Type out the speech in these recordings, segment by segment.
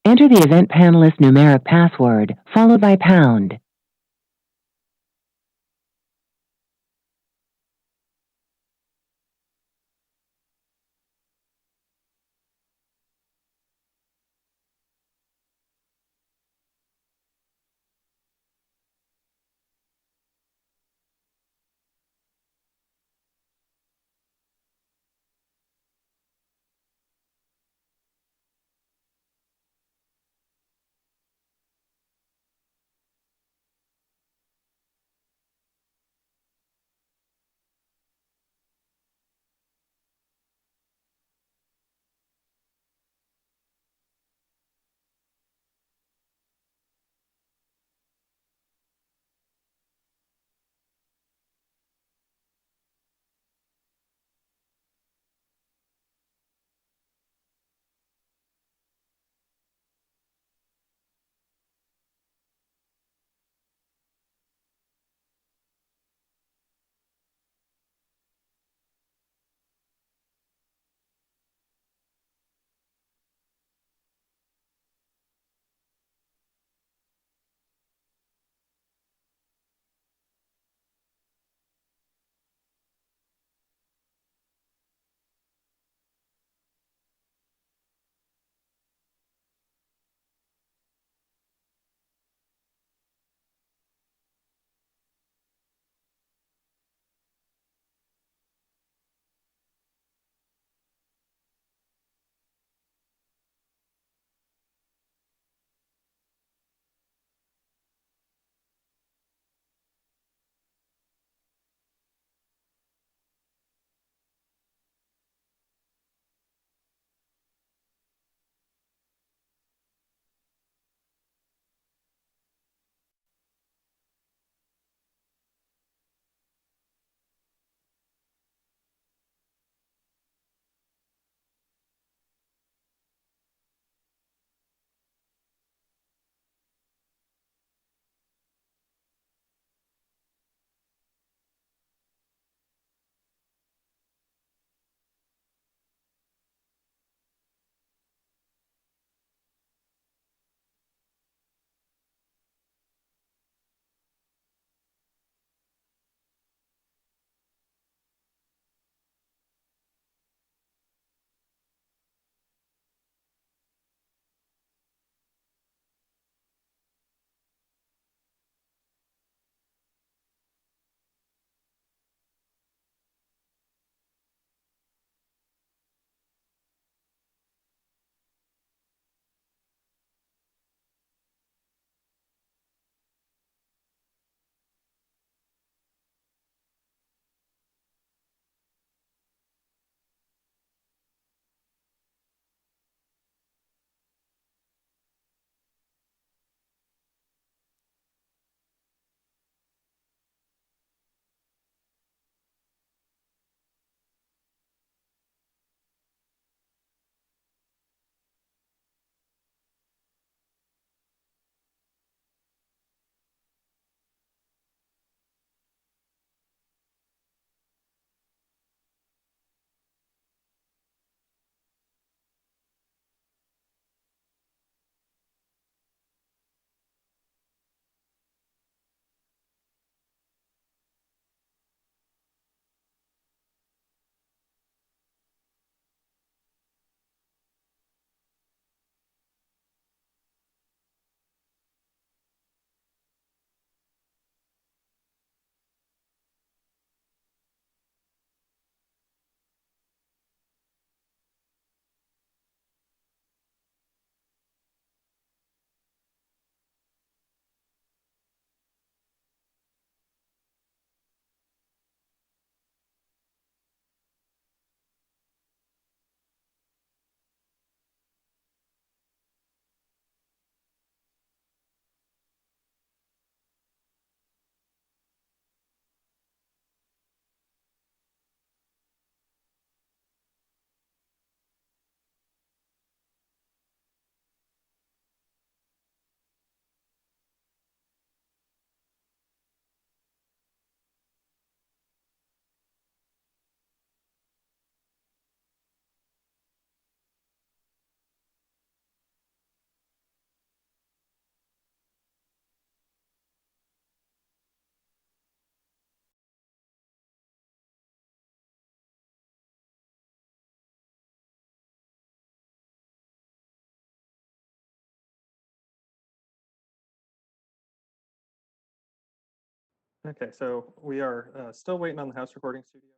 Enter the event panelist numeric password, followed by pound. Okay, so we are still waiting on the house recording studio.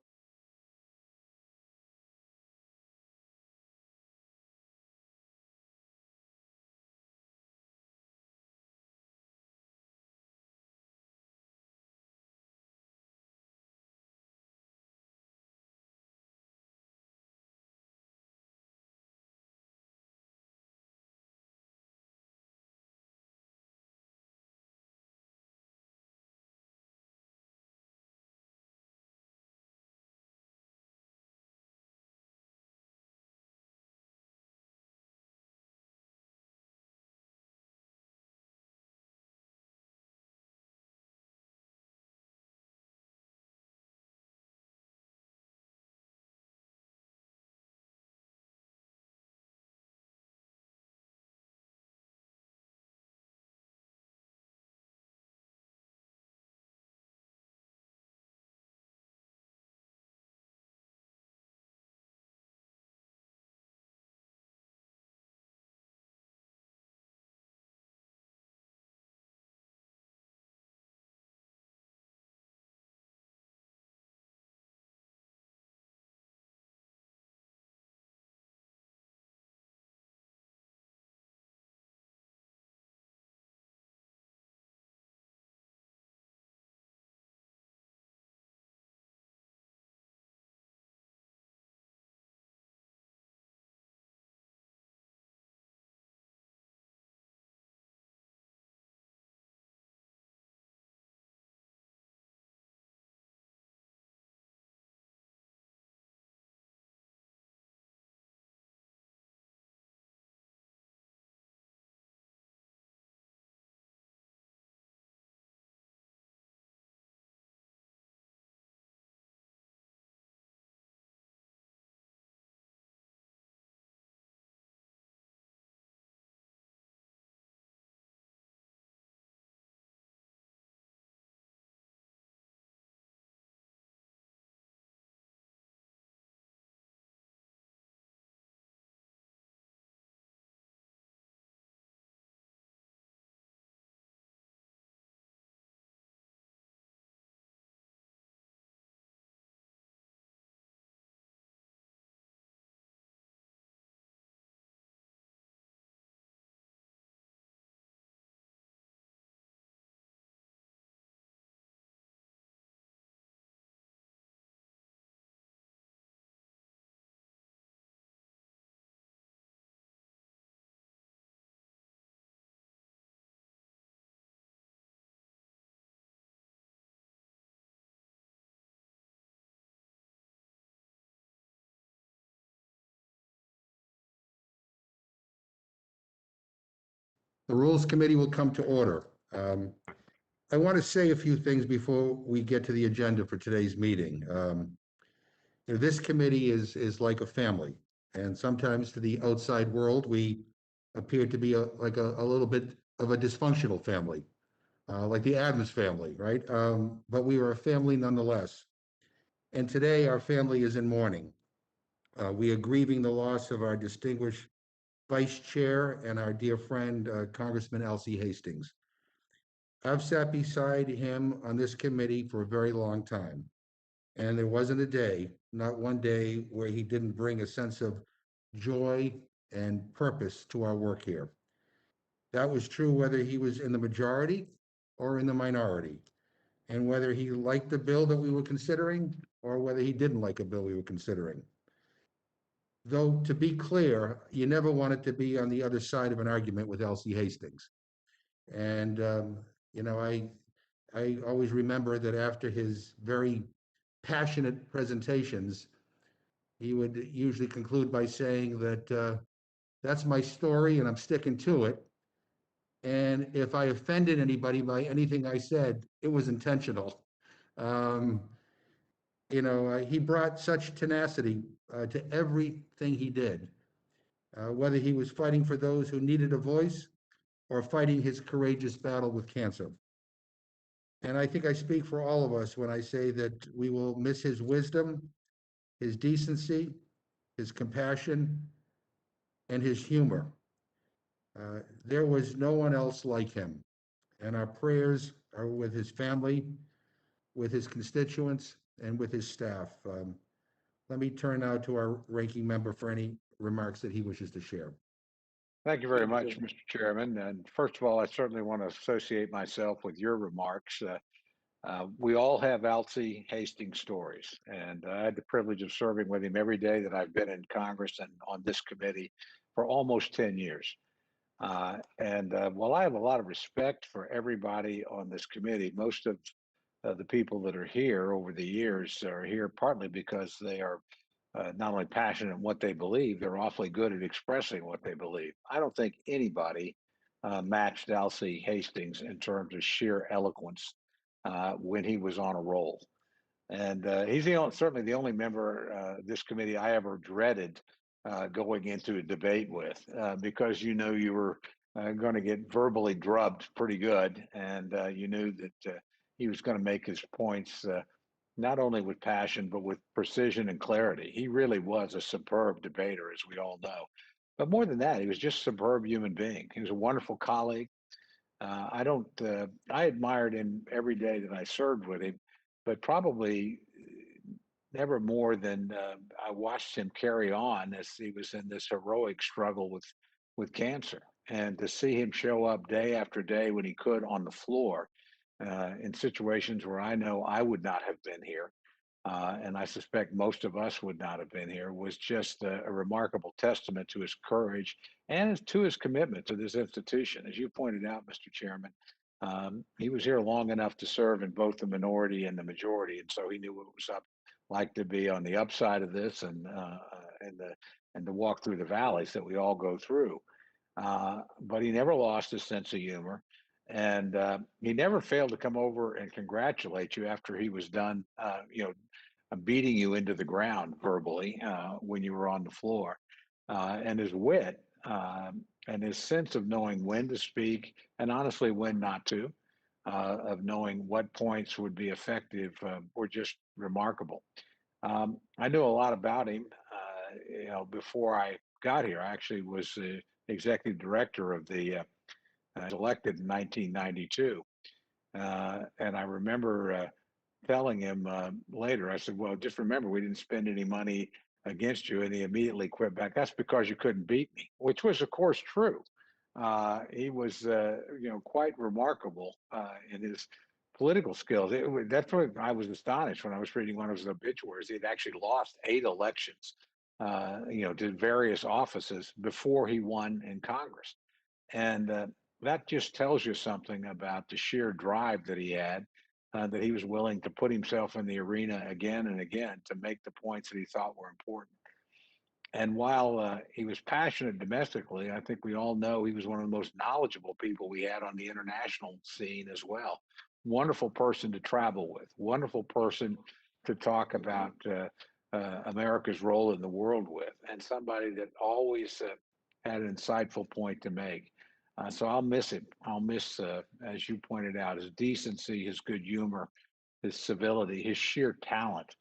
The Rules Committee will come to order. I want to say a few things before we get to the agenda for today's meeting. This committee is like a family, and sometimes to the outside world, we appear to be like a little bit of a dysfunctional family, like the Addams family, right? But we are a family nonetheless. And today, our family is in mourning. We are grieving the loss of our distinguished Vice Chair and our dear friend, Congressman Elsie Hastings. I've sat beside him on this committee for a very long time, and there wasn't a day, not one day, where he didn't bring a sense of joy and purpose to our work here. That was true whether he was in the majority or in the minority, and whether he liked the bill that we were considering or whether he didn't like a bill we were considering. Though, to be clear, you never wanted to be on the other side of an argument with Elsie Hastings. And, you know, I always remember that after his very passionate presentations, he would usually conclude by saying that that's my story and I'm sticking to it. And if I offended anybody by anything I said, it was intentional. Um, he brought such tenacity to everything he did, whether he was fighting for those who needed a voice or fighting his courageous battle with cancer. And I think I speak for all of us when I say that we will miss his wisdom, his decency, his compassion, and his humor. There was no one else like him, and our prayers are with his family, with his constituents and with his staff. Let me turn now to our ranking member for any remarks that he wishes to share. Thank you very much, Mr. Chairman. And first of all, I certainly want to associate myself with your remarks. We all have Elsie Hastings stories, and I had the privilege of serving with him every day that I've been in Congress and on this committee for almost 10 years. While I have a lot of respect for everybody on this committee, most of the people that are here over the years are here partly because they are not only passionate in what they believe, they're awfully good at expressing what they believe. I don't think anybody matched Elsie Hastings in terms of sheer eloquence when he was on a roll. And he's certainly the only member of this committee I ever dreaded going into a debate with because you know you were going to get verbally drubbed pretty good, and you knew that he was going to make his points not only with passion, but with precision and clarity. He really was a superb debater, as we all know. But more than that, he was just a superb human being. He was a wonderful colleague. I admired him every day that I served with him, but probably never more than I watched him carry on as he was in this heroic struggle with cancer. And to see him show up day after day when he could on the floor in situations where I know I would not have been here, and I suspect most of us would not have been here, was just a remarkable testament to his courage and to his commitment to this institution. As you pointed out, Mr. Chairman, he was here long enough to serve in both the minority and the majority, and so he knew what it was like to be on the upside of this and to walk through the valleys that we all go through. But he never lost his sense of humor. And he never failed to come over and congratulate you after he was done, beating you into the ground verbally when you were on the floor. And his wit and his sense of knowing when to speak and honestly when not to, of knowing what points would be effective, were just remarkable. I knew a lot about him. Before I got here, I actually was the executive director of the I was elected in 1992. And I remember telling him later, I said, well, just remember, we didn't spend any money against you. And he immediately quit back. That's because you couldn't beat me, which was, of course, true. He was, quite remarkable in his political skills. That's what I was astonished when I was reading one of his obituaries. He'd actually lost 8 elections, to various offices before he won in Congress. And that just tells you something about the sheer drive that he had, that he was willing to put himself in the arena again and again to make the points that he thought were important. And while he was passionate domestically, I think we all know he was one of the most knowledgeable people we had on the international scene as well. Wonderful person to travel with, wonderful person to talk about America's role in the world with, and somebody that always had an insightful point to make. So I'll miss him. I'll miss, as you pointed out, his decency, his good humor, his civility, his sheer talent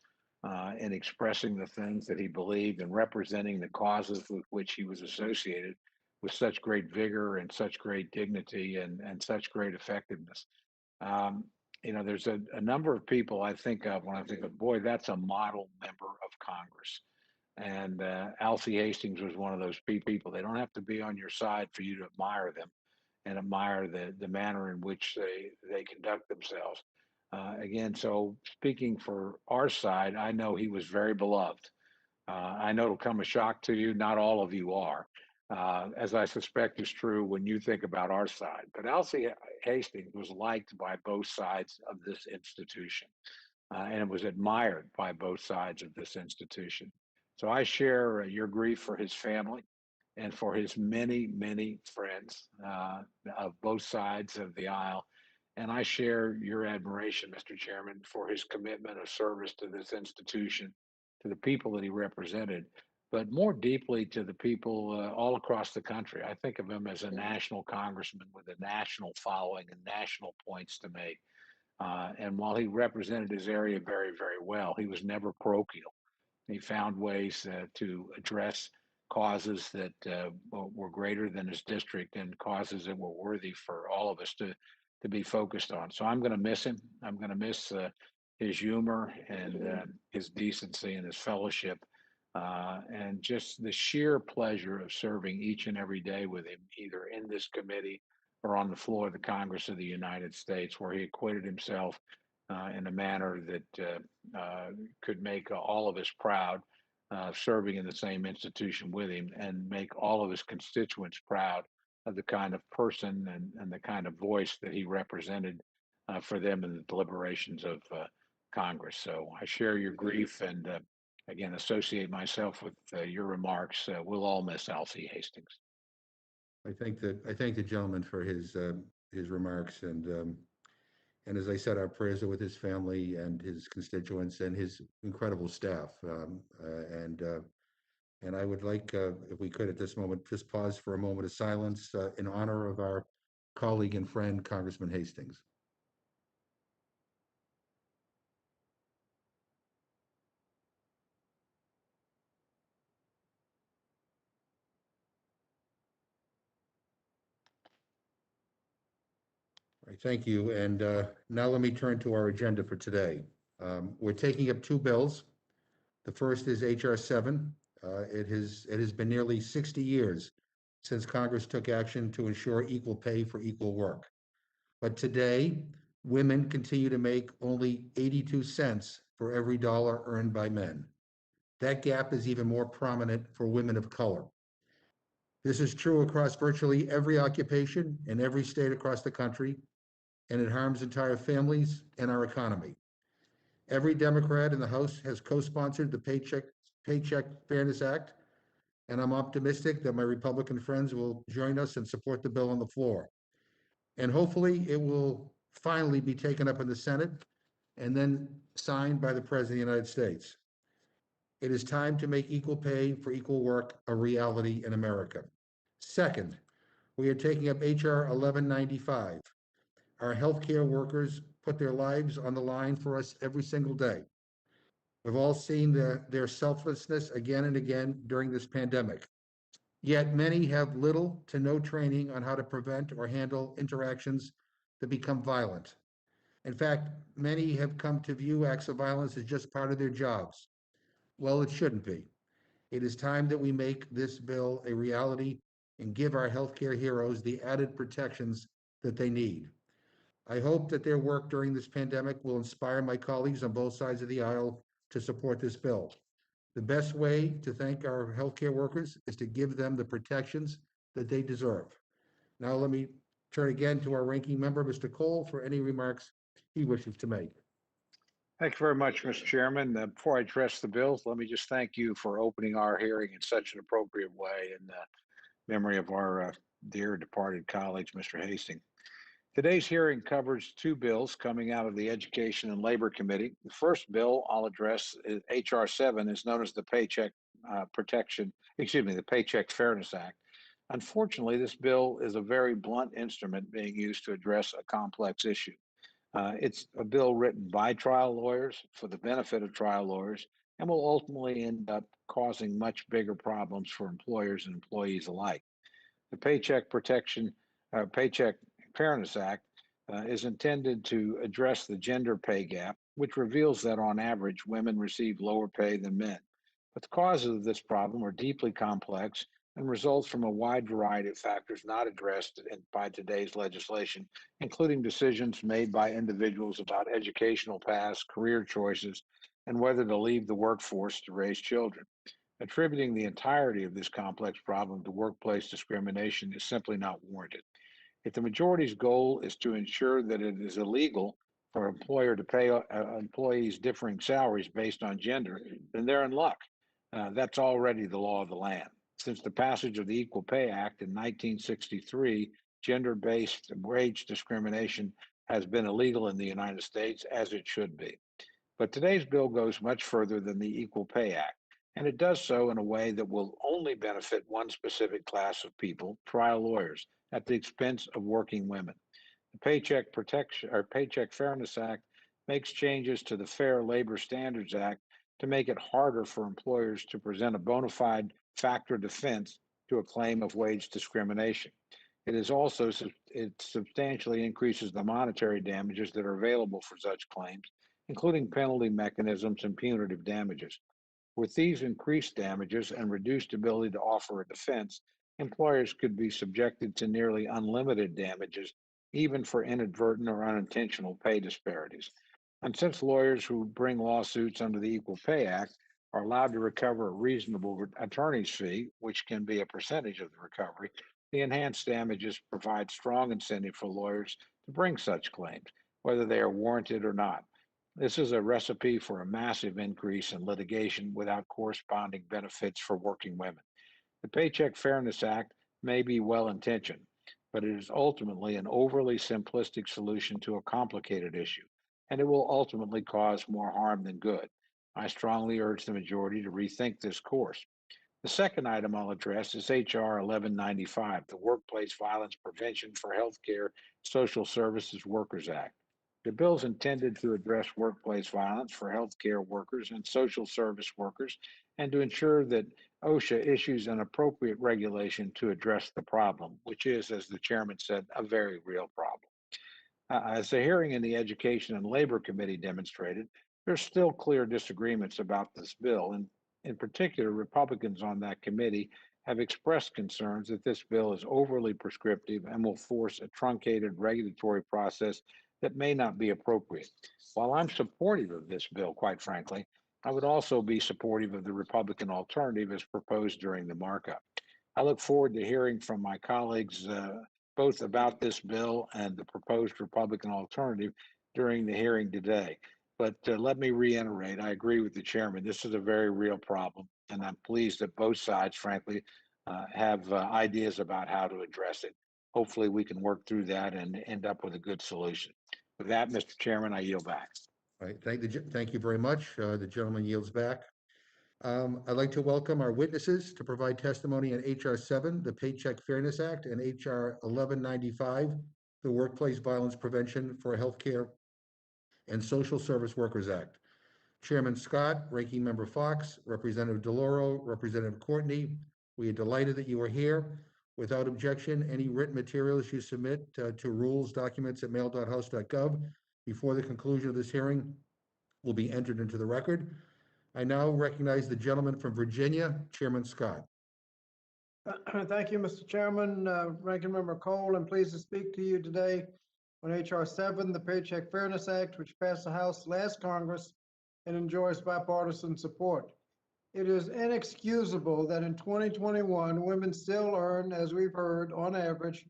in expressing the things that he believed and representing the causes with which he was associated with such great vigor and such great dignity and such great effectiveness. There's a number of people I think of when I think of, boy, that's a model member of Congress. And Elsie Hastings was one of those people. They don't have to be on your side for you to admire them and admire the manner in which they conduct themselves. Again, so speaking for our side, I know he was very beloved. I know it'll come a shock to you. Not all of you are, as I suspect is true when you think about our side. But Elsie Hastings was liked by both sides of this institution, and it was admired by both sides of this institution. So I share your grief for his family and for his many, many friends of both sides of the aisle. And I share your admiration, Mr. Chairman, for his commitment of service to this institution, to the people that he represented, but more deeply to the people all across the country. I think of him as a national congressman with a national following and national points to make. And while he represented his area very, very well, he was never parochial. He found ways to address causes that were greater than his district and causes that were worthy for all of us to be focused on. So I'm going to miss him. I'm going to miss his humor and his decency and his fellowship, and just the sheer pleasure of serving each and every day with him, either in this committee or on the floor of the Congress of the United States, where he acquitted himself in a manner that could make all of us proud, serving in the same institution with him, and make all of his constituents proud of the kind of person and the kind of voice that he represented for them in the deliberations of Congress. So I share your grief and again associate myself with your remarks. We'll all miss Elsie Hastings. I thank the gentleman for his remarks, and as I said, our prayers are with his family and his constituents and his incredible staff. And I would like, if we could at this moment, just pause for a moment of silence in honor of our colleague and friend, Congressman Hastings. All right, thank you. And now let me turn to our agenda for today. We're taking up two bills. The first is HR 7. It has been nearly 60 years since Congress took action to ensure equal pay for equal work. But today, women continue to make only 82 cents for every dollar earned by men. That gap is even more prominent for women of color. This is true across virtually every occupation in every state across the country, and it harms entire families and our economy. Every Democrat in the House has co-sponsored the Paycheck Fairness Act, and I'm optimistic that my Republican friends will join us and support the bill on the floor. And hopefully it will finally be taken up in the Senate and then signed by the President of the United States. It is time to make equal pay for equal work a reality in America. Second, we are taking up HR 1195. Our healthcare workers put their lives on the line for us every single day. We've all seen their selflessness again and again during this pandemic. Yet many have little to no training on how to prevent or handle interactions that become violent. In fact, many have come to view acts of violence as just part of their jobs. Well, it shouldn't be. It is time that we make this bill a reality and give our healthcare heroes the added protections that they need. I hope that their work during this pandemic will inspire my colleagues on both sides of the aisle to support this bill. The best way to thank our healthcare workers is to give them the protections that they deserve. Now, let me turn again to our ranking member, Mr. Cole, for any remarks he wishes to make. Thank you very much, Mr. Chairman. Before I address the bills, let me just thank you for opening our hearing in such an appropriate way in memory of our dear departed colleague, Mr. Hastings. Today's hearing covers two bills coming out of the Education and Labor Committee. The first bill I'll address is HR 7, is known as the the Paycheck Fairness Act. Unfortunately, this bill is a very blunt instrument being used to address a complex issue. It's a bill written by trial lawyers for the benefit of trial lawyers and will ultimately end up causing much bigger problems for employers and employees alike. The Paycheck Fairness Act is intended to address the gender pay gap, which reveals that on average, women receive lower pay than men. But the causes of this problem are deeply complex and results from a wide variety of factors not addressed by today's legislation, including decisions made by individuals about educational paths, career choices, and whether to leave the workforce to raise children. Attributing the entirety of this complex problem to workplace discrimination is simply not warranted. If the majority's goal is to ensure that it is illegal for an employer to pay employees differing salaries based on gender, then they're in luck. That's already the law of the land. Since the passage of the Equal Pay Act in 1963, gender-based wage discrimination has been illegal in the United States, as it should be. But today's bill goes much further than the Equal Pay Act, and it does so in a way that will only benefit one specific class of people, trial lawyers, at the expense of working women. The Paycheck Fairness Act makes changes to the Fair Labor Standards Act to make it harder for employers to present a bona fide factor defense to a claim of wage discrimination. It substantially increases the monetary damages that are available for such claims including penalty mechanisms and punitive damages. With these increased damages and reduced ability to offer a defense, employers could be subjected to nearly unlimited damages, even for inadvertent or unintentional pay disparities. And since lawyers who bring lawsuits under the Equal Pay Act are allowed to recover a reasonable attorney's fee, which can be a percentage of the recovery, the enhanced damages provide strong incentive for lawyers to bring such claims, whether they are warranted or not. This is a recipe for a massive increase in litigation without corresponding benefits for working women. The Paycheck Fairness Act may be well intentioned, but it is ultimately an overly simplistic solution to a complicated issue, and it will ultimately cause more harm than good. I strongly urge the majority to rethink this course. The second item I'll address is H.R. 1195, the Workplace Violence Prevention for Healthcare Social Services Workers Act. The bill is intended to address workplace violence for healthcare workers and social service workers and to ensure that OSHA issues an appropriate regulation to address the problem, which is, as the chairman said, a very real problem. As the hearing in the Education and Labor Committee demonstrated, there's still clear disagreements about this bill, and in particular, Republicans on that committee have expressed concerns that this bill is overly prescriptive and will force a truncated regulatory process that may not be appropriate. While I'm supportive of this bill, quite frankly, I would also be supportive of the Republican alternative as proposed during the markup. I look forward to hearing from my colleagues both about this bill and the proposed Republican alternative during the hearing today. But let me reiterate, I agree with the chairman. This is a very real problem, and I'm pleased that both sides, frankly, have ideas about how to address it. Hopefully, we can work through that and end up with a good solution. With that, Mr. Chairman, I yield back. All right, thank you very much. The gentleman yields back. I'd like to welcome our witnesses to provide testimony on HR 7, the Paycheck Fairness Act, and HR 1195, the Workplace Violence Prevention for Healthcare and Social Service Workers Act. Chairman Scott, Ranking Member Fox, Representative DeLauro, Representative Courtney, we are delighted that you are here. Without objection, any written materials you submit to rules.documents@mail.house.gov before the conclusion of this hearing will be entered into the record. I now recognize the gentleman from Virginia, Chairman Scott. Thank you, Mr. Chairman. Ranking Member Cole, I'm pleased to speak to you today on HR 7, the Paycheck Fairness Act, which passed the House last Congress and enjoys bipartisan support. It is inexcusable that in 2021, women still earn, as we've heard, on average,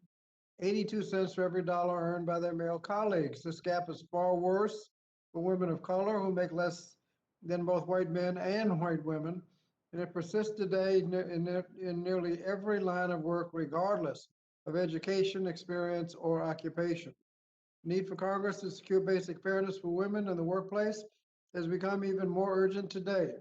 82 cents for every dollar earned by their male colleagues. This gap is far worse for women of color who make less than both white men and white women, and it persists today in nearly every line of work, regardless of education, experience, or occupation. The need for Congress to secure basic fairness for women in the workplace has become even more urgent today.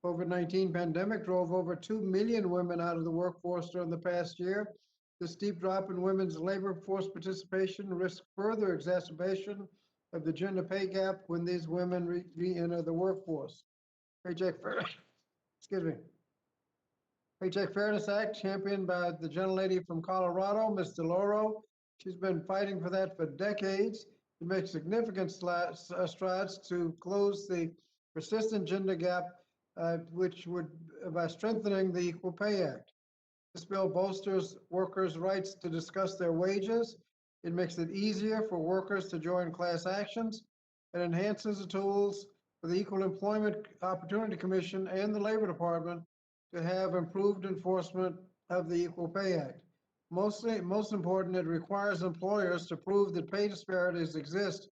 COVID-19 pandemic drove over 2 million women out of the workforce during the past year. The steep drop in women's labor force participation risks further exacerbation of the gender pay gap when these women re-enter the workforce. Paycheck Fairness Act, championed by the gentlelady from Colorado, Ms. DeLauro. She's been fighting for that for decades to make significant strides to close the persistent gender gap, which would, by strengthening the Equal Pay Act. This bill bolsters workers' rights to discuss their wages. It makes it easier for workers to join class actions and enhances the tools for the Equal Employment Opportunity Commission and the Labor Department to have improved enforcement of the Equal Pay Act. Most important, it requires employers to prove that pay disparities exist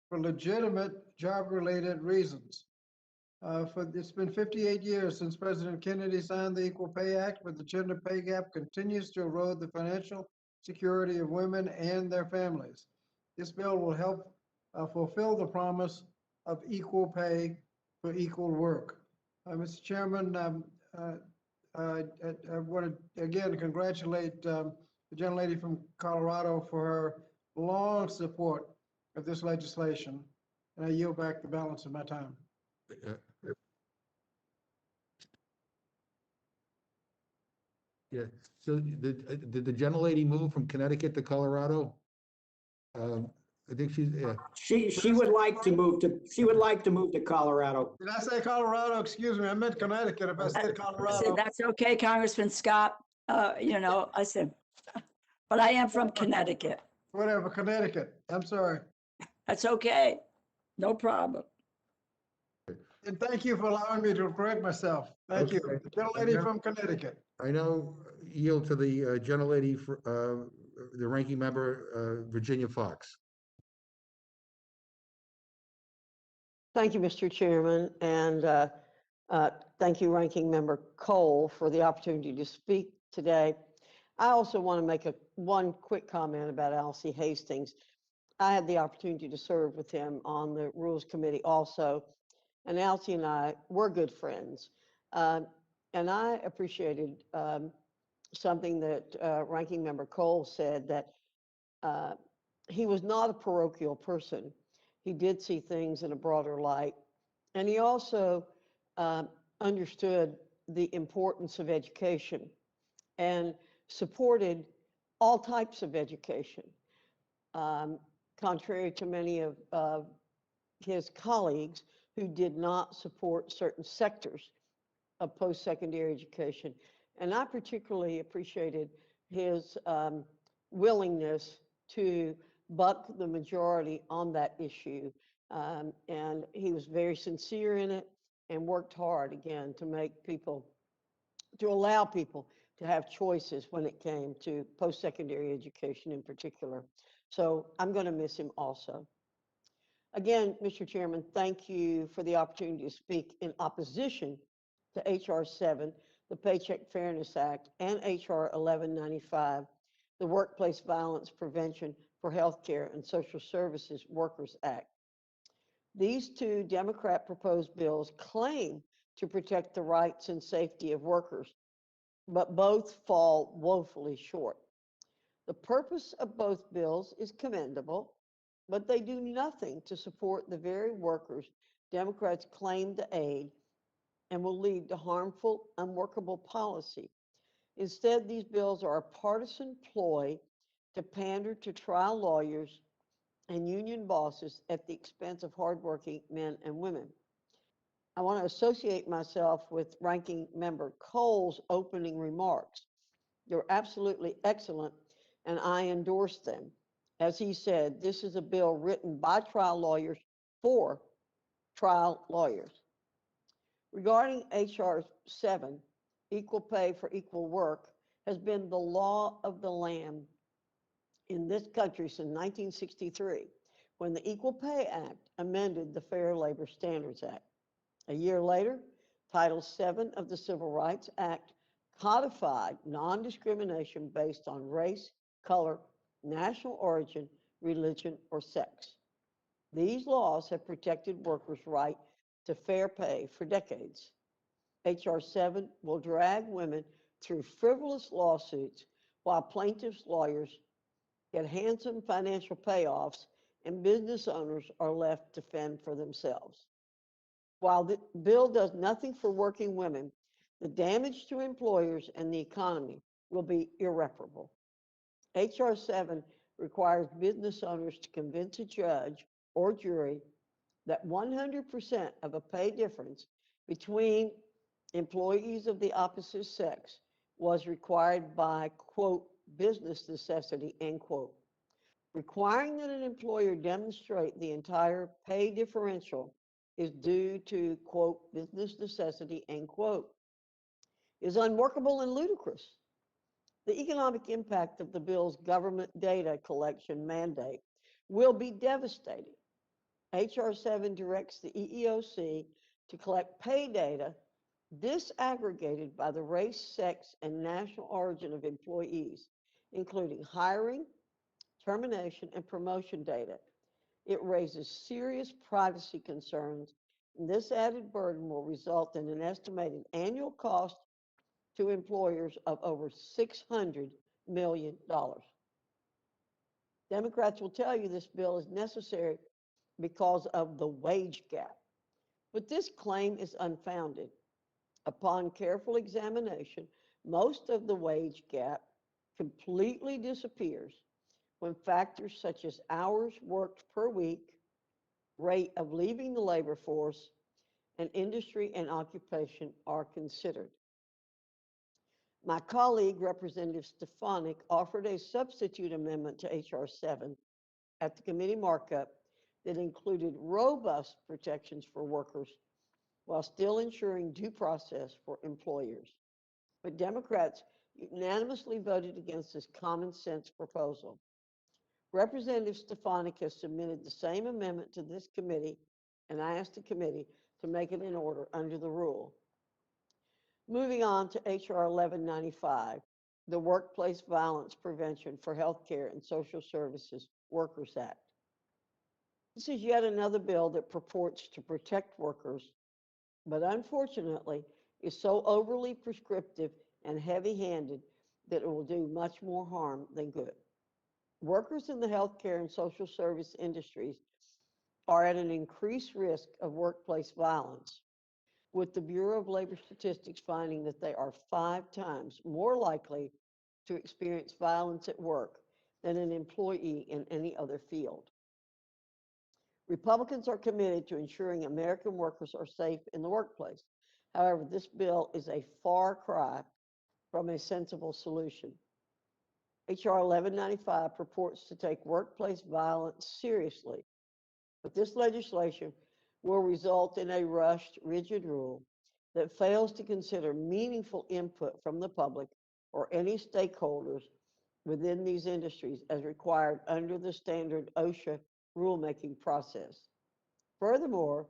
for legitimate job-related reasons. It's been 58 years since President Kennedy signed the Equal Pay Act, but the gender pay gap continues to erode the financial security of women and their families. This bill will help fulfill the promise of equal pay for equal work. Mr. Chairman, I want to again congratulate the gentlelady from Colorado for her long support of this legislation, and I yield back the balance of my time. Yeah, so did the gentlelady move from Connecticut to Colorado? I think she's, She would like to move to Colorado. Did I say Colorado? Excuse me, I meant Connecticut if I said I said, Colorado. that's okay, Congressman Scott. I said, but I am from Connecticut. Whatever, Connecticut. I'm sorry. That's okay. No problem. And thank you for allowing me to correct myself. Thank you. Okay. The gentlelady from Connecticut. I now yield to the gentlelady, the ranking member, Virginia Fox. Thank you, Mr. Chairman, and thank you, Ranking Member Cole, for the opportunity to speak today. I also want to make one quick comment about Elsie Hastings. I had the opportunity to serve with him on the Rules Committee also, and Elsie and I were good friends. And I appreciated something that Ranking Member Cole said, that he was not a parochial person. He did see things in a broader light. And he also understood the importance of education and supported all types of education, contrary to many of his colleagues who did not support certain sectors of post-secondary education. And I particularly appreciated his willingness to buck the majority on that issue. And he was very sincere in it and worked hard, again, to allow people to have choices when it came to post-secondary education in particular. So I'm going to miss him also. Again, Mr. Chairman, thank you for the opportunity to speak in opposition to H.R. 7, the Paycheck Fairness Act, and H.R. 1195, the Workplace Violence Prevention for Healthcare and Social Services Workers Act. These two Democrat proposed bills claim to protect the rights and safety of workers, but both fall woefully short. The purpose of both bills is commendable, but they do nothing to support the very workers Democrats claim to aid and will lead to harmful, unworkable policy. Instead, these bills are a partisan ploy to pander to trial lawyers and union bosses at the expense of hardworking men and women. I want to associate myself with Ranking Member Cole's opening remarks. They're absolutely excellent, and I endorse them. As he said, this is a bill written by trial lawyers for trial lawyers. Regarding H.R. 7, equal pay for equal work has been the law of the land in this country since 1963, when the Equal Pay Act amended the Fair Labor Standards Act. A year later, Title VII of the Civil Rights Act codified non-discrimination based on race, color, national origin, religion, or sex. These laws have protected workers' right to fair pay for decades. H.R. 7 will drag women through frivolous lawsuits while plaintiffs' lawyers get handsome financial payoffs and business owners are left to fend for themselves. While the bill does nothing for working women, the damage to employers and the economy will be irreparable. H.R. 7 requires business owners to convince a judge or jury that 100% of a pay difference between employees of the opposite sex was required by, quote, business necessity, end quote. Requiring that an employer demonstrate the entire pay differential is due to, quote, business necessity, end quote, is unworkable and ludicrous. The economic impact of the bill's government data collection mandate will be devastating. H.R. 7 directs the EEOC to collect pay data disaggregated by the race, sex, and national origin of employees, including hiring, termination, and promotion data. It raises serious privacy concerns, and this added burden will result in an estimated annual cost to employers of over $600 million. Democrats will tell you this bill is necessary because of the wage gap, but this claim is unfounded. Upon careful examination, most of the wage gap completely disappears when factors such as hours worked per week, rate of leaving the labor force, and industry and occupation are considered. My colleague, Representative Stefanik, offered a substitute amendment to H.R. 7 at the committee markup that included robust protections for workers while still ensuring due process for employers. But Democrats unanimously voted against this common sense proposal. Representative Stefanik has submitted the same amendment to this committee, and I asked the committee to make it in order under the rule. Moving on to H.R. 1195, the Workplace Violence Prevention for Healthcare and Social Services Workers Act. This is yet another bill that purports to protect workers, but unfortunately is so overly prescriptive and heavy-handed that it will do much more harm than good. Workers in the healthcare and social service industries are at an increased risk of workplace violence, with the Bureau of Labor Statistics finding that they are 5 times more likely to experience violence at work than an employee in any other field. Republicans are committed to ensuring American workers are safe in the workplace. However, this bill is a far cry from a sensible solution. H.R. 1195 purports to take workplace violence seriously, but this legislation will result in a rushed, rigid rule that fails to consider meaningful input from the public or any stakeholders within these industries as required under the standard OSHA rulemaking process. Furthermore,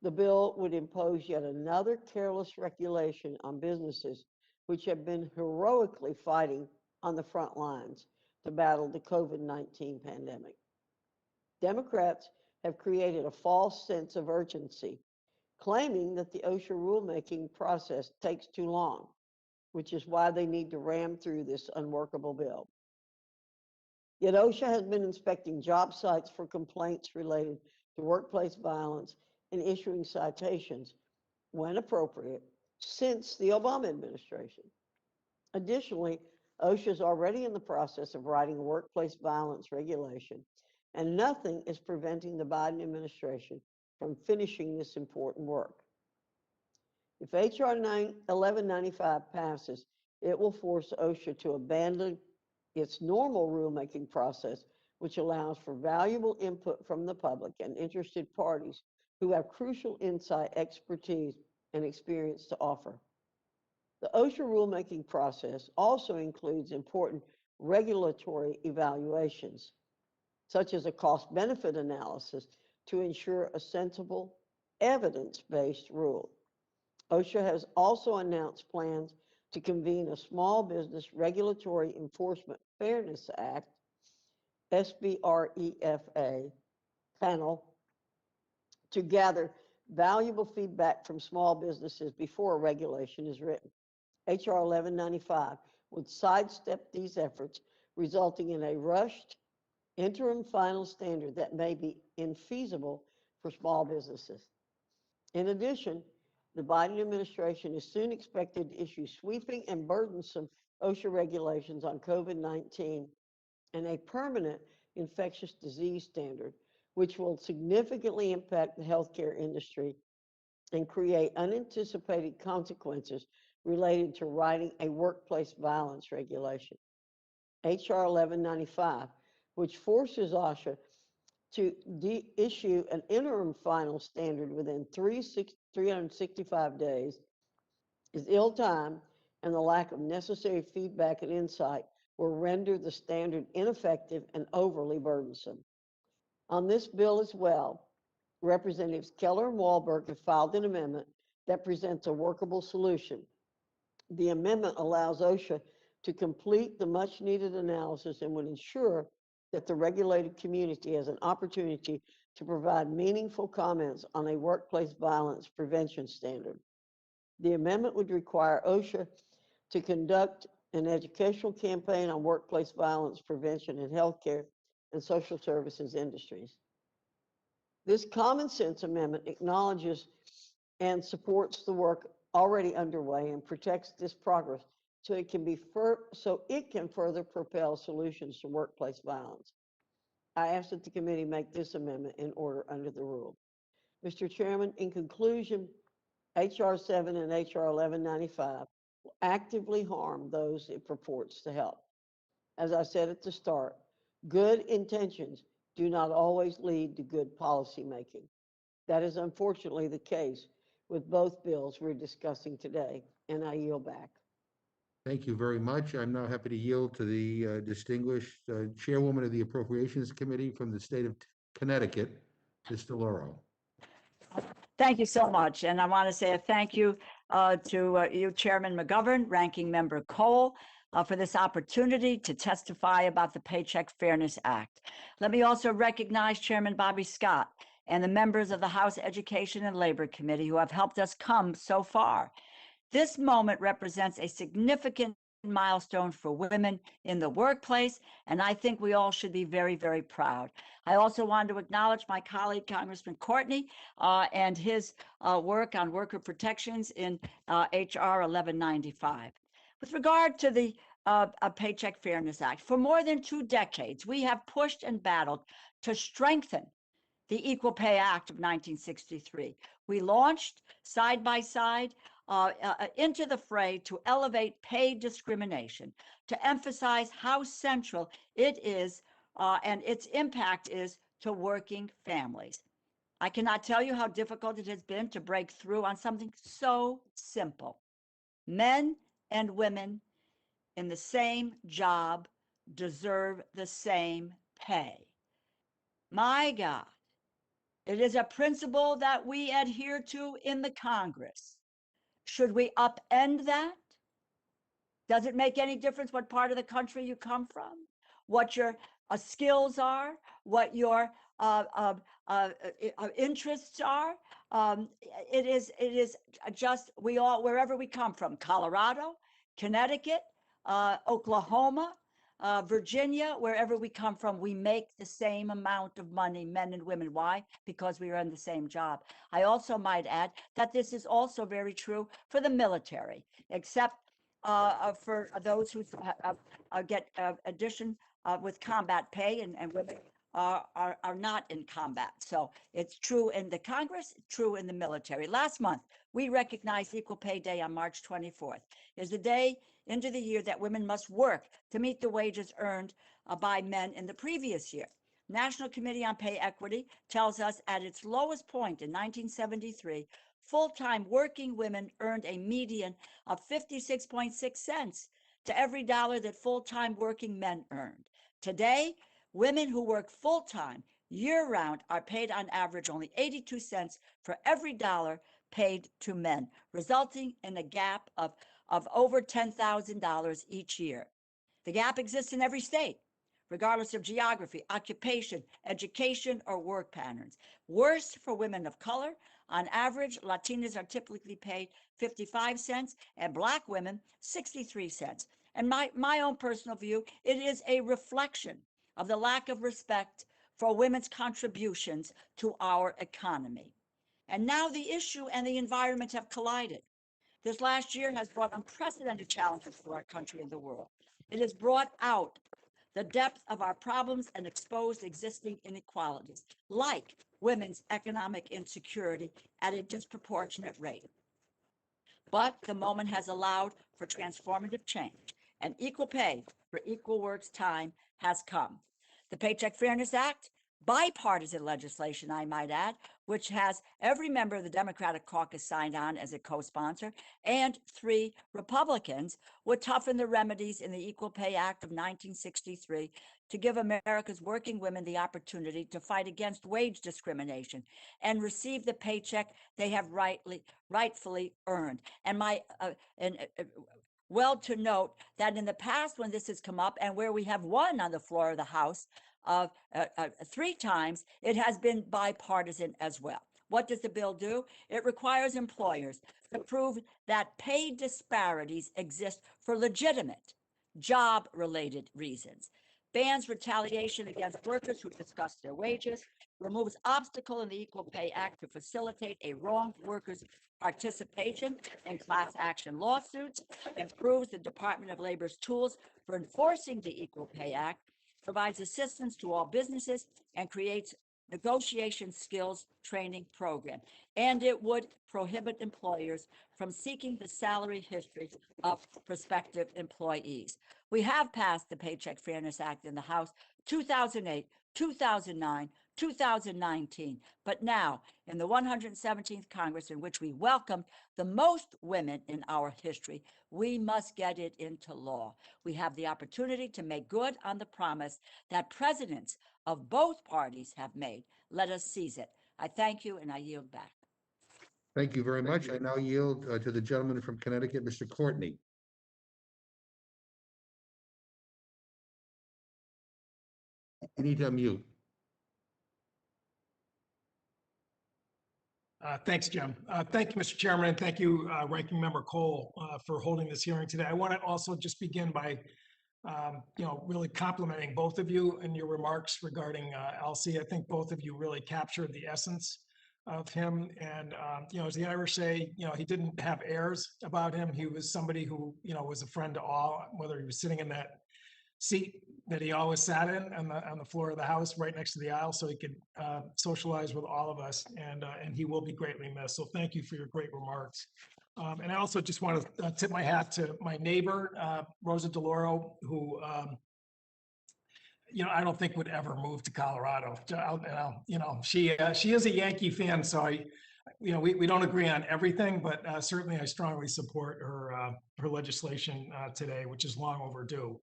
the bill would impose yet another careless regulation on businesses which have been heroically fighting on the front lines to battle the COVID-19 pandemic. Democrats have created a false sense of urgency, claiming that the OSHA rulemaking process takes too long, which is why they need to ram through this unworkable bill. Yet OSHA has been inspecting job sites for complaints related to workplace violence and issuing citations, when appropriate, since the Obama administration. Additionally, OSHA is already in the process of writing a workplace violence regulation, and nothing is preventing the Biden administration from finishing this important work. If H.R. 1195 passes, it will force OSHA to abandon its normal rulemaking process, which allows for valuable input from the public and interested parties who have crucial insight, expertise, and experience to offer. The OSHA rulemaking process also includes important regulatory evaluations, such as a cost-benefit analysis to ensure a sensible, evidence-based rule. OSHA has also announced plans to convene a Small Business Regulatory Enforcement Fairness Act, SBREFA, panel to gather valuable feedback from small businesses before a regulation is written. H.R. 1195 would sidestep these efforts, resulting in a rushed interim final standard that may be infeasible for small businesses. In addition, the Biden administration is soon expected to issue sweeping and burdensome OSHA regulations on COVID-19 and a permanent infectious disease standard, which will significantly impact the healthcare industry and create unanticipated consequences related to writing a workplace violence regulation. H.R. 1195, which forces OSHA to issue an interim final standard within 365 days, is ill-timed, and the lack of necessary feedback and insight will render the standard ineffective and overly burdensome. On this bill as well, Representatives Keller and Wahlberg have filed an amendment that presents a workable solution. The amendment allows OSHA to complete the much-needed analysis and would ensure that the regulated community has an opportunity to provide meaningful comments on a workplace violence prevention standard. The amendment would require OSHA to conduct an educational campaign on workplace violence prevention in healthcare and social services industries. This common sense amendment acknowledges and supports the work already underway and protects this progress so it can further propel solutions to workplace violence. I ask that the committee make this amendment in order under the rule. Mr. Chairman, in conclusion, HR 7 and HR 1195 will actively harm those it purports to help. As I said at the start, good intentions do not always lead to good policy making. That is unfortunately the case with both bills we're discussing today, and I yield back. Thank you very much. I'm now happy to yield to the distinguished chairwoman of the Appropriations Committee from the state of Connecticut, Ms. DeLauro. Thank you so much. And I want to say a thank you to you, Chairman McGovern, Ranking Member Cole, for this opportunity to testify about the Paycheck Fairness Act. Let me also recognize Chairman Bobby Scott and the members of the House Education and Labor Committee who have helped us come so far. This moment represents a significant milestone for women in the workplace, and I think we all should be very, very proud. I also want to acknowledge my colleague, Congressman Courtney, and his work on worker protections in HR 1195. With regard to the Paycheck Fairness Act, for more than 2 decades, we have pushed and battled to strengthen the Equal Pay Act of 1963. We launched side by side into the fray to elevate pay discrimination, to emphasize how central it is and its impact is to working families. I cannot tell you how difficult it has been to break through on something so simple. Men and women in the same job deserve the same pay. My God, it is a principle that we adhere to in the Congress. Should we upend that? Does it make any difference what part of the country you come from? What your skills are? What your interests are? It is just wherever we come from, Colorado, Connecticut, Oklahoma, Virginia, wherever we come from, we make the same amount of money, men and women. Why? Because we are in the same job. I also might add that this is also very true for the military, except for those who get addition with combat pay, and women are not in combat. So it's true in the Congress, true in the military. Last month, we recognized Equal Pay Day on March 24th. Is the day into the year that women must work to meet the wages earned by men in the previous year. National Committee on Pay Equity tells us at its lowest point in 1973, full-time working women earned a median of 56.6 cents to every dollar that full-time working men earned. Today, women who work full-time year-round are paid on average only 82 cents for every dollar paid to men, resulting in a gap of over $10,000 each year. The gap exists in every state, regardless of geography, occupation, education, or work patterns. Worse for women of color. On average, Latinas are typically paid 55 cents and Black women 63 cents. And my own personal view, it is a reflection of the lack of respect for women's contributions to our economy. And now the issue and the environment have collided. This last year has brought unprecedented challenges for our country and the world. It has brought out the depth of our problems and exposed existing inequalities, like women's economic insecurity at a disproportionate rate. But the moment has allowed for transformative change, and equal pay for equal work's time has come. The Paycheck Fairness Act, bipartisan legislation, I might add, which has every member of the Democratic caucus signed on as a co-sponsor, and 3 Republicans, would toughen the remedies in the Equal Pay Act of 1963 to give America's working women the opportunity to fight against wage discrimination and receive the paycheck they have rightfully earned. And well to note that in the past, when this has come up and where we have won on the floor of the House 3 times, it has been bipartisan as well. What does the bill do? It requires employers to prove that pay disparities exist for legitimate job-related reasons, bans retaliation against workers who discuss their wages, removes obstacle in the Equal Pay Act to facilitate a wronged worker's participation in class action lawsuits, improves the Department of Labor's tools for enforcing the Equal Pay Act, provides assistance to all businesses, and creates negotiation skills training program. And it would prohibit employers from seeking the salary history of prospective employees. We have passed the Paycheck Fairness Act in the House 2008, 2009, 2019, but now in the 117th Congress, in which we welcomed the most women in our history, we must get it into law. We have the opportunity to make good on the promise that presidents of both parties have made. Let us seize it. I thank you and I yield back. Thank you very much. I now yield to the gentleman from Connecticut, Mr. Courtney. You need to unmute. Thanks, Jim. Thank you, Mr. Chairman, and thank you, Ranking Member Cole, for holding this hearing today. I want to also just begin by, really complimenting both of you in your remarks regarding Elsie. I think both of you really captured the essence of him. And, as the Irish say, he didn't have airs about him. He was somebody who, was a friend to all, whether he was sitting in that seat that he always sat in on the floor of the House right next to the aisle, so he could socialize with all of us, and he will be greatly missed. So thank you for your great remarks. And I also just want to tip my hat to my neighbor, Rosa DeLauro, who I don't think would ever move to Colorado. She is a Yankee fan, so we don't agree on everything, but certainly I strongly support her legislation today, which is long overdue.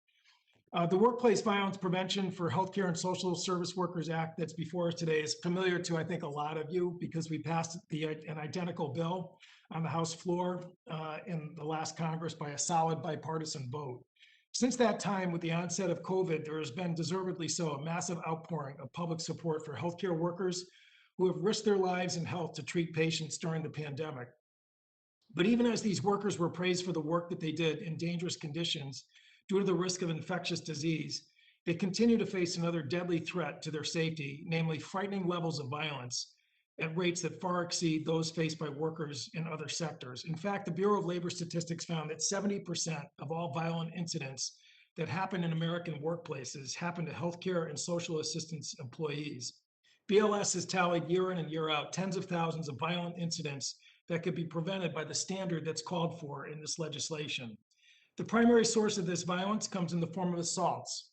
The Workplace Violence Prevention for Healthcare and Social Service Workers Act that's before us today is familiar to, I think, a lot of you, because we passed an identical bill on the House floor in the last Congress by a solid bipartisan vote. Since that time, with the onset of COVID, there has been, deservedly so, a massive outpouring of public support for healthcare workers who have risked their lives and health to treat patients during the pandemic. But even as these workers were praised for the work that they did in dangerous conditions, due to the risk of infectious disease, they continue to face another deadly threat to their safety, namely frightening levels of violence at rates that far exceed those faced by workers in other sectors. In fact, the Bureau of Labor Statistics found that 70% of all violent incidents that happen in American workplaces happen to healthcare and social assistance employees. BLS has tallied year in and year out tens of thousands of violent incidents that could be prevented by the standard that's called for in this legislation. The primary source of this violence comes in the form of assaults,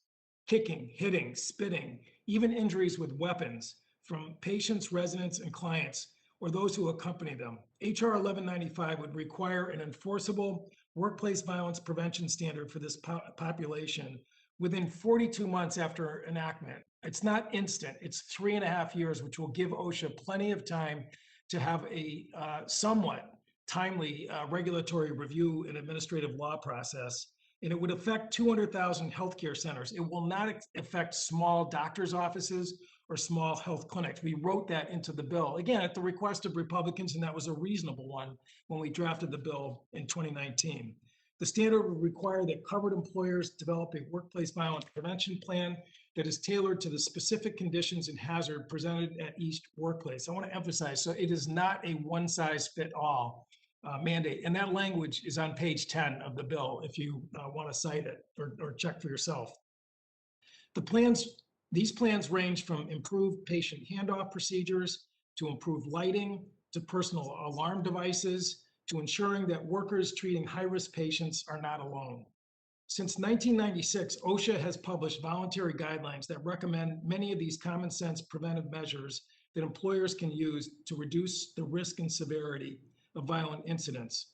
kicking, hitting, spitting, even injuries with weapons from patients, residents, and clients, or those who accompany them. HR 1195 would require an enforceable workplace violence prevention standard for this population within 42 months after enactment. It's not instant, it's 3.5 years, which will give OSHA plenty of time to have a somewhat timely regulatory review and administrative law process, and it would affect 200,000 healthcare centers. It will not affect small doctors' offices or small health clinics. We wrote that into the bill, again, at the request of Republicans, and that was a reasonable one when we drafted the bill in 2019. The standard would require that covered employers develop a workplace violence prevention plan that is tailored to the specific conditions and hazard presented at each workplace. I want to emphasize, so it is not a one-size-fits-all mandate. And that language is on page 10 of the bill if you want to cite it or check for yourself. These plans range from improved patient handoff procedures to improved lighting to personal alarm devices to ensuring that workers treating high-risk patients are not alone. Since 1996, OSHA has published voluntary guidelines that recommend many of these common sense preventive measures that employers can use to reduce the risk and severity of violent incidents.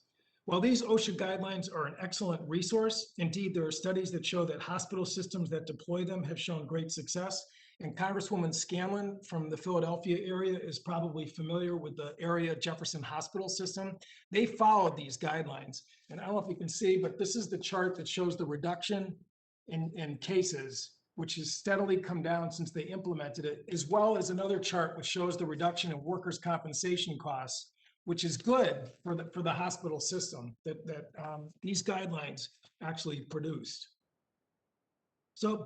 While these OSHA guidelines are an excellent resource, indeed, there are studies that show that hospital systems that deploy them have shown great success. And Congresswoman Scanlon from the Philadelphia area is probably familiar with the area Jefferson Hospital System. They followed these guidelines. And I don't know if you can see, but this is the chart that shows the reduction in cases, which has steadily come down since they implemented it, as well as another chart which shows the reduction in workers' compensation costs, which is good for the hospital system that these guidelines actually produced.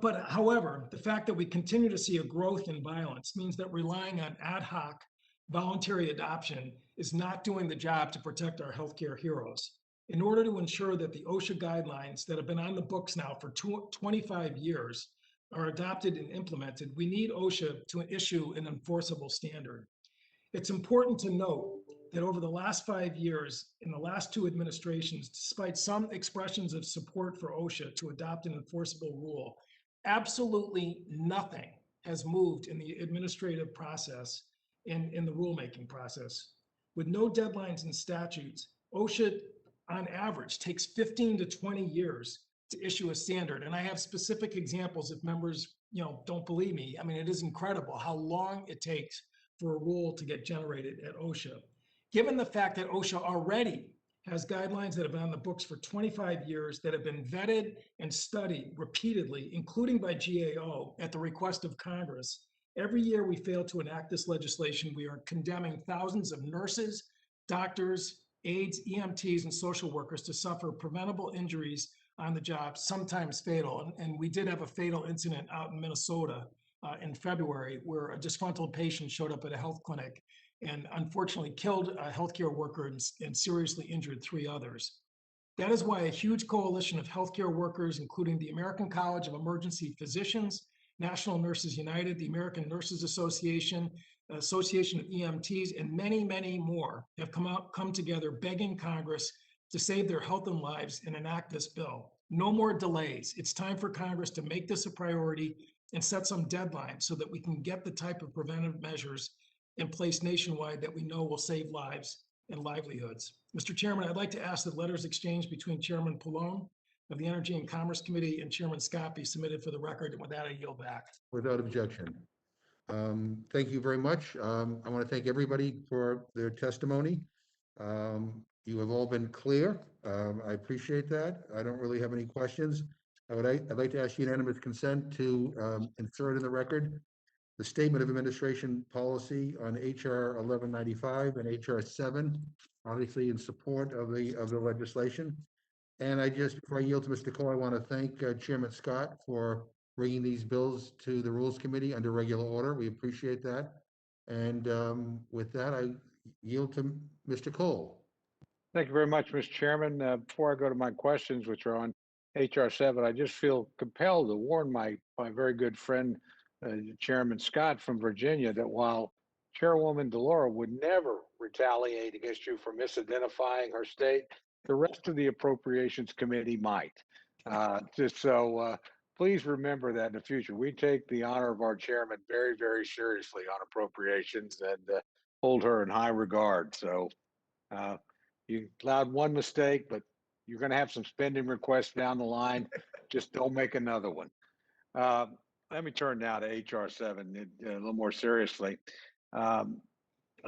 But however, the fact that we continue to see a growth in violence means that relying on ad hoc voluntary adoption is not doing the job to protect our healthcare heroes. In order to ensure that the OSHA guidelines that have been on the books now for 25 years are adopted and implemented, we need OSHA to issue an enforceable standard. It's important to note that over the last 5 years, in the last 2 administrations, despite some expressions of support for OSHA to adopt an enforceable rule, absolutely nothing has moved in the administrative process, in the rulemaking process. With no deadlines and statutes, OSHA, on average, takes 15 to 20 years to issue a standard. And I have specific examples if members, don't believe me. I mean, it is incredible how long it takes for a rule to get generated at OSHA. Given the fact that OSHA already has guidelines that have been on the books for 25 years that have been vetted and studied repeatedly, including by GAO at the request of Congress, every year we fail to enact this legislation, we are condemning thousands of nurses, doctors, aides, EMTs, and social workers to suffer preventable injuries on the job, sometimes fatal. And we did have a fatal incident out in Minnesota in February where a disgruntled patient showed up at a health clinic and unfortunately killed a healthcare worker and seriously injured 3 others. That is why a huge coalition of healthcare workers, including the American College of Emergency Physicians, National Nurses United, the American Nurses Association, Association of EMTs, and many, many more have come together begging Congress to save their health and lives and enact this bill. No more delays. It's time for Congress to make this a priority and set some deadline so that we can get the type of preventive measures in place nationwide that we know will save lives and livelihoods. Mr. Chairman, I'd like to ask that letters exchanged between Chairman Pallone of the Energy and Commerce Committee and Chairman Scott be submitted for the record, and with that, I yield back. Without objection. Thank you very much. I want to thank everybody for their testimony. You have all been clear. I appreciate that. I don't really have any questions. I'd like to ask unanimous consent to insert in the record the Statement of Administration Policy on HR 1195 and HR 7, obviously in support of the legislation. And before I yield to Mr. Cole, I want to thank Chairman Scott for bringing these bills to the Rules Committee under regular order. We appreciate that. And with that, I yield to Mr. Cole. Thank you very much, Mr. Chairman. Before I go to my questions, which are on HR 7, I just feel compelled to warn my very good friend, Chairman Scott from Virginia, that while Chairwoman DeLauro would never retaliate against you for misidentifying her state, the rest of the Appropriations Committee might. Please remember that in the future. We take the honor of our chairman very, very seriously on appropriations and hold her in high regard. So you allowed one mistake, but you're going to have some spending requests down the line. Just don't make another one. Let me turn now to HR 7 a little more seriously.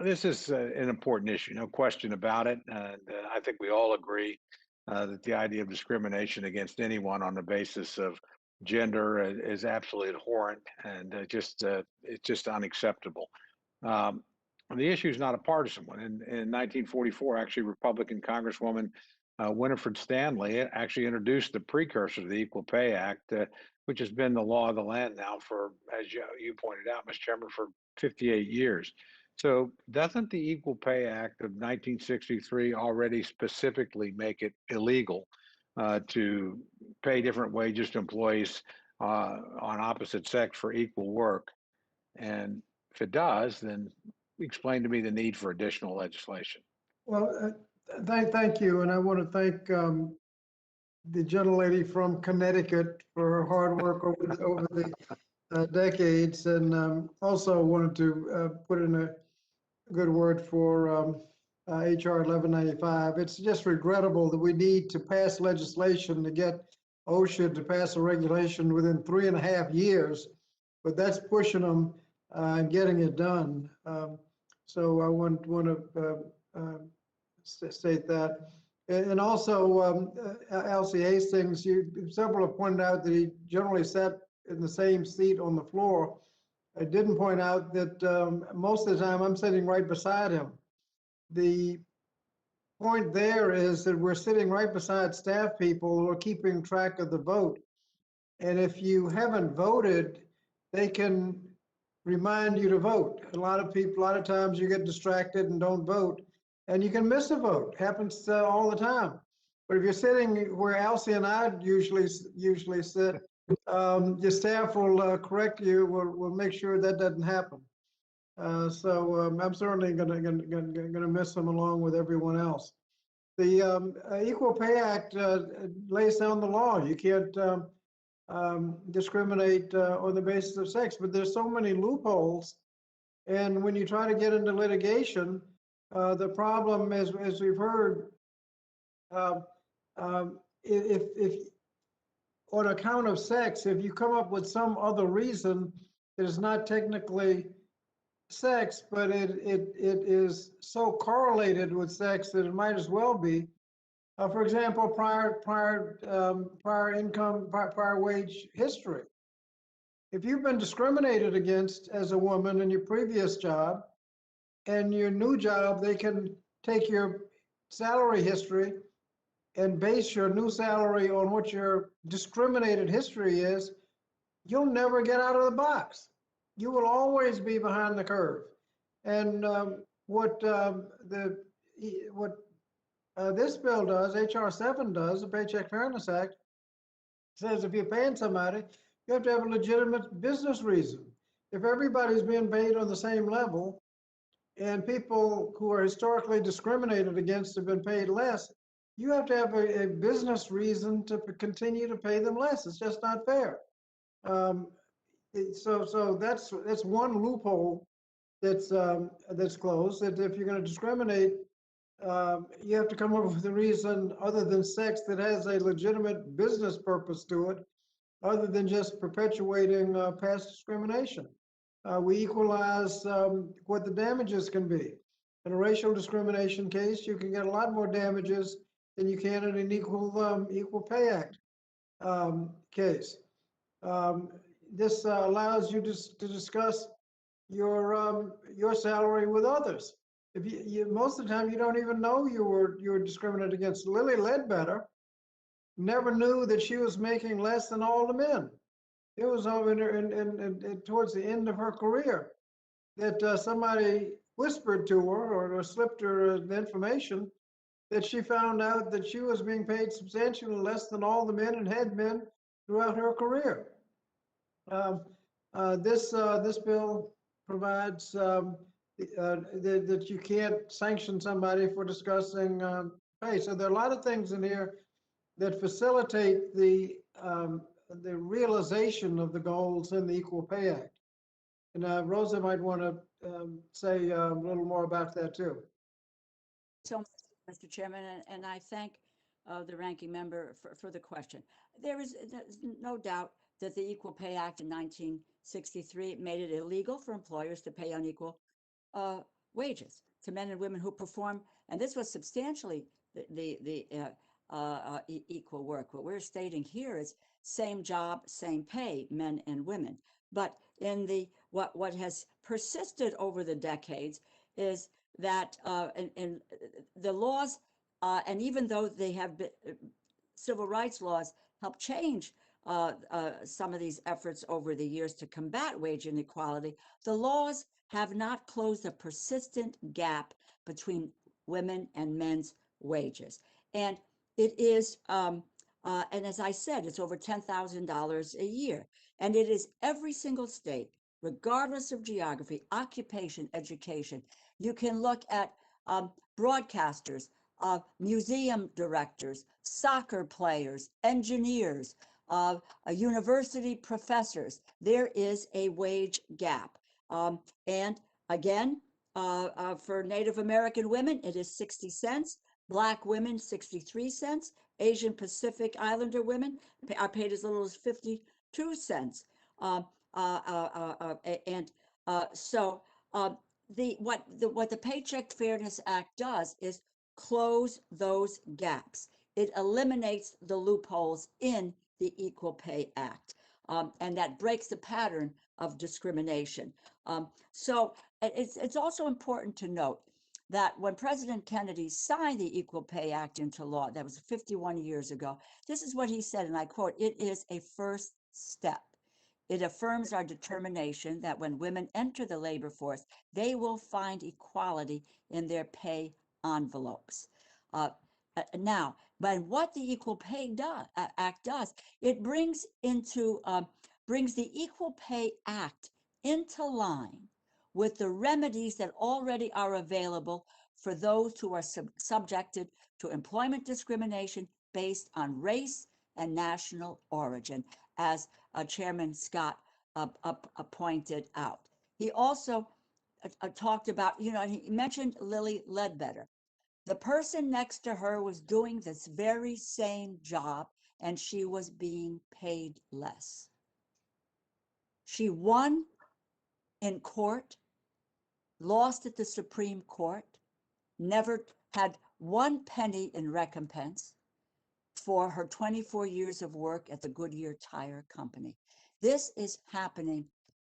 This is an important issue, no question about it. And I think we all agree that the idea of discrimination against anyone on the basis of gender is absolutely abhorrent and it's just unacceptable. The issue is not a partisan one. In 1944, actually, Republican Congresswoman Winifred Stanley actually introduced the precursor to the Equal Pay Act, which has been the law of the land now for, as you pointed out, Mr. Chairman, for 58 years. So doesn't the Equal Pay Act of 1963 already specifically make it illegal to pay different wages to employees on opposite sex for equal work? And if it does, then explain to me the need for additional legislation. Well, thank you. And I want to thank the gentlelady from Connecticut for her hard work over the decades. And also wanted to put in a good word for HR 1195. It's just regrettable that we need to pass legislation to get OSHA to pass a regulation within 3.5 years, but that's pushing them and getting it done. So I want to state that. And also, Elsie Hastings, several have pointed out that he generally sat in the same seat on the floor. I didn't point out that most of the time I'm sitting right beside him. The point there is that we're sitting right beside staff people who are keeping track of the vote. And if you haven't voted, they can remind you to vote. A lot of times you get distracted and don't vote, and you can miss a vote. Happens all the time. But if you're sitting where Elsie and I usually sit, Your staff will correct you, will make sure that doesn't happen. I'm certainly gonna miss him along with everyone else. The Equal Pay Act lays down the law. You can't discriminate on the basis of sex, but there's so many loopholes. And when you try to get into litigation, the problem is, as we've heard, if on account of sex, if you come up with some other reason that is not technically sex, but it is so correlated with sex that it might as well be. For example, prior income, prior wage history. If you've been discriminated against as a woman in your previous job, and your new job, they can take your salary history and base your new salary on what your discriminated history is, you'll never get out of the box. You will always be behind the curve. And what this bill does, HR 7 does, the Paycheck Fairness Act, says if you're paying somebody, you have to have a legitimate business reason. If everybody's being paid on the same level and people who are historically discriminated against have been paid less, you have to have a business reason to continue to pay them less. It's just not fair. So that's one loophole that's closed. That if you're going to discriminate, you have to come up with a reason other than sex that has a legitimate business purpose to it, other than just perpetuating past discrimination. We equalize what the damages can be. In a racial discrimination case, you can get a lot more damages than you can in an Equal Pay Act case. This allows you to discuss your salary with others. If you most of the time you don't even know you were discriminated against. Lily Ledbetter never knew that she was making less than all the men. It was towards the end of her career that somebody whispered to her or slipped her the information that she found out that she was being paid substantially less than all the men and head men throughout her career. This bill provides that you can't sanction somebody for discussing pay. So there are a lot of things in here that facilitate the realization of the goals in the Equal Pay Act. And Rosa might want to say a little more about that too. So much, Mr. Chairman, and I thank the ranking member for the question. There's no doubt that the Equal Pay Act in 1963 made it illegal for employers to pay unequal wages to men and women who perform, and this was substantially the equal work. What we're stating here is same job, same pay, men and women. But in what has persisted over the decades is that in the laws, and even though they have been, civil rights laws help change some of these efforts over the years to combat wage inequality, the laws have not closed a persistent gap between women and men's wages. And it is, and as I said, it's over $10,000 a year. And it is every single state, regardless of geography, occupation, education. You can look at broadcasters, museum directors, soccer players, engineers, university professors. There is a wage gap. And again, for Native American women, it is 60 cents. Black women, 63 cents. Asian Pacific Islander women are paid as little as 52 cents. So what the Paycheck Fairness Act does is close those gaps. It eliminates the loopholes in the Equal Pay Act, and that breaks the pattern of discrimination. So it's also important to note that when President Kennedy signed the Equal Pay Act into law, that was 51 years ago, this is what he said, and I quote, "It is a first step. It affirms our determination that when women enter the labor force, they will find equality in their pay envelopes." Now, But what the Equal Pay Act does, it brings the Equal Pay Act into line with the remedies that already are available for those who are subjected to employment discrimination based on race and national origin, as Chairman Scott pointed out. He also talked about, he mentioned Lily Ledbetter. The person next to her was doing this very same job and she was being paid less. She won in court, lost at the Supreme Court, never had 1 penny in recompense for her 24 years of work at the Goodyear Tire Company. This is happening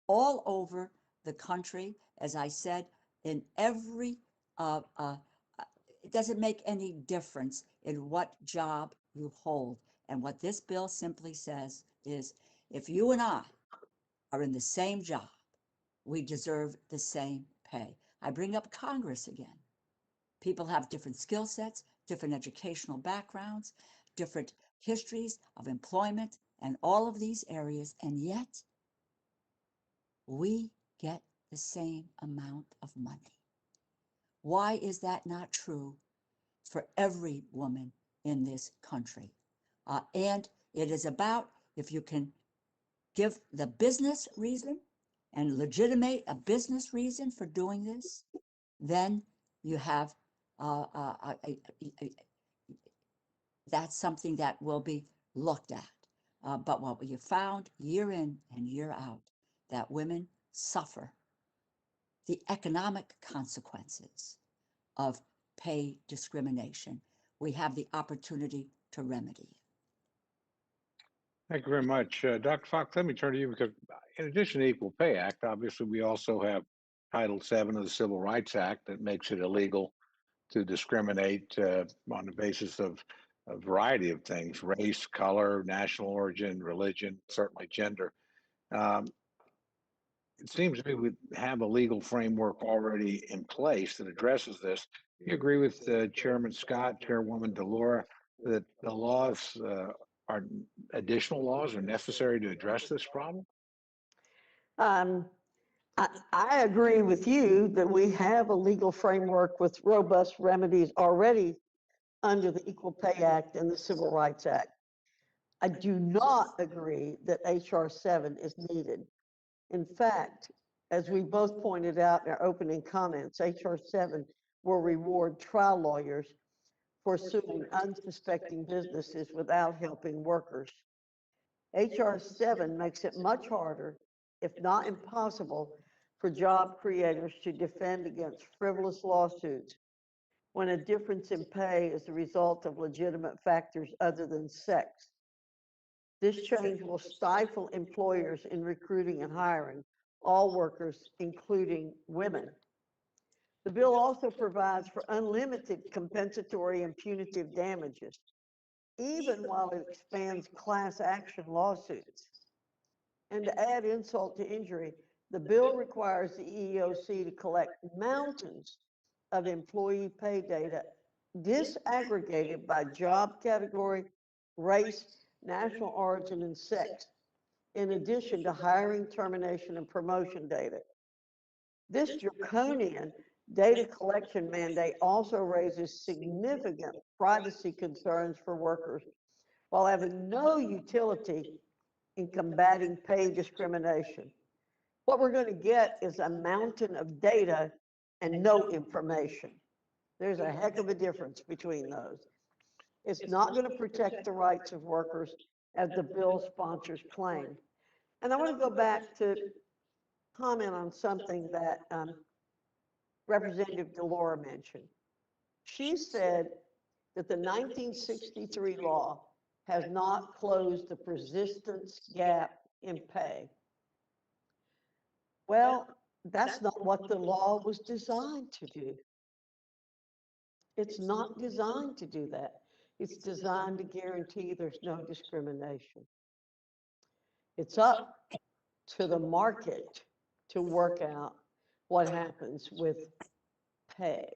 all over the country, as I said, in every, it doesn't make any difference in what job you hold. And what this bill simply says is, if you and I are in the same job, we deserve the same pay. I bring up Congress again. People have different skill sets, different educational backgrounds, different histories of employment and all of these areas, and yet we get the same amount of money. Why is that not true for every woman in this country? And it is about, if you can give the business reason and legitimate a business reason for doing this, then you have that's something that will be looked at. But what we have found year in and year out, that women suffer the economic consequences of pay discrimination. We have the opportunity to remedy it. Thank you very much. Dr. Fox, let me turn to you because in addition to the Equal Pay Act, obviously we also have Title VII of the Civil Rights Act that makes it illegal to discriminate on the basis of a variety of things: race, color, national origin, religion, certainly gender. It seems to me we have a legal framework already in place that addresses this. Do you agree with Chairman Scott, Chairwoman DeLaura, that the laws are additional laws are necessary to address this problem? I agree with you that we have a legal framework with robust remedies already under the Equal Pay Act and the Civil Rights Act. I do not agree that HR 7 is needed. In fact, as we both pointed out in our opening comments, HR 7 will reward trial lawyers for suing unsuspecting businesses without helping workers. HR 7 makes it much harder, if not impossible, for job creators to defend against frivolous lawsuits when a difference in pay is the result of legitimate factors other than sex. This change will stifle employers in recruiting and hiring all workers, including women. The bill also provides for unlimited compensatory and punitive damages, even while it expands class action lawsuits. And to add insult to injury, the bill requires the EEOC to collect mountains of employee pay data disaggregated by job category, race, national origin, and sex, in addition to hiring, termination, and promotion data. This draconian data collection mandate also raises significant privacy concerns for workers while having no utility in combating pay discrimination. What we're going to get is a mountain of data and no information. There's a heck of a difference between those. It's not going to protect the rights of workers as the bill sponsors claim. And I want to go back to comment on something that Representative DeLaura mentioned. She said that the 1963 law has not closed the persistence gap in pay. Well, that's not what the law was designed to do. It's not designed to do that. It's designed to guarantee there's no discrimination. It's up to the market to work out what happens with pay.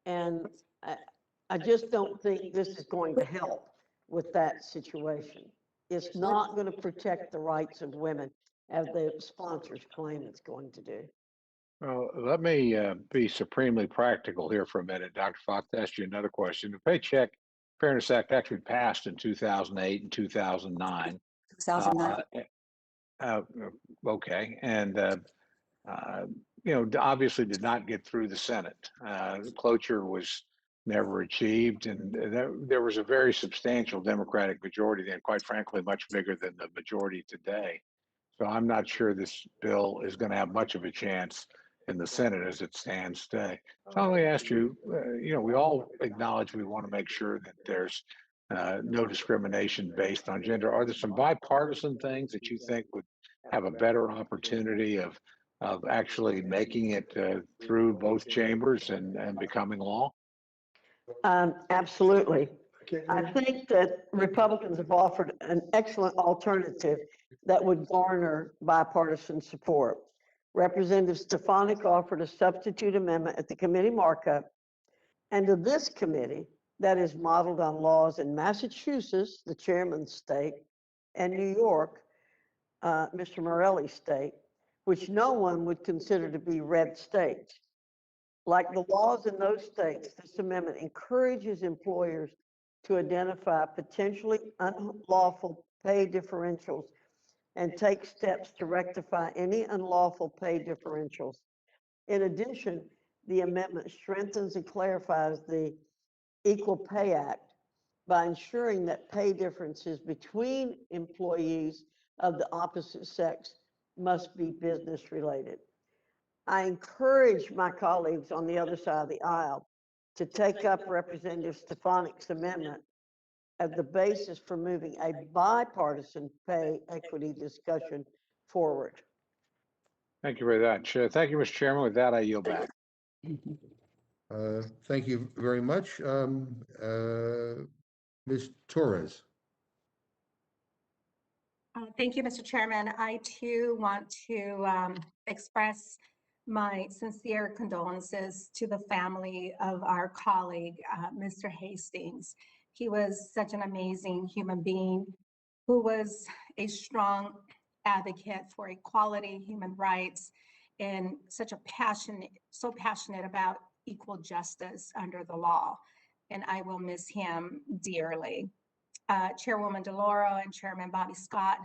And I just don't think this is going to help with that situation. It's not going to protect the rights of women as the sponsors claim it's going to do. Well, let me be supremely practical here for a minute, Dr. Fox. To ask you another question. The Paycheck Fairness Act actually passed in 2008 and 2009. 2009. Okay, and obviously did not get through the Senate. Cloture was never achieved, and there was a very substantial Democratic majority then, quite frankly, much bigger than the majority today. So I'm not sure this bill is going to have much of a chance in the Senate as it stands today. So let me ask you, we all acknowledge we want to make sure that there's no discrimination based on gender. Are there some bipartisan things that you think would have a better opportunity of actually making it through both chambers and becoming law? Absolutely. I think that Republicans have offered an excellent alternative that would garner bipartisan support. Representative Stefanik offered a substitute amendment at the committee markup, and to this committee that is modeled on laws in Massachusetts, the chairman's state, and New York, Mr. Morelli's state, which no one would consider to be red states. Like the laws in those states, this amendment encourages employers to identify potentially unlawful pay differentials and take steps to rectify any unlawful pay differentials. In addition, the amendment strengthens and clarifies the Equal Pay Act by ensuring that pay differences between employees of the opposite sex must be business related. I encourage my colleagues on the other side of the aisle to take up Representative Stefanik's amendment as the basis for moving a bipartisan pay equity discussion forward. Thank you very much. Thank you, Mr. Chairman. With that, I yield back. Thank you very much. Ms. Torres. Thank you, Mr. Chairman. I too want to express my sincere condolences to the family of our colleague, Mr. Hastings. He was such an amazing human being who was a strong advocate for equality, human rights, and so passionate about equal justice under the law. And I will miss him dearly. Chairwoman DeLauro and Chairman Bobby Scott,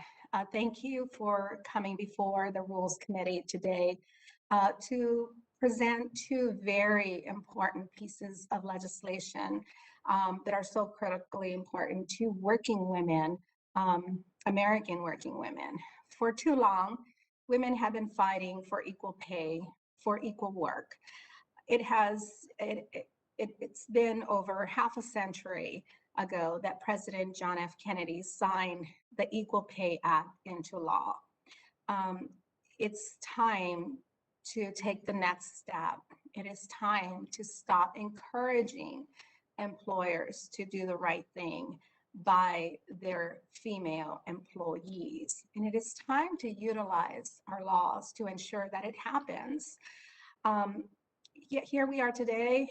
thank you for coming before the Rules Committee today to present two very important pieces of legislation that are so critically important to working women, American working women. For too long, women have been fighting for equal pay, for equal work. It's been over half a century ago that President John F. Kennedy signed the Equal Pay Act into law. It's time to take the next step. It is time to stop encouraging employers to do the right thing by their female employees. And it is time to utilize our laws to ensure that it happens. Yet here we are today,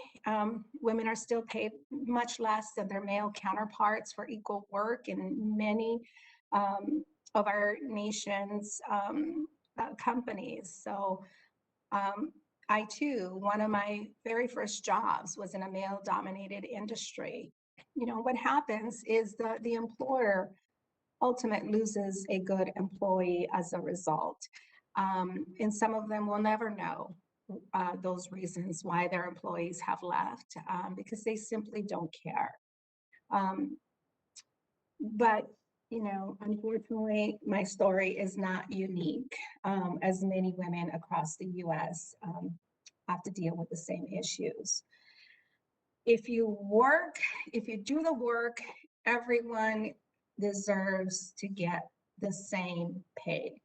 women are still paid much less than their male counterparts for equal work in many of our nation's companies. So I too, one of my very first jobs was in a male-dominated industry. You know, what happens is the employer ultimately loses a good employee as a result. And some of them will never know those reasons why their employees have left because they simply don't care. But, you know, unfortunately, my story is not unique, as many women across the US have to deal with the same issues. If you do the work, everyone deserves to get the same pay.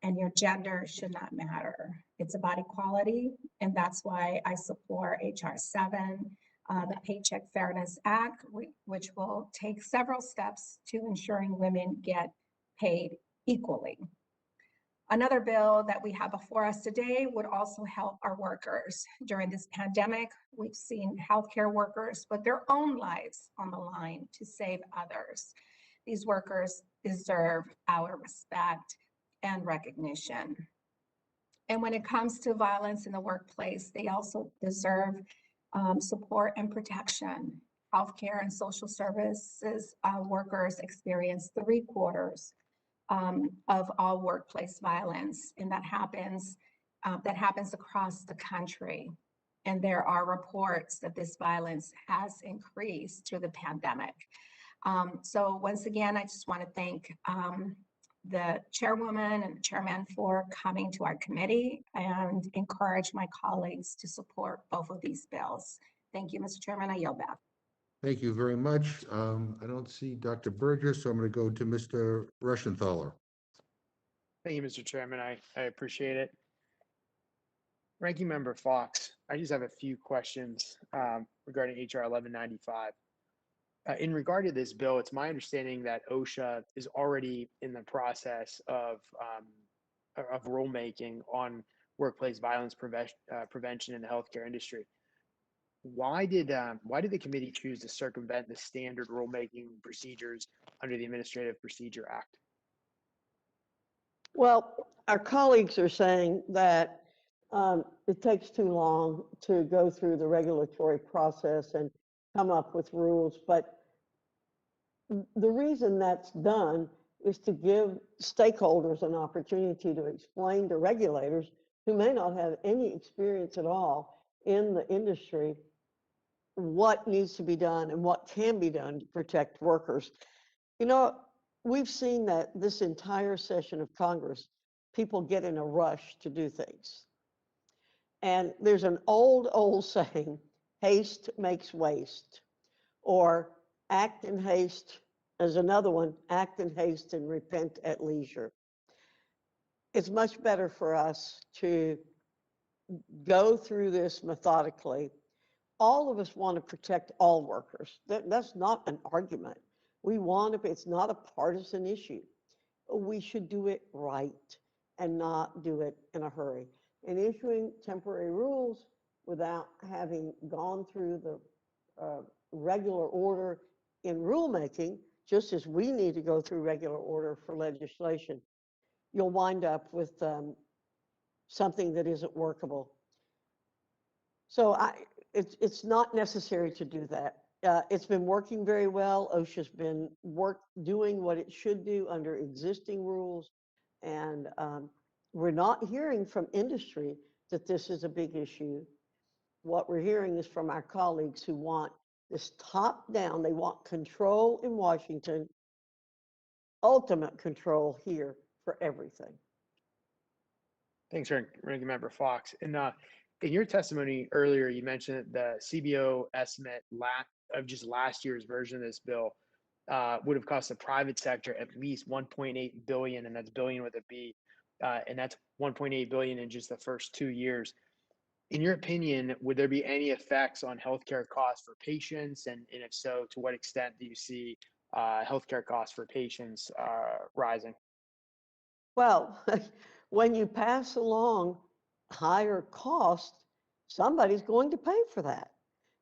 And your gender should not matter. It's about equality, and that's why I support HR 7, the Paycheck Fairness Act, which will take several steps to ensuring women get paid equally. Another bill that we have before us today would also help our workers. During this pandemic, we've seen healthcare workers put their own lives on the line to save others. These workers deserve our respect and recognition. And when it comes to violence in the workplace, they also deserve support and protection. Healthcare and social services workers experience 3/4 of all workplace violence, and that happens across the country. And there are reports that this violence has increased through the pandemic. So once again, I just want to thank the chairwoman and the chairman for coming to our committee and encourage my colleagues to support both of these bills. Thank you, Mr. Chairman. I yield back. Thank you very much. I don't see Dr. Burgess, so I'm going to go to Mr. Rushenthaler. Thank you, Mr. Chairman. I appreciate it. Ranking Member Fox, I just have a few questions regarding HR 1195. In regard to this bill, it's my understanding that OSHA is already in the process of rulemaking on workplace violence prevention in the healthcare industry. Why did the committee choose to circumvent the standard rulemaking procedures under the Administrative Procedure Act? Well, our colleagues are saying that it takes too long to go through the regulatory process and come up with rules. But the reason that's done is to give stakeholders an opportunity to explain to regulators who may not have any experience at all in the industry what needs to be done and what can be done to protect workers. You know, we've seen that this entire session of Congress, people get in a rush to do things. And there's an old saying, haste makes waste, or act in haste. There's another one, act in haste and repent at leisure. It's much better for us to go through this methodically. All of us want to protect all workers. That's not an argument. We want to, it's not a partisan issue. We should do it right and not do it in a hurry. And issuing temporary rules without having gone through the regular order in rulemaking, just as we need to go through regular order for legislation, you'll wind up with something that isn't workable. So it's not necessary to do that. It's been working very well. OSHA's been doing what it should do under existing rules. And we're not hearing from industry that this is a big issue. What we're hearing is from our colleagues who want this top down. They want control in Washington, ultimate control here for everything. Thanks, Ranking Member Fox. And in your testimony earlier, you mentioned that the CBO estimate of just last year's version of this bill would have cost the private sector at least 1.8 billion, and that's billion with a B, and that's 1.8 billion in just the first 2 years. In your opinion, would there be any effects on healthcare costs for patients? And if so, to what extent do you see healthcare costs for patients rising? Well, when you pass along higher costs, somebody's going to pay for that.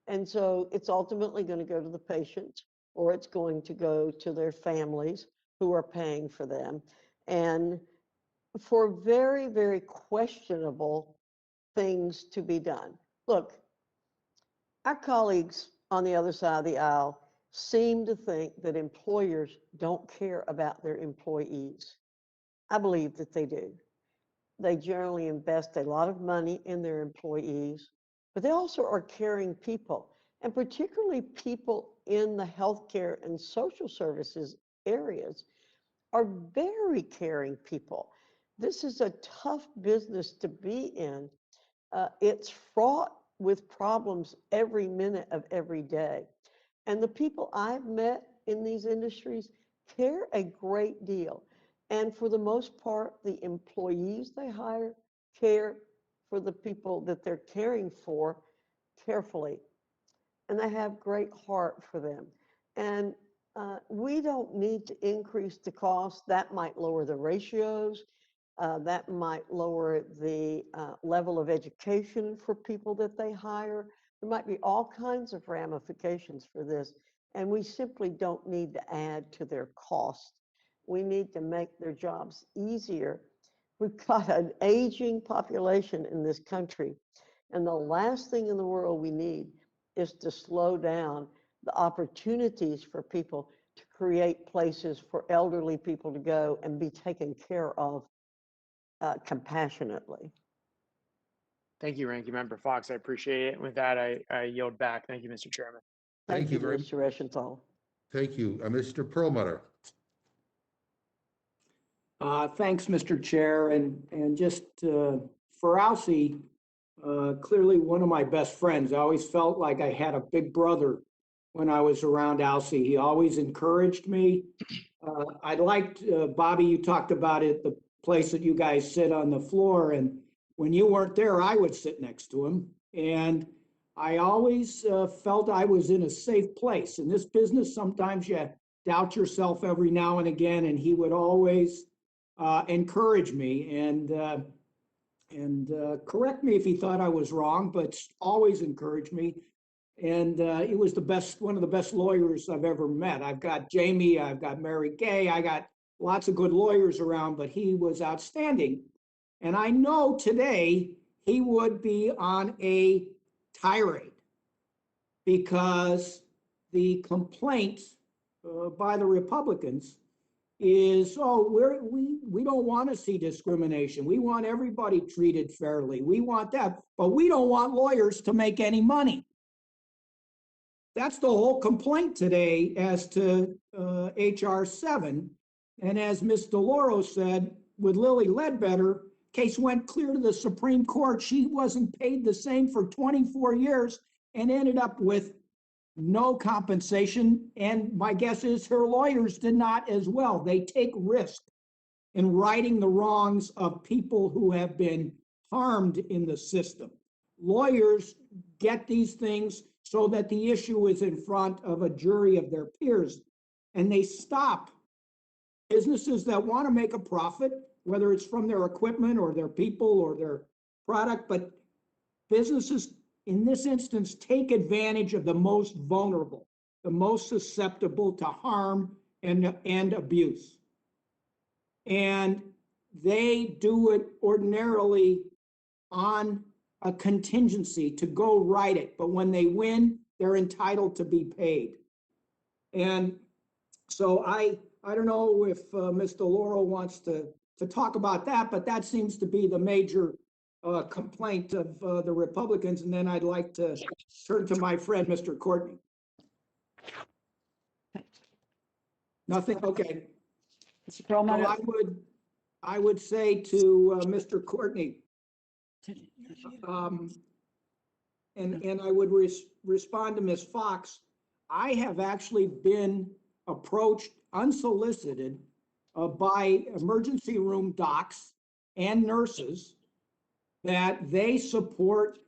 And so it's ultimately going to go to the patients, or it's going to go to their families who are paying for them. And for very, very questionable things to be done. Look, our colleagues on the other side of the aisle seem to think that employers don't care about their employees. I believe that they do. They generally invest a lot of money in their employees, but they also are caring people, and particularly people in the healthcare and social services areas are very caring people. This is a tough business to be in. It's fraught with problems every minute of every day. And the people I've met in these industries care a great deal. And for the most part, the employees they hire care for the people that they're caring for carefully. And they have great heart for them. And we don't need to increase the cost. That might lower the ratios. That might lower the level of education for people that they hire. There might be all kinds of ramifications for this, and we simply don't need to add to their cost. We need to make their jobs easier. We've got an aging population in this country, and the last thing in the world we need is to slow down the opportunities for people to create places for elderly people to go and be taken care of compassionately. Thank you, Ranking Member Fox. I appreciate it. With that, I yield back. Thank you, Mr. Chairman. Thank you very Mr. Reschenthal. Thank you. Mr. Perlmutter. Thanks, Mr. Chair, and just for Elsie, clearly one of my best friends. I always felt like I had a big brother when I was around Elsie. He always encouraged me. I liked, Bobby, you talked about it, the place that you guys sit on the floor, and when you weren't there, I would sit next to him. And I always felt I was in a safe place. In this business, sometimes you doubt yourself every now and again, and he would always encourage me and correct me if he thought I was wrong, but always encouraged me. And he was one of the best lawyers I've ever met. I've got Jamie, I've got Mary Gay, I got lots of good lawyers around, but he was outstanding. And I know today he would be on a tirade because the complaint by the Republicans is, oh, we don't want to see discrimination. We want everybody treated fairly. We want that, but we don't want lawyers to make any money. That's the whole complaint today as to HR 7. And as Ms. DeLauro said, with Lily Ledbetter, case went clear to the Supreme Court. She wasn't paid the same for 24 years and ended up with no compensation. And my guess is her lawyers did not as well. They take risk in righting the wrongs of people who have been harmed in the system. Lawyers get these things so that the issue is in front of a jury of their peers, and they stop businesses that want to make a profit, whether it's from their equipment or their people or their product, but businesses in this instance take advantage of the most vulnerable, the most susceptible to harm and abuse. And they do it ordinarily on a contingency to go right it. But when they win, they're entitled to be paid. And so I don't know if Ms. DeLauro wants to talk about that, but that seems to be the major complaint of the Republicans. And then I'd like to turn to my friend, Mr. Courtney. Nothing, okay. Mr. Perlmutter. So I would say to Mr. Courtney, and I would respond to Ms. Fox. I have actually been approached unsolicited by emergency room docs and nurses that they support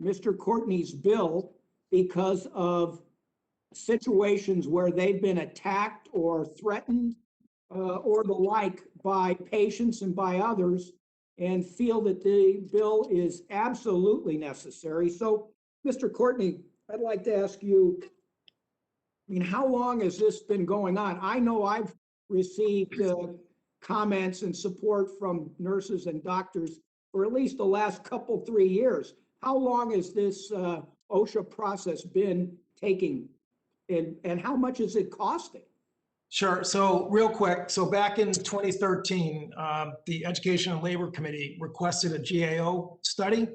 Mr. Courtney's bill because of situations where they've been attacked or threatened or the like by patients and by others, and feel that the bill is absolutely necessary. So, Mr. Courtney, I'd like to ask you, I mean, how long has this been going on? I know I've received comments and support from nurses and doctors for at least the last 3 years. How long has this OSHA process been taking, and how much is it costing? Sure. So real quick, so back in 2013, the Education and Labor Committee requested a GAO study,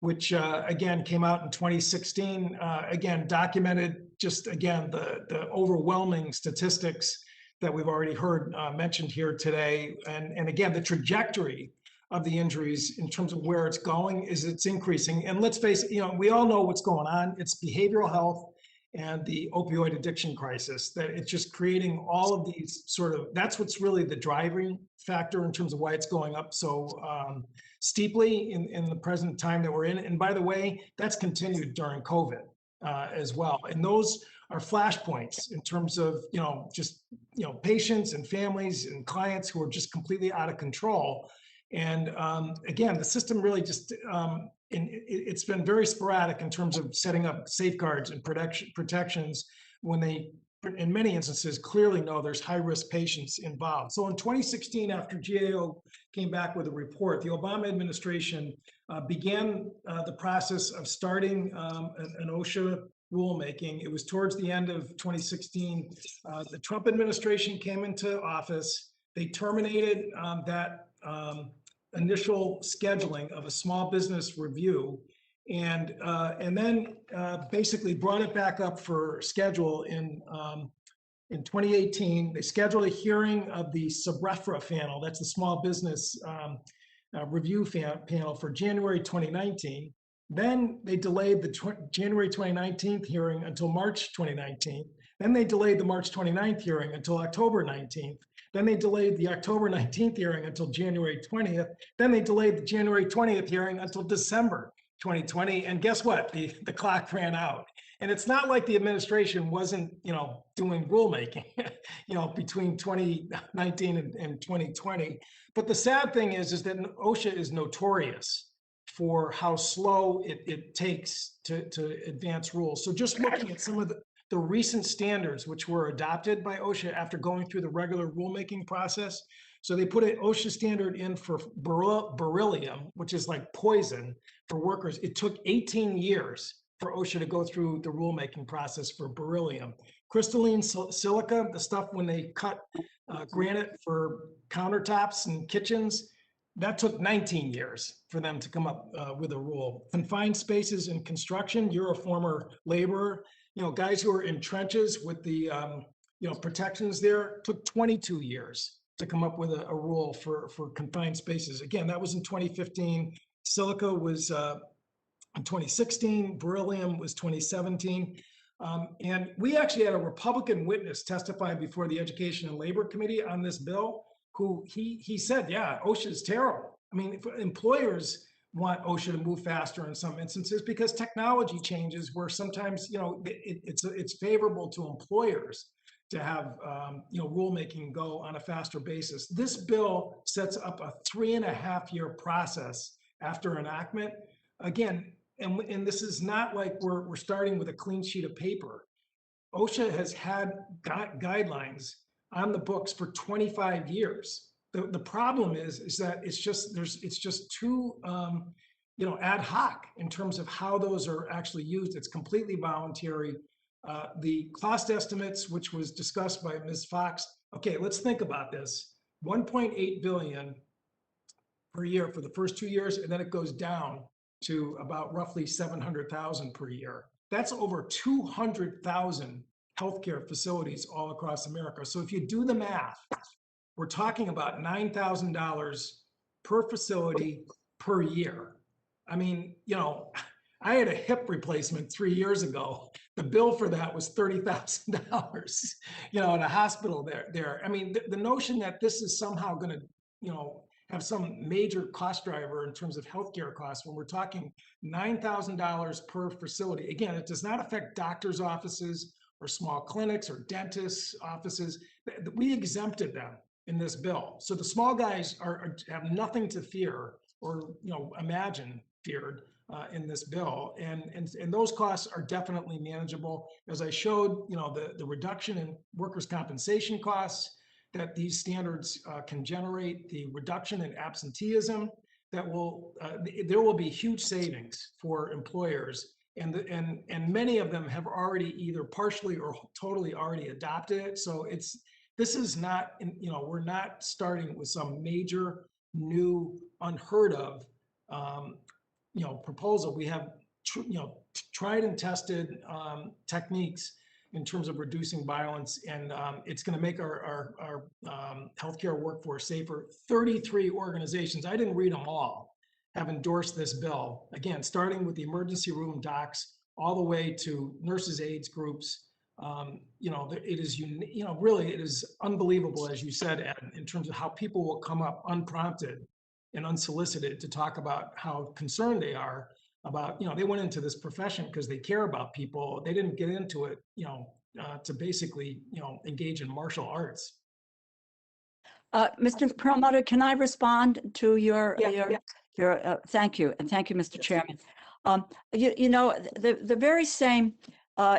which again came out in 2016, again documented just again the overwhelming statistics that we've already heard mentioned here today. And again, the trajectory of the injuries in terms of where it's going is it's increasing. And let's face it, you know, we all know what's going on. It's behavioral health and the opioid addiction crisis, that it's just creating all of these sort of, that's what's really the driving factor in terms of why it's going up so steeply in the present time that we're in. And by the way, that's continued during COVID as well. And those are flashpoints in terms of, you know, just, you know, patients and families and clients who are just completely out of control. And again, the system really just, it's been very sporadic in terms of setting up safeguards and protections when they, in many instances, clearly know there's high-risk patients involved. So in 2016, after GAO came back with a report, the Obama administration began the process of starting an OSHA rulemaking. It was towards the end of 2016. The Trump administration came into office. They terminated that initial scheduling of a small business review, and then basically brought it back up for schedule in 2018. They scheduled a hearing of the SBREFRA panel, that's the small business review panel, for January 2019. Then they delayed the January 2019 hearing until March 2019. Then they delayed the March 29th hearing until October 19th. Then they delayed the October 19th hearing until January 20th. Then they delayed the January 20th hearing until December 2020. And guess what? The clock ran out. And it's not like the administration wasn't, doing rulemaking, between 2019 and 2020. But the sad thing is that OSHA is notorious for how slow it takes to advance rules. So just looking at some of the recent standards which were adopted by OSHA after going through the regular rulemaking process. So they put an OSHA standard in for beryllium, which is like poison for workers. It took 18 years for OSHA to go through the rulemaking process for beryllium. Crystalline silica, the stuff when they cut granite for countertops and kitchens, that took 19 years for them to come up with a rule. Confined spaces in construction, you're a former laborer, guys who are in trenches with the protections there, took 22 years to come up with a rule for confined spaces. Again, that was in 2015. Silica was in 2016, beryllium was 2017. And we actually had a Republican witness testify before the Education and Labor Committee on this bill, who he said, yeah, OSHA is terrible. I mean, employers want OSHA to move faster in some instances because technology changes where sometimes, it's favorable to employers to have, rulemaking go on a faster basis. This bill sets up a 3.5-year process after enactment. Again, and this is not like we're starting with a clean sheet of paper. OSHA has had guidelines on the books for 25 years. The problem is that it's just too ad hoc in terms of how those are actually used. It's completely voluntary. The cost estimates, which was discussed by Ms. Fox. Okay, let's think about this. 1.8 billion per year for the first 2 years, and then it goes down to about roughly 700,000 per year. That's over 200,000 healthcare facilities all across America. So if you do the math, we're talking about $9,000 per facility per year. I mean, I had a hip replacement 3 years ago. The bill for that was $30,000, in a hospital there. I mean, the notion that this is somehow going to, have some major cost driver in terms of healthcare costs when we're talking $9,000 per facility. Again, it does not affect doctors' offices or small clinics or dentists' offices. We exempted them in this bill. So the small guys have nothing to fear or imagine feared in this bill. And those costs are definitely manageable. As I showed, the reduction in workers' compensation costs that these standards can generate, the reduction in absenteeism, there will be huge savings for employers. And many of them have already either partially or totally already adopted it. So this is not, we're not starting with some major new unheard of, proposal. We have, tried and tested techniques in terms of reducing violence, and it's going to make our healthcare workforce safer. 33 organizations, I didn't read them all, have endorsed this bill. Again, starting with the emergency room docs, all the way to nurses' aides groups. It is, really, it is unbelievable, as you said, Ed, in terms of how people will come up unprompted and unsolicited to talk about how concerned they are about, they went into this profession because they care about people. They didn't get into it, to basically, engage in martial arts. Mr. Perlmutter, can I respond to your, Yeah. thank you, and thank you, Mr. Chairman. The very same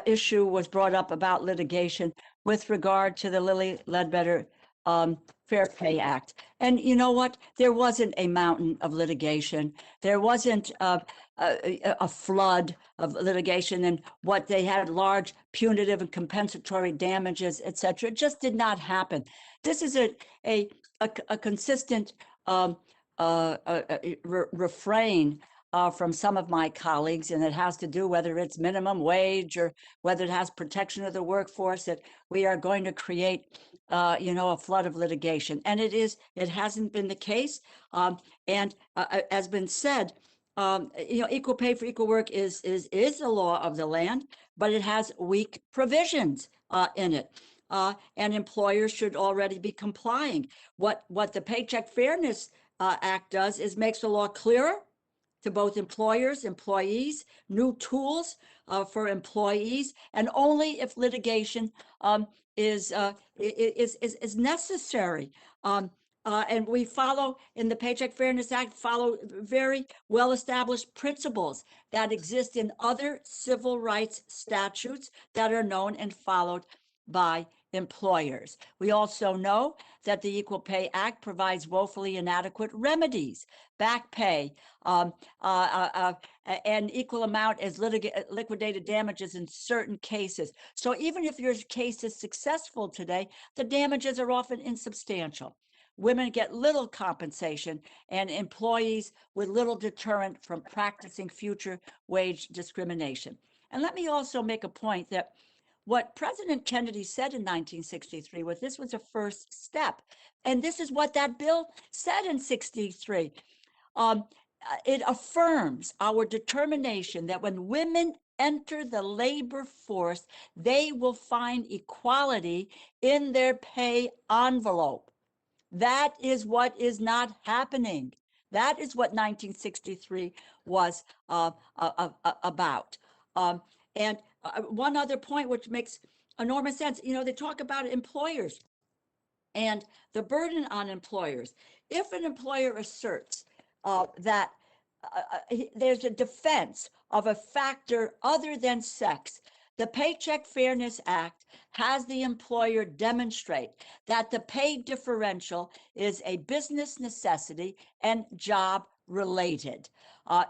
issue was brought up about litigation with regard to the Lilly Ledbetter Fair Pay Act. And you know what? There wasn't a mountain of litigation. There wasn't a flood of litigation, and what they had large punitive and compensatory damages, et cetera. It just did not happen. This is a consistent refrain from some of my colleagues, and it has to do whether it's minimum wage or whether it has protection of the workforce, that we are going to create a flood of litigation. And it hasn't been the case. And as been said, equal pay for equal work is the law of the land, but it has weak provisions in it. And employers should already be complying. What the Paycheck Fairness Act does is makes the law clearer to both employers, employees, new tools for employees, and only if litigation is necessary. And we follow in the Paycheck Fairness Act, follow very well-established principles that exist in other civil rights statutes that are known and followed by employers. We also know that the Equal Pay Act provides woefully inadequate remedies, back pay, and equal amount as liquidated damages in certain cases. So even if your case is successful today, the damages are often insubstantial. Women get little compensation, and employees with little deterrent from practicing future wage discrimination. And let me also make a point that what President Kennedy said in 1963 was this was a first step. And this is what that bill said in 63. It affirms our determination that when women enter the labor force, they will find equality in their pay envelope. That is what is not happening. That is what 1963 was about. And one other point which makes enormous sense, they talk about employers and the burden on employers. If an employer asserts that there's a defense of a factor other than sex, the Paycheck Fairness Act has the employer demonstrate that the pay differential is a business necessity and job related.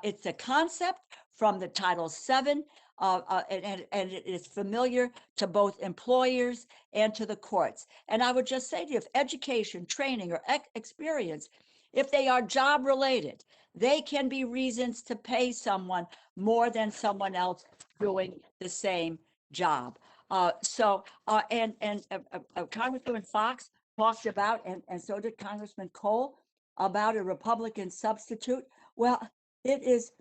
It's a concept from the Title VII, and it is familiar to both employers and to the courts. And I would just say to you, if education, training, or experience, if they are job related, they can be reasons to pay someone more than someone else doing the same job. Congresswoman Fox talked about, and so did Congressman Cole, about a Republican substitute. Well, it is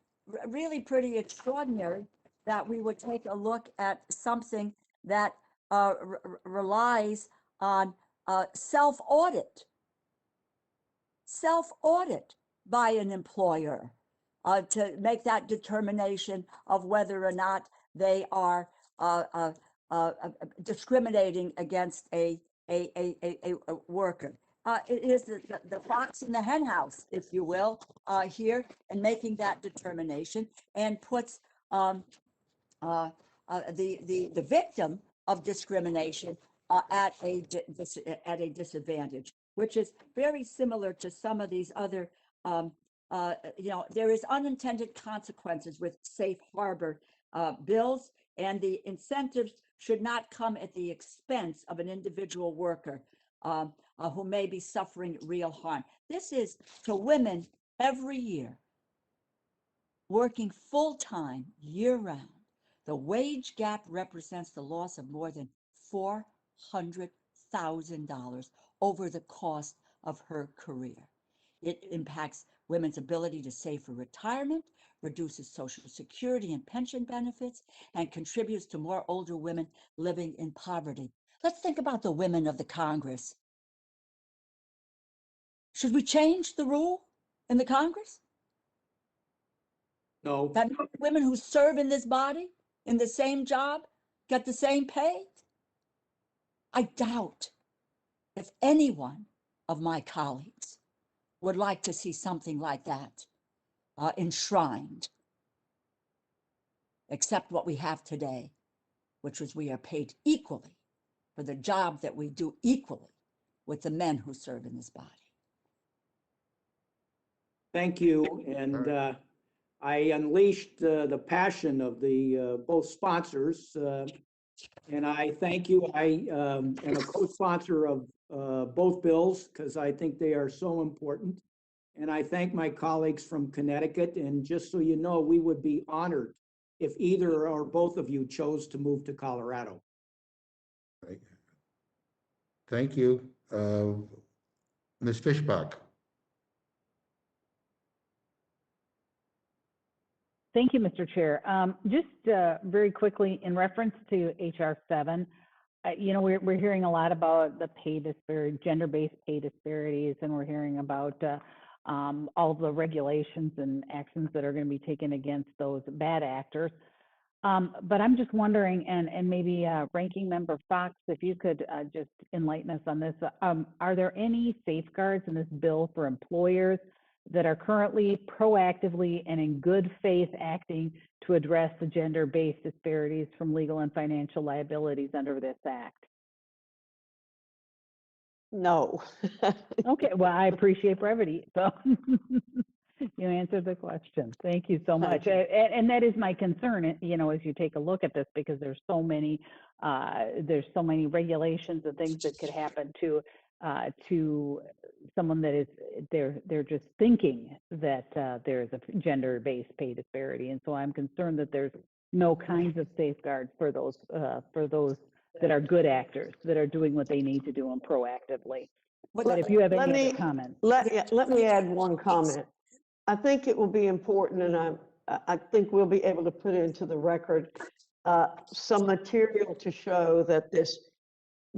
really pretty extraordinary that we would take a look at something that relies on self-audit by an employer to make that determination of whether or not they are discriminating against a worker. It is the fox in the hen house, if you will, here, and making that determination, and puts the victim of discrimination at a disadvantage, which is very similar to some of these other. There is unintended consequences with safe harbor bills, and the incentives should not come at the expense of an individual worker who may be suffering real harm. This is to women every year working full-time year-round. The wage gap represents the loss of more than $400,000 over the course of her career. It impacts women's ability to save for retirement, reduces Social Security and pension benefits, and contributes to more older women living in poverty. Let's think about the women of the Congress. Should we change the rule in the Congress? No. That women who serve in this body, in the same job, get the same pay? I doubt if anyone of my colleagues would like to see something like that enshrined, except what we have today, which is we are paid equally for the job that we do equally with the men who serve in this body. Thank you. And I unleashed the passion of the both sponsors. And I thank you. I am a co-sponsor of both bills because I think they are so important. And I thank my colleagues from Connecticut. And just so you know, we would be honored if either or both of you chose to move to Colorado. Right. Thank you. Ms. Fishbach. Thank you, Mr. Chair. Just very quickly, in reference to HR 7, you know, we're hearing a lot about the pay disparity, gender-based pay disparities, and we're hearing about all the regulations and actions that are going to be taken against those bad actors. But I'm just wondering, and maybe Ranking Member Fox, if you could just enlighten us on this, are there any safeguards in this bill for employers that are currently proactively and in good faith acting to address the gender-based disparities from legal and financial liabilities under this act? No. Okay, well, I appreciate brevity, so you answered the question. Thank you so much. Thank you. And that is my concern, you know, as you take a look at this, because there's so many regulations and things that could happen to someone that is, they're just thinking that there's a gender-based pay disparity. And so I'm concerned that there's no kinds of safeguards for those that are good actors, that are doing what they need to do and proactively. But if you have any other comments. Let me add one comment. I think it will be important, and I think we'll be able to put into the record some material to show that this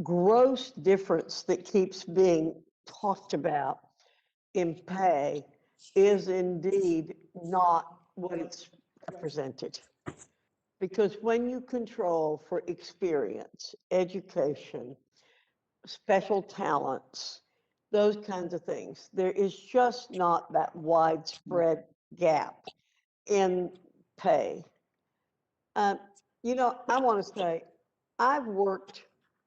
gross difference that keeps being talked about in pay is indeed not what it's represented. Because when you control for experience, education, special talents, those kinds of things, there is just not that widespread gap in pay. You know, I want to say, I've worked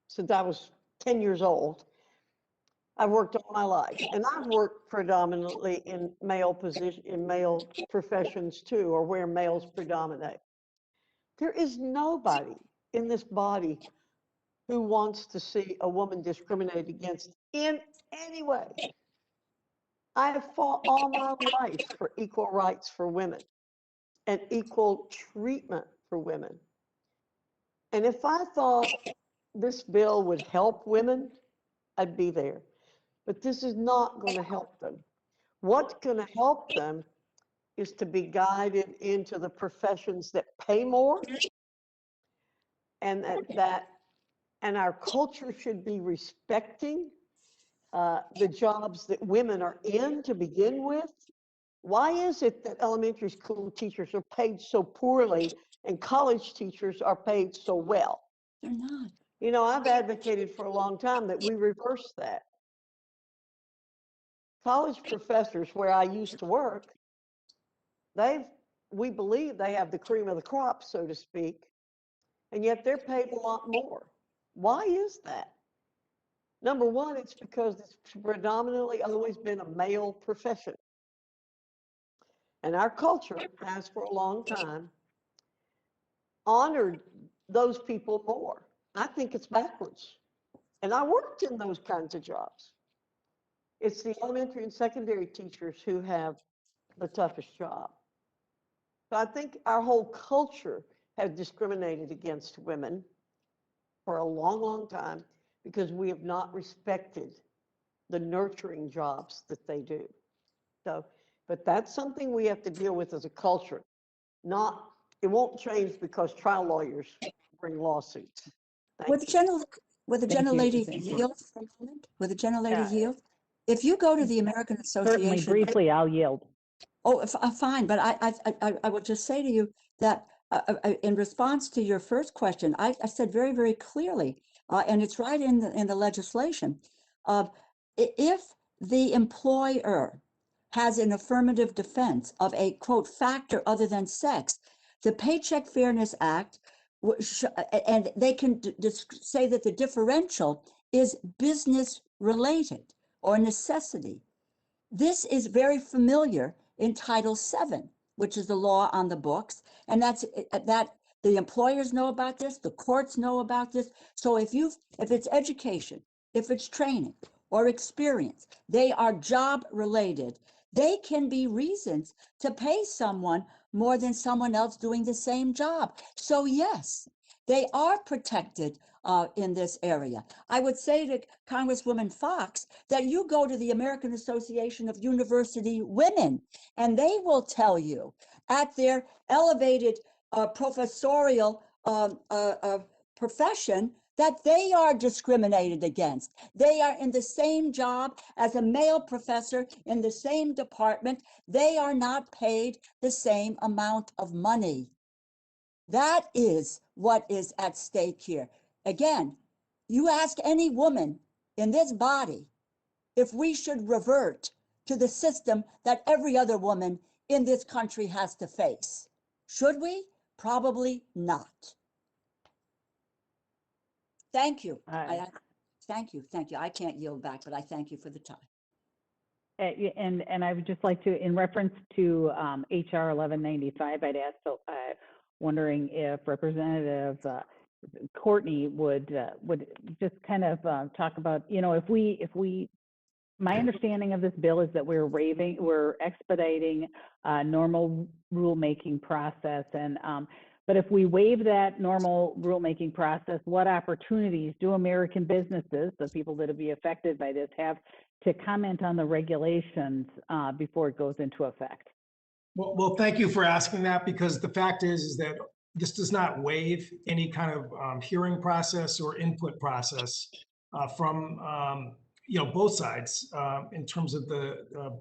since I was 10 years old. I've worked all my life, and I've worked predominantly in male professions too, or where males predominate. There is nobody in this body who wants to see a woman discriminated against in any way. I have fought all my life for equal rights for women and equal treatment for women. And if I thought this bill would help women, I'd be there. But this is not going to help them. What's going to help them is to be guided into the professions that pay more, and and our culture should be respecting the jobs that women are in to begin with. Why is it that elementary school teachers are paid so poorly and college teachers are paid so well? They're not. You know, I've advocated for a long time that we reverse that. College professors, where I used to work, we believe they have the cream of the crop, so to speak, and yet they're paid a lot more. Why is that? Number one, it's because it's predominantly always been a male profession. And our culture has for a long time honored those people more. I think it's backwards. And I worked in those kinds of jobs. It's the elementary and secondary teachers who have the toughest job. So I think our whole culture has discriminated against women for a long, long time because we have not respected the nurturing jobs that they do. So, but that's something we have to deal with as a culture. It won't change because trial lawyers bring lawsuits. Would the gentlelady yield for a moment? Would the gentlelady yield? If you go to the American Association. Certainly, briefly, I'll yield. Oh, fine, but I would just say to you that in response to your first question, I said very, very clearly, and it's right in the legislation. if the employer has an affirmative defense of a quote factor other than sex, the Paycheck Fairness Act, and they can say that the differential is business related or necessity. This is very familiar in Title VII, which is the law on the books, and that the employers know about this, the courts know about this. So if it's education, if it's training or experience, they are job related. They can be reasons to pay someone more than someone else doing the same job. So yes, they are protected in this area. I would say to Congresswoman Fox that you go to the American Association of University Women, and they will tell you at their elevated professorial profession that they are discriminated against. They are in the same job as a male professor in the same department. They are not paid the same amount of money. That is what is at stake here. Again, you ask any woman in this body if we should revert to the system that every other woman in this country has to face. Should we? Probably not. Thank you. Thank you. Thank you. I can't yield back, but I thank you for the time. And I would just like to, in reference to HR 1195, I'd ask, wondering if Representative Courtney would just kind of talk about, if we, my understanding of this bill is that we're expediting normal rulemaking process, and but if we waive that normal rulemaking process, what opportunities do American businesses, the people that will be affected by this, have to comment on the regulations before it goes into effect? Well, thank you for asking that, because the fact is that this does not waive any kind of hearing process or input process from both sides in terms of the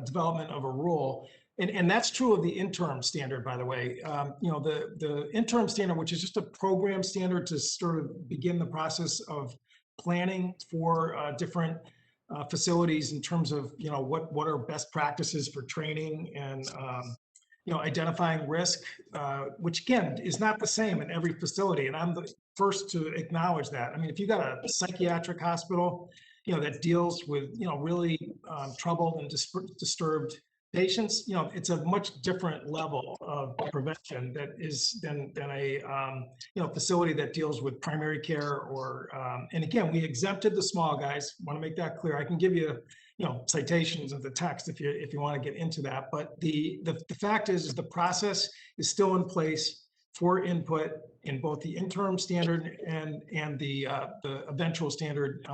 development of a rule. And that's true of the interim standard, by the way. The interim standard, which is just a program standard to sort of begin the process of planning for different facilities in terms of what are best practices for training and identifying risk, which again is not the same in every facility. And I'm the first to acknowledge that. I mean, if you got a psychiatric hospital, that deals with really troubled and disturbed patients, it's a much different level of prevention that is than a facility that deals with primary care or and again, we exempted the small guys. Want to make that clear. I can give you citations of the text if you want to get into that. But the fact is the process is still in place for input in both the interim standard and the eventual standard.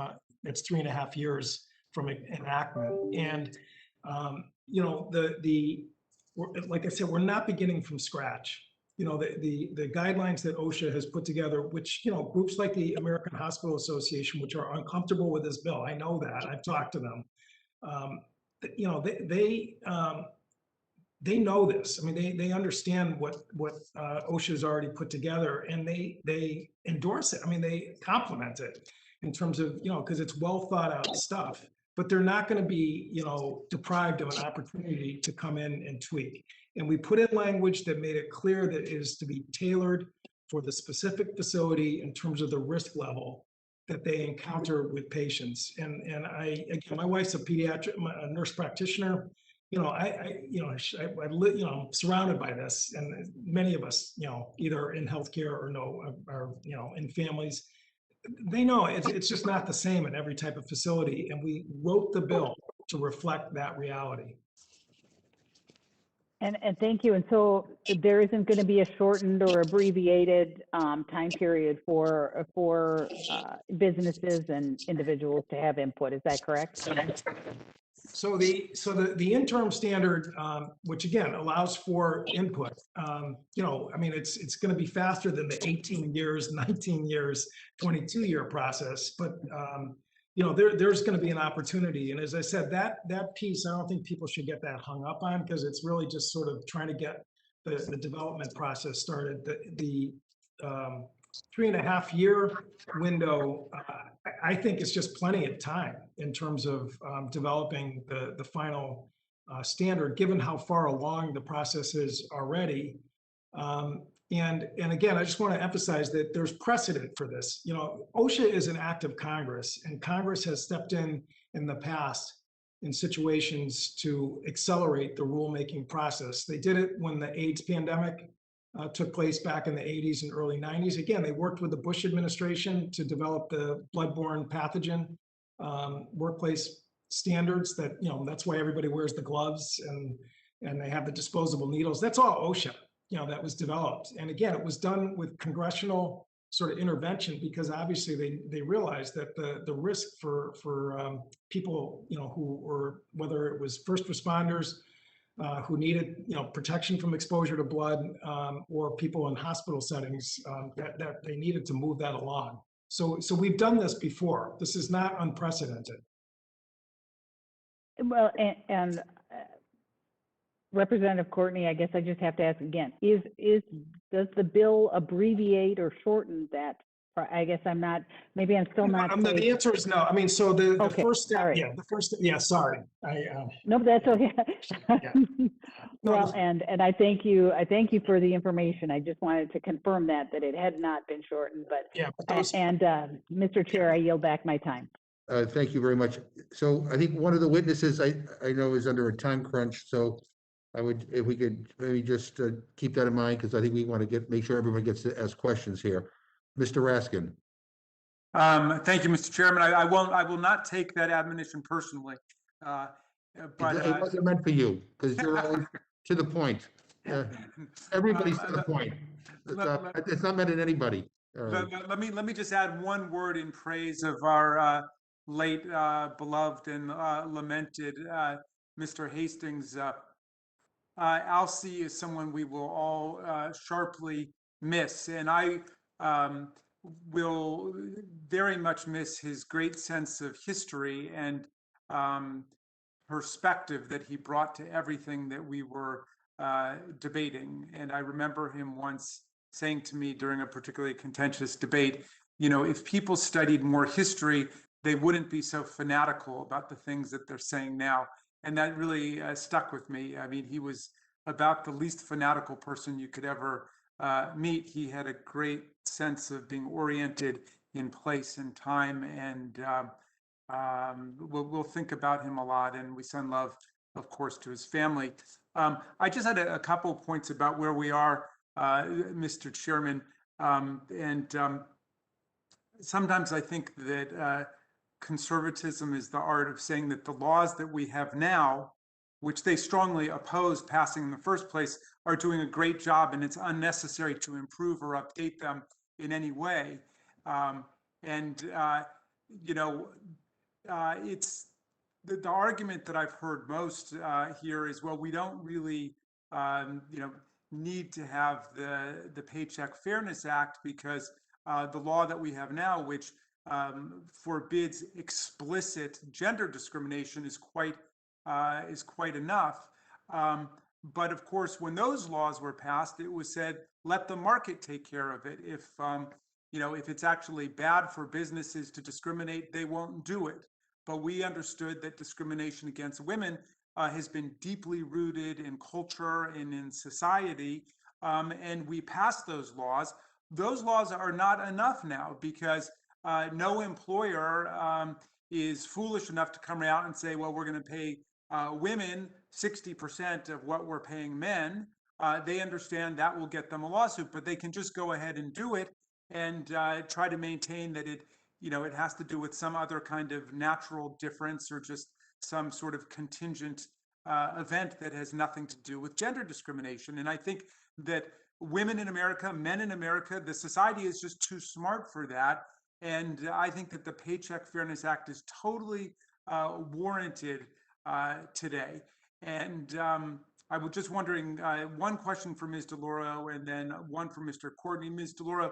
That's 3.5 years from enactment. And like I said, we're not beginning from scratch. The guidelines that OSHA has put together, which groups like the American Hospital Association, which are uncomfortable with this bill, I know that, I've talked to them. They know this. I mean, they understand what OSHA's already put together, and they endorse it. I mean, they compliment it in terms of because it's well thought out stuff. But they're not going to be deprived of an opportunity to come in and tweak. And we put in language that made it clear that it is to be tailored for the specific facility in terms of the risk level that they encounter with patients. And again, my wife's a nurse practitioner. I'm surrounded by this, and many of us, either in healthcare or in families. They know it's just not the same in every type of facility, and we wrote the bill to reflect that reality. And thank you. And so there isn't going to be a shortened or abbreviated time period for businesses and individuals to have input. Is that correct? So the interim standard, which again allows for input, I mean, it's going to be faster than the 18 years, 19 years, 22-year process. But there's going to be an opportunity, and as I said, that piece, I don't think people should get that hung up on, because it's really just sort of trying to get the development process started. The 3.5 year window, I think it's just plenty of time in terms of developing the final standard, given how far along the process is already. And again, I just want to emphasize that there's precedent for this. You know, OSHA is an act of Congress, and Congress has stepped in the past in situations to accelerate the rulemaking process. They did it when the AIDS pandemic took place back in the 80s and early 90s. Again, they worked with the Bush administration to develop the bloodborne pathogen workplace standards that, you know, that's why everybody wears the gloves and they have the disposable needles. That's all OSHA, you know, that was developed. And again, it was done with congressional sort of intervention because obviously they realized that the risk for people, you know, who were, whether it was first responders, who needed, you know, protection from exposure to blood, or people in hospital settings, that they needed to move that along. So we've done this before. This is not unprecedented. Well, and Representative Courtney, I guess I just have to ask again, does the bill abbreviate or shorten that? I guess I'm not, maybe I'm still not. The answer is no. I mean, so the Okay, first step, all right. yeah, sorry. No, that's okay. Yeah. Well, and I thank you for the information. I just wanted to confirm that it had not been shortened, but. Yeah, but those, and Mr. Chair, I yield back my time. Thank you very much. So I think one of the witnesses I know is under a time crunch, so I would, if we could maybe just keep that in mind, because I think we want to make sure everyone gets to ask questions here. Mr. Raskin. Thank you, Mr. Chairman. I will not take that admonition personally. But it wasn't meant for you, because you're always to the point. Everybody's to the point. It's not meant at anybody. Let me just add one word in praise of our late beloved and lamented Mr. Hastings. Elsie is someone we will all sharply miss, and I will very much miss his great sense of history and perspective that he brought to everything that we were debating. And I remember him once saying to me during a particularly contentious debate, you know, if people studied more history, they wouldn't be so fanatical about the things that they're saying now. And that really stuck with me. I mean, he was about the least fanatical person you could ever meet. He had a great sense of being oriented in place and time, and we'll think about him a lot, and we send love, of course, to his family. I just had a couple of points about where we are, Mr. Chairman, and sometimes I think that conservatism is the art of saying that the laws that we have now, which they strongly oppose passing in the first place, are doing a great job, and it's unnecessary to improve or update them in any way. You know, it's the argument that I've heard most here is, well, we don't really, you know, need to have the Paycheck Fairness Act because the law that we have now, which forbids explicit gender discrimination, is quite enough. But of course, when those laws were passed, it was said, let the market take care of it. If you know, if it's actually bad for businesses to discriminate, they won't do it. But we understood that discrimination against women has been deeply rooted in culture and in society, and we passed those laws. Those laws are not enough now because no employer is foolish enough to come out and say, well, we're going to pay women 60% of what we're paying men. They understand that will get them a lawsuit, but they can just go ahead and do it and try to maintain that it, you know, it has to do with some other kind of natural difference or just some sort of contingent event that has nothing to do with gender discrimination. And I think that women in America, men in America, the society is just too smart for that. And I think that the Paycheck Fairness Act is totally warranted today. And I was just wondering, one question for Ms. DeLauro and then one for Mr. Courtney. Ms. DeLauro,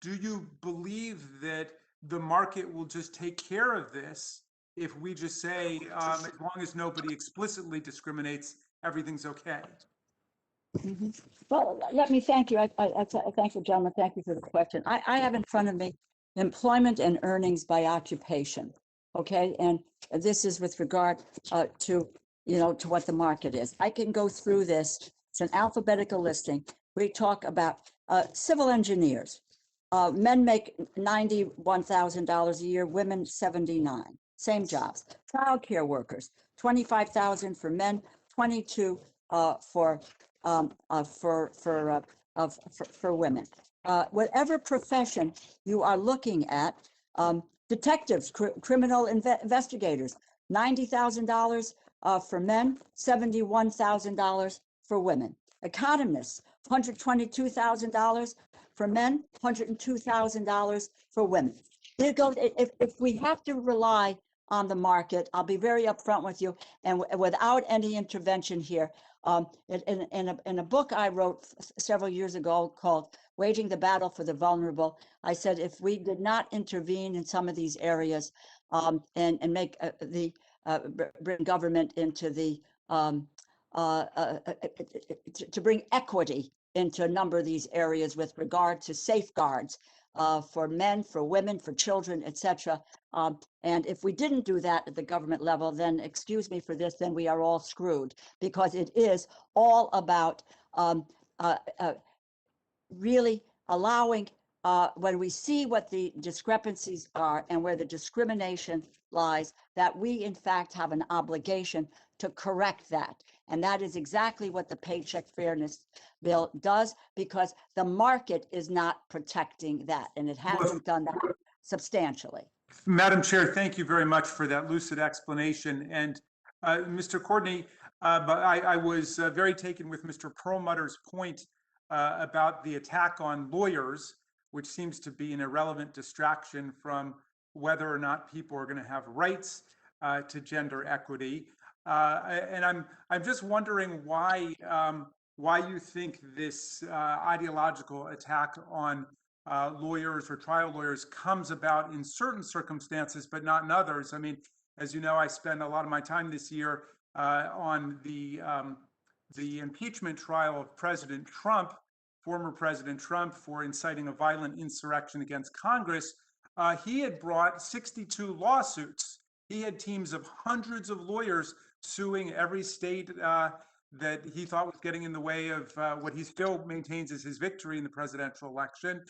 do you believe that the market will just take care of this if we just say, as long as nobody explicitly discriminates, everything's okay? Mhm. Well, let me thank you. I thank you, gentlemen. Thank you for the question. I have in front of me employment and earnings by occupation. Okay, and this is with regard to, to what the market is. I can go through this. It's an alphabetical listing. We talk about civil engineers. Men make $91,000 a year, women 79. Same jobs. Childcare workers, 25,000 for men, 22 for women. Whatever profession you are looking at, detectives, criminal investigators, $90,000 for men, $71,000 for women. Economists, $122,000 for men, $102,000 for women. If we have to rely on the market, I'll be very upfront with you, and without any intervention here. In a book I wrote several years ago called Waging the Battle for the Vulnerable, I said if we did not intervene in some of these areas and make bring government into the to bring equity into a number of these areas with regard to safeguards for men, for women, for children, etc. And if we didn't do that at the government level, then excuse me for this, then we are all screwed, because it is all about really allowing, when we see what the discrepancies are and where the discrimination lies, that we in fact have an obligation to correct that. And that is exactly what the Paycheck Fairness Bill does, because the market is not protecting that, and it hasn't done that substantially. Madam Chair, thank you very much for that lucid explanation. And Mr. Courtney, but I was very taken with Mr. Perlmutter's point about the attack on lawyers, which seems to be an irrelevant distraction from whether or not people are going to have rights to gender equity. And I'm just wondering why you think this ideological attack on lawyers or trial lawyers comes about in certain circumstances, but not in others. I mean, as you know, I spent a lot of my time this year on the impeachment trial of President Trump, former President Trump, for inciting a violent insurrection against Congress. He had brought 62 lawsuits. He had teams of hundreds of lawyers suing every state that he thought was getting in the way of what he still maintains as his victory in the presidential election.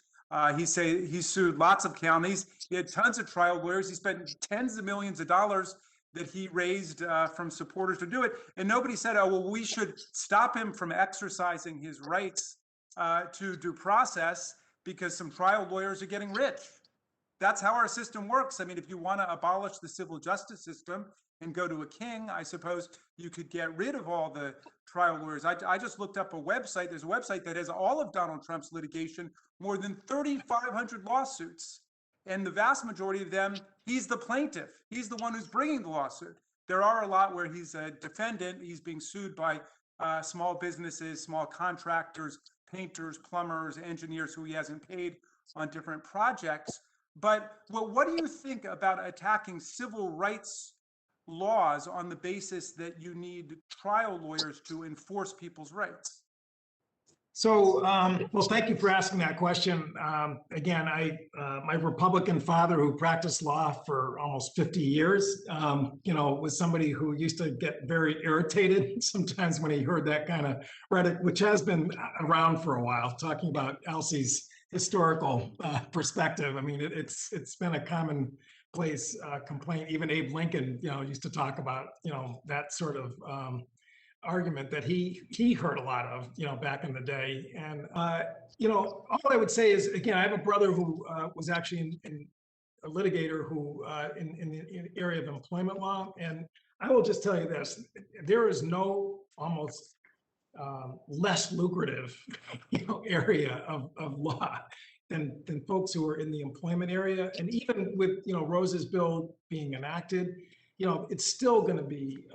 He sued lots of counties. He had tons of trial lawyers. He spent tens of millions of dollars that he raised from supporters to do it. And nobody said, oh, well, we should stop him from exercising his rights to due process because some trial lawyers are getting rich. That's how our system works. I mean, if you want to abolish the civil justice system and go to a king, I suppose you could get rid of all the trial lawyers. I just looked up a website. There's a website that has all of Donald Trump's litigation, more than 3,500 lawsuits. And the vast majority of them, he's the plaintiff. He's the one who's bringing the lawsuit. There are a lot where he's a defendant. He's being sued by small businesses, small contractors, painters, plumbers, engineers who he hasn't paid on different projects. But what do you think about attacking civil rights laws on the basis that you need trial lawyers to enforce people's rights? So, well, thank you for asking that question. Again, my Republican father, who practiced law for almost 50 years, was somebody who used to get very irritated sometimes when he heard that kind of rhetoric, which has been around for a while, talking about Elsie's historical perspective. I mean, it's been a commonplace complaint. Even Abe Lincoln, used to talk about, that sort of argument that he heard a lot of, back in the day. And, all I would say is, again, I have a brother who was actually in a litigator who in the area of employment law. And I will just tell you this, there is no almost less lucrative, area of law than folks who are in the employment area. And even with, Rose's bill being enacted, it's still going to be,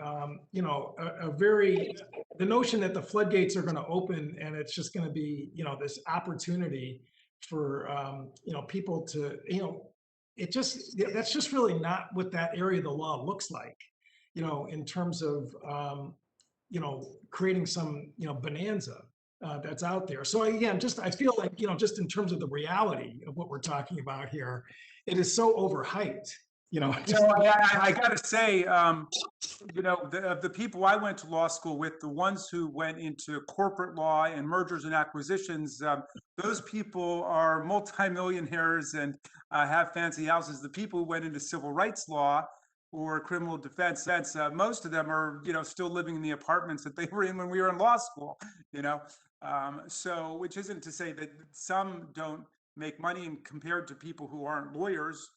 the notion that the floodgates are going to open and it's just going to be, this opportunity for, people to, that's just really not what that area of the law looks like, in terms of, creating some, bonanza. that's out there. So again, I feel like, just in terms of the reality of what we're talking about here, it is so overhyped, I got to say, the people I went to law school with, the ones who went into corporate law and mergers and acquisitions, those people are multimillionaires and have fancy houses. The people who went into civil rights law or criminal defense, most of them are, still living in the apartments that they were in when we were in law school, so which isn't to say that some don't make money, and compared to people who aren't lawyers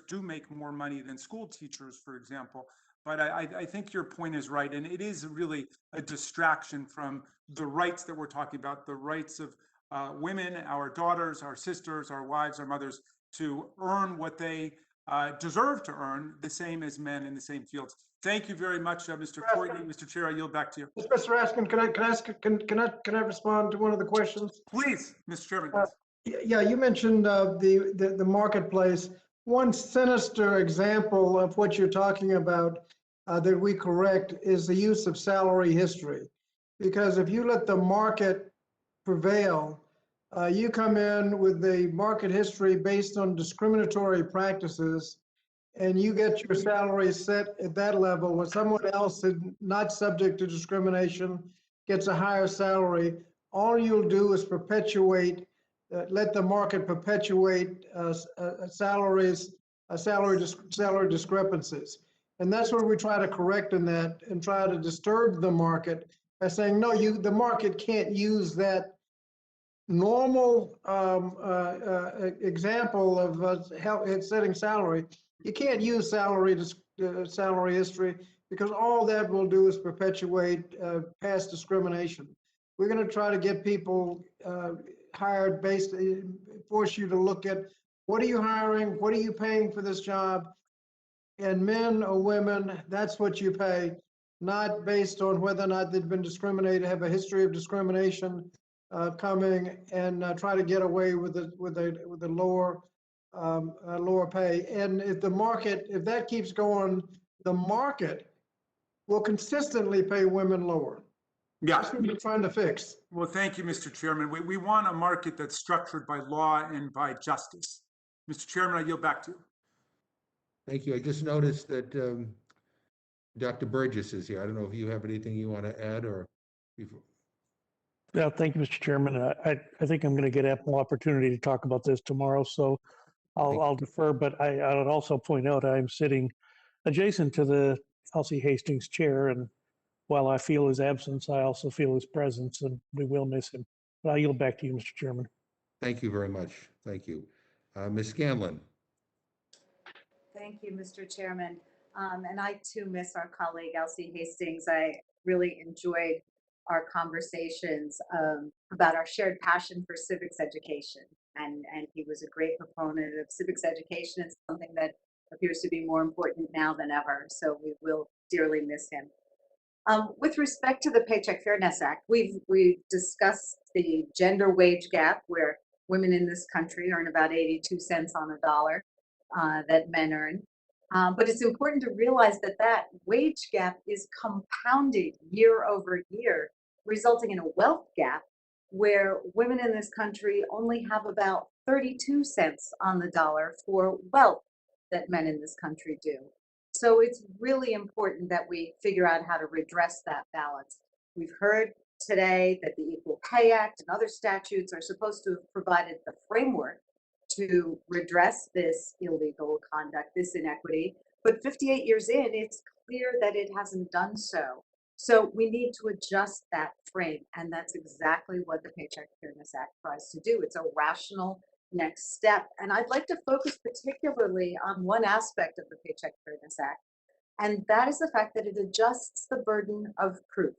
do make more money than school teachers, for example. But I think your point is right, and it is really a distraction from the rights that we're talking about, the rights of women, our daughters, our sisters, our wives, our mothers, to earn what they deserve to earn, the same as men in the same fields. Thank you very much, Mr. Courtney. Mr. Chair, I yield back to you. Mr. Raskin, can I respond to one of the questions? Please, Mr. Chairman. Yeah, you mentioned the marketplace. One sinister example of what you're talking about that we correct is the use of salary history. Because if you let the market prevail, you come in with the market history based on discriminatory practices, and you get your salary set at that level when someone else is not subject to discrimination gets a higher salary. All you'll do is perpetuate, let the market perpetuate salary discrepancies. And that's what we try to correct in that, and try to disturb the market by saying, no, the market can't use that normal example of setting salary. You can't use salary history, because all that will do is perpetuate past discrimination. We're going to try to get people hired force you to look at what are you hiring, what are you paying for this job, and men or women, that's what you pay, not based on whether or not they've been discriminated, have a history of discrimination coming, and try to get away with a lower pay. And if that keeps going, the market will consistently pay women lower. Yeah. That's what we're trying to fix. Well, thank you, Mr. Chairman. We want a market that's structured by law and by justice. Mr. Chairman, I yield back to you. Thank you. I just noticed that Dr. Burgess is here. I don't know if you have anything you want to add or before. Yeah, thank you, Mr. Chairman. I think I'm going to get ample opportunity to talk about this tomorrow, so I'll defer. But I would also point out I'm sitting adjacent to the Elsie Hastings chair, and while I feel his absence, I also feel his presence, and we will miss him. But I'll yield back to you, Mr. Chairman. Thank you very much. Thank you. Ms. Scanlon. Thank you, Mr. Chairman. And I too miss our colleague Elsie Hastings. I really enjoyed our conversations about our shared passion for civics education. And he was a great proponent of civics education. It's something that appears to be more important now than ever. So we will dearly miss him. With respect to the Paycheck Fairness Act, we've discussed the gender wage gap, where women in this country earn about 82 cents on the dollar that men earn. But it's important to realize that that wage gap is compounded year over year, resulting in a wealth gap where women in this country only have about 32 cents on the dollar for wealth that men in this country do. So it's really important that we figure out how to redress that balance. We've heard today that the Equal Pay Act and other statutes are supposed to have provided the framework to redress this illegal conduct, this inequity. But 58 years in, it's clear that it hasn't done so. So we need to adjust that frame. And that's exactly what the Paycheck Fairness Act tries to do. It's a rational next step. And I'd like to focus particularly on one aspect of the Paycheck Fairness Act, and that is the fact that it adjusts the burden of proof.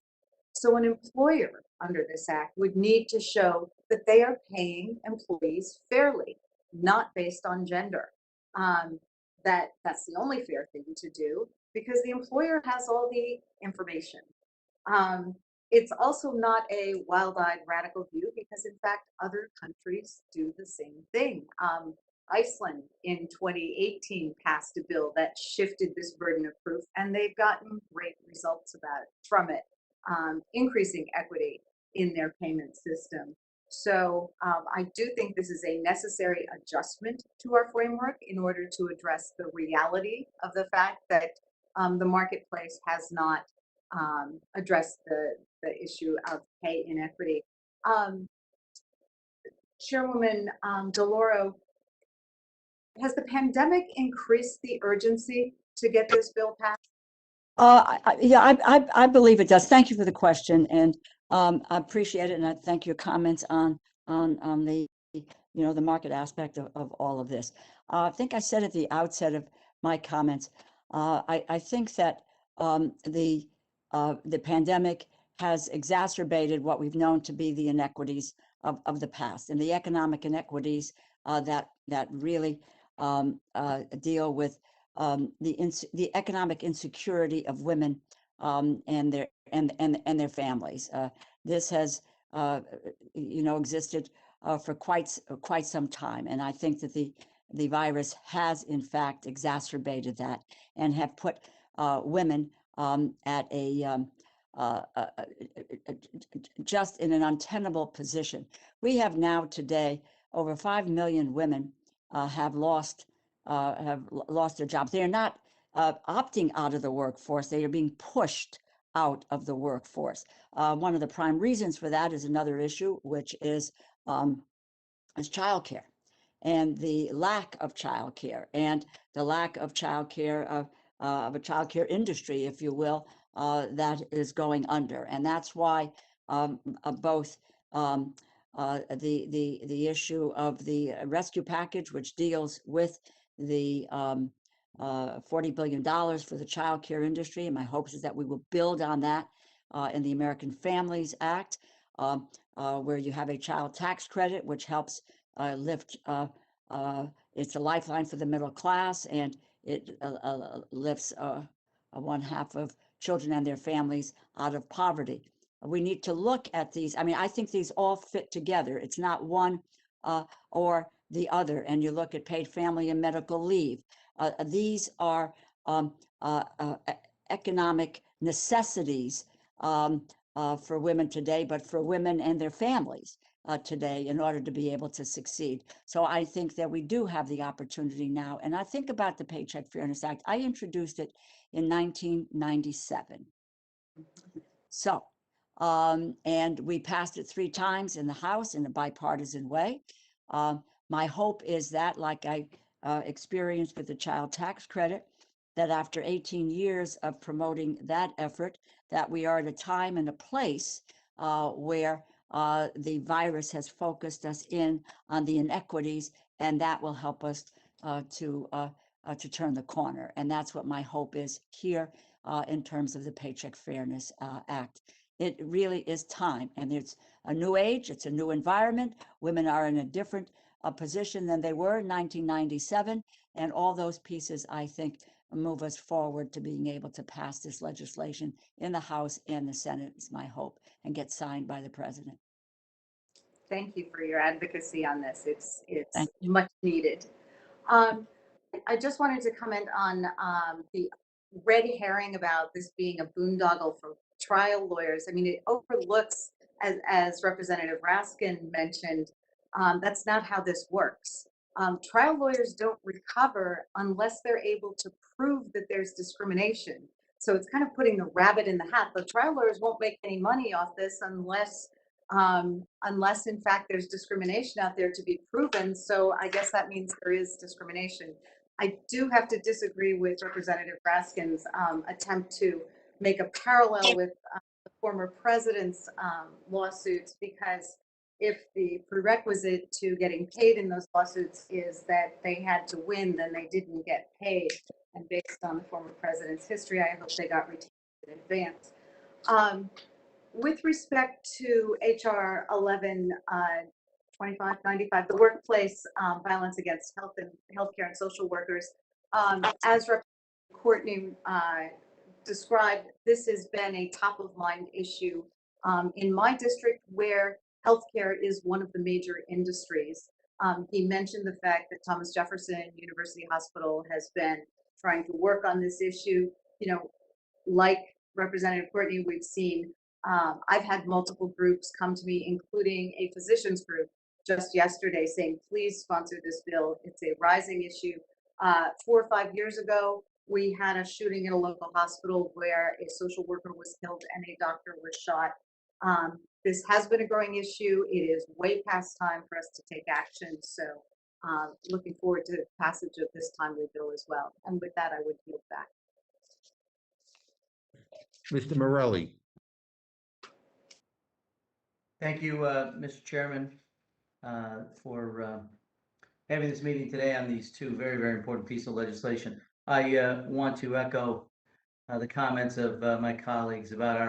So an employer under this act would need to show that they are paying employees fairly, not based on gender. That's the only fair thing to do, because the employer has all the information. It's also not a wild-eyed radical view, because in fact, other countries do the same thing. Iceland in 2018 passed a bill that shifted this burden of proof, and they've gotten great results from it, increasing equity in their payment system. So I do think this is a necessary adjustment to our framework in order to address the reality of the fact that the marketplace has not addressed the issue of pay inequity. Chairwoman DeLauro, has the pandemic increased the urgency to get this bill passed? Yeah, I believe it does. Thank you for the question, and I appreciate it, and I thank your comments on the the market aspect of all of this. I think I said at the outset of my comments, I think that the pandemic has exacerbated what we've known to be the inequities of the past, and the economic inequities that really deal with the economic insecurity of women and their families. This has existed for quite some time, and I think that the virus has in fact exacerbated that and have put women at a just in an untenable position. We have now today over 5 million women have lost their jobs. They are not opting out of the workforce. They are being pushed out of the workforce. One of the prime reasons for that is another issue, which is childcare and the lack of childcare and the lack of childcare of a childcare industry, if you will, that is going under. And that's why both the issue of the rescue package, which deals with the $40 billion for the child care industry. And my hopes is that we will build on that in the American Families Act, where you have a child tax credit, which helps lift, it's a lifeline for the middle class, and it lifts 1/2 of children and their families out of poverty. We need to look at these. I mean, I think these all fit together. It's not one or the other. And you look at paid family and medical leave. These are economic necessities for women today, but for women and their families today in order to be able to succeed. So I think that we do have the opportunity now. And I think about the Paycheck Fairness Act. I introduced it in 1997. So, and we passed it 3 times in the House in a bipartisan way. My hope is that, like I experienced with the child tax credit, that after 18 years of promoting that effort, that we are at a time and a place where the virus has focused us in on the inequities, and that will help us to turn the corner. And that's what my hope is here in terms of the Paycheck Fairness Act. It really is time, and it's a new age, it's a new environment. Women are in a different position than they were in 1997, and all those pieces, I think, move us forward to being able to pass this legislation in the House and the Senate, is my hope, and get signed by the president. Thank you for your advocacy on this. It's much needed. I just wanted to comment on the red herring about this being a boondoggle for trial lawyers. I mean, it overlooks, as Representative Raskin mentioned, that's not how this works. Trial lawyers don't recover unless they're able to prove that there's discrimination. So it's kind of putting the rabbit in the hat. The trial lawyers won't make any money off this unless in fact there's discrimination out there to be proven. So I guess that means there is discrimination. I do have to disagree with Representative Raskin's attempt to make a parallel with the former president's lawsuits, because if the prerequisite to getting paid in those lawsuits is that they had to win, then they didn't get paid. And based on the former president's history, I hope they got retained in advance. With respect to HR 112595, the workplace violence against healthcare and social workers, as Representative Courtney described, this has been a top of mind issue in my district, where healthcare is one of the major industries. He mentioned the fact that Thomas Jefferson University Hospital has been trying to work on this issue. You know, like Representative Courtney, we've seen I've had multiple groups come to me, including a physicians group just yesterday saying, please sponsor this bill. It's a rising issue. 4 or 5 years ago, we had a shooting in a local hospital where a social worker was killed and a doctor was shot. This has been a growing issue. It is way past time for us to take action. So looking forward to passage of this timely bill as well. And with that, I would yield back. Mr. Morelli. Thank you, Mr. Chairman, for having this meeting today on these two very, very important pieces of legislation. I want to echo the comments of my colleagues about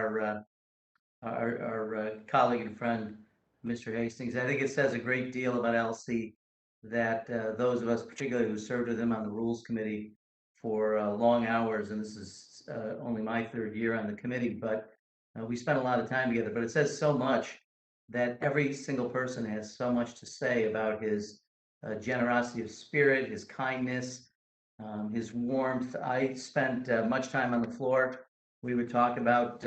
our colleague and friend, Mr. Hastings. I think it says a great deal about Elsie that those of us, particularly who served with him on the Rules Committee for long hours, and this is only my 3rd year on the committee, but we spent a lot of time together. But it says so much that every single person has so much to say about his generosity of spirit, his kindness, his warmth. I spent much time on the floor. We would talk about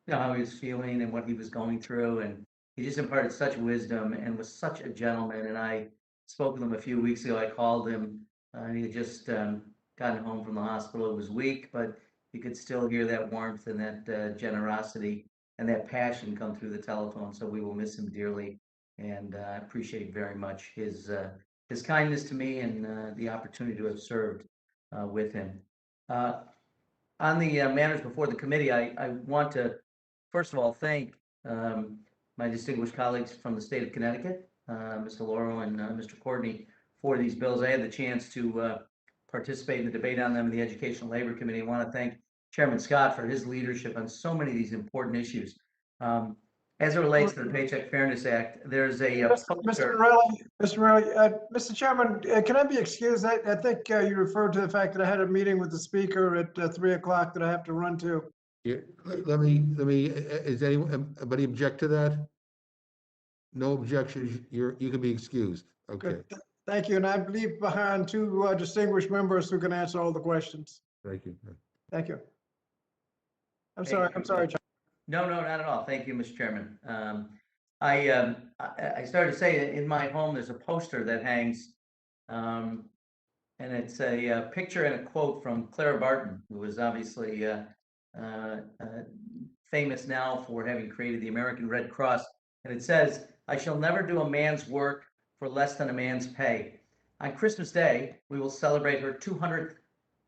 how he was feeling and what he was going through, and he just imparted such wisdom and was such a gentleman. And I spoke with him a few weeks ago. I called him, and he had just gotten home from the hospital. It was weak, but you could still hear that warmth and that generosity and that passion come through the telephone. So we will miss him dearly, and I appreciate very much his kindness to me and the opportunity to have served with him. On the matters before the committee, I want to, first of all, thank my distinguished colleagues from the state of Connecticut, Mr. Lauro and Mr. Courtney, for these bills. I had the chance to participate in the debate on them in the Educational Labor Committee. I want to thank Chairman Scott for his leadership on so many of these important issues. As it relates to the Paycheck Fairness Act, there's a Mr. Morelli, Mr. Chairman, can I be excused? I think you referred to the fact that I had a meeting with the speaker at 3 o'clock that I have to run to. Yeah, let me, is anybody object to that? No objections, you can be excused. Okay, Good. Thank you. And I leave behind 2 distinguished members who can answer all the questions. thank you. Thank you. I'm sorry, John. No, not at all. Thank you, Mr. Chairman. I started to say in my home, there's a poster that hangs, and it's a picture and a quote from Clara Barton, who was obviously famous now for having created the American Red Cross. And it says, "I shall never do a man's work for less than a man's pay." On Christmas Day, we will celebrate her 200th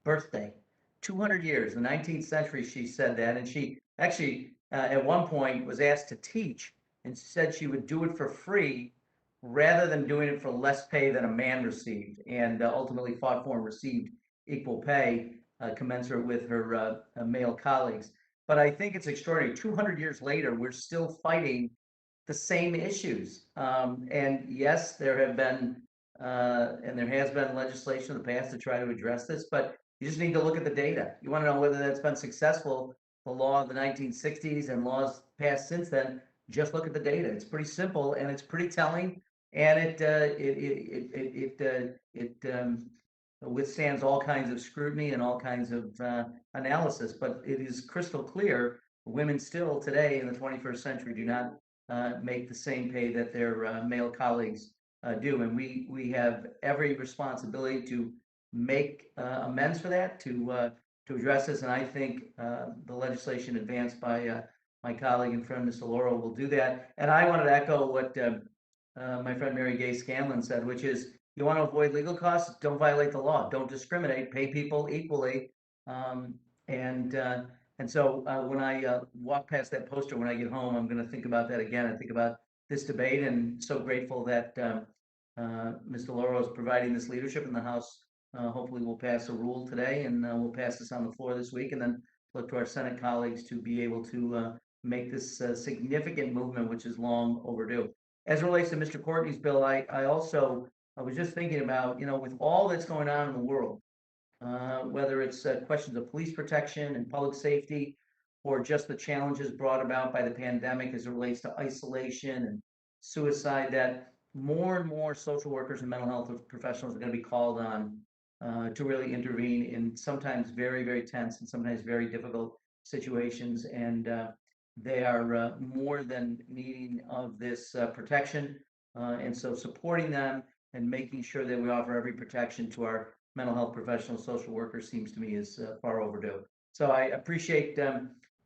birthday. 200 years, the 19th century, she said that. And she actually, at one point, was asked to teach and said she would do it for free rather than doing it for less pay than a man received, and ultimately fought for and received equal pay commensurate with her male colleagues. But I think it's extraordinary. 200 years later, we're still fighting the same issues. And yes, there have been and there has been legislation in the past to try to address this, but you just need to look at the data. You want to know whether that's been successful. The law of the 1960s and laws passed since then, just look at the data. It's pretty simple and it's pretty telling, and it withstands all kinds of scrutiny and all kinds of analysis. But it is crystal clear women still today in the 21st century do not make the same pay that their male colleagues do, and we have every responsibility to make amends for that, to address this. And I think the legislation advanced by my colleague and friend Mr. Lauro will do that. And I wanted to echo what my friend Mary Gay Scanlon said, which is, you want to avoid legal costs, don't violate the law, don't discriminate, pay people equally. And so when I walk past that poster when I get home, I'm going to think about that again. I think about this debate, and so grateful that Mr. Lauro is providing this leadership in the House. Hopefully we'll pass a rule today, and we'll pass this on the floor this week, and then look to our Senate colleagues to be able to make this significant movement, which is long overdue. As it relates to Mr. Courtney's bill, I was just thinking about, with all that's going on in the world, whether it's questions of police protection and public safety, or just the challenges brought about by the pandemic as it relates to isolation and suicide, that more and more social workers and mental health professionals are going to be called on to really intervene in sometimes very, very tense and sometimes very difficult situations. And They are more than needing of this protection. And so supporting them and making sure that we offer every protection to our mental health professionals, social workers seems to me is far overdue. So I appreciate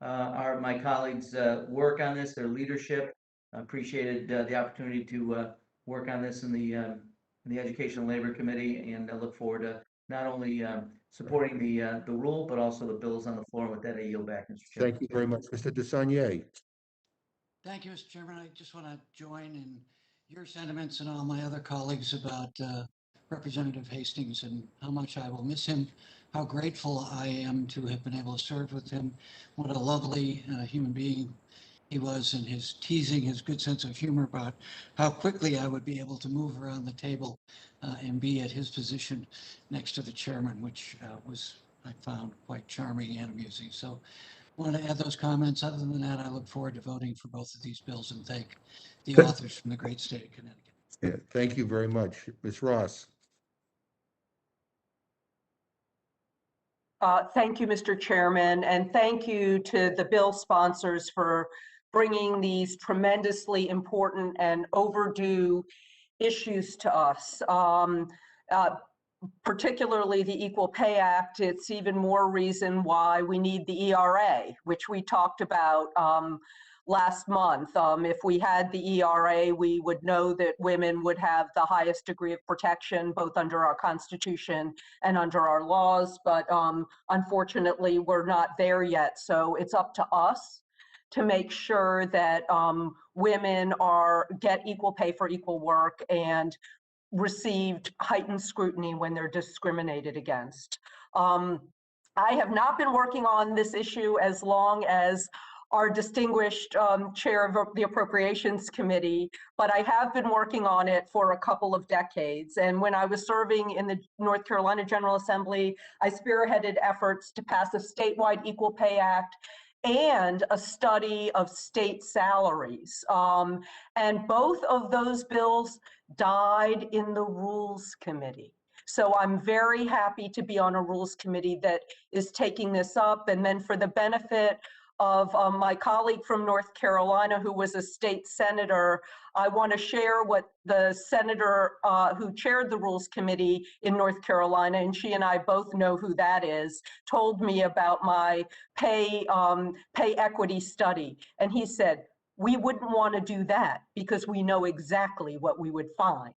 my colleagues' work on this, their leadership. I appreciated the opportunity to work on this in the Education and Labor Committee, and I look forward to not only supporting the rule, but also the bills on the floor. With that, I yield back, Mr. Chairman. Thank you very much. Mr. DeSaulnier. Thank you, Mr. Chairman. I just want to join in your sentiments and all my other colleagues about Representative Hastings and how much I will miss him, how grateful I am to have been able to serve with him. What a lovely human being he was, and his teasing, his good sense of humor about how quickly I would be able to move around the table and be at his position next to the chairman, which was, I found, quite charming and amusing. So want to add those comments. Other than that, I look forward to voting for both of these bills and thank the authors from the great state of Connecticut. Yeah, thank you very much. Ms. Ross. Thank you, Mr. Chairman, and thank you to the bill sponsors for bringing these tremendously important and overdue issues to us. Particularly the Equal Pay Act, it's even more reason why we need the ERA, which we talked about last month. If we had the ERA, we would know that women would have the highest degree of protection, both under our Constitution and under our laws. But unfortunately, we're not there yet. So it's up to us to make sure that women get equal pay for equal work and received heightened scrutiny when they're discriminated against. I have not been working on this issue as long as our distinguished chair of the Appropriations Committee, but I have been working on it for a couple of decades. And when I was serving in the North Carolina General Assembly, I spearheaded efforts to pass a statewide Equal Pay Act and a study of state salaries. And both of those bills died in the Rules Committee. So I'm very happy to be on a Rules Committee that is taking this up. And then for the benefit of my colleague from North Carolina, who was a state senator, I want to share what the senator who chaired the Rules Committee in North Carolina, and she and I both know who that is, told me about my pay equity study. And he said, we wouldn't want to do that because we know exactly what we would find.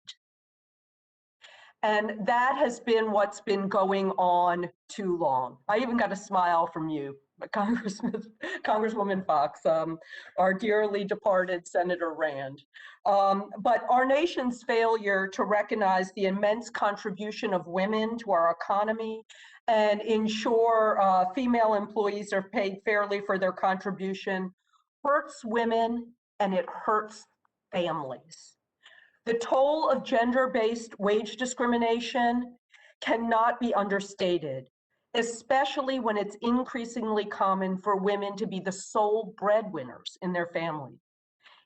And that has been what's been going on too long. I even got a smile from you, Congresswoman Fox, our dearly departed Senator Rand. But our nation's failure to recognize the immense contribution of women to our economy and ensure female employees are paid fairly for their contribution hurts women and it hurts families. The toll of gender-based wage discrimination cannot be understated, especially when it's increasingly common for women to be the sole breadwinners in their family.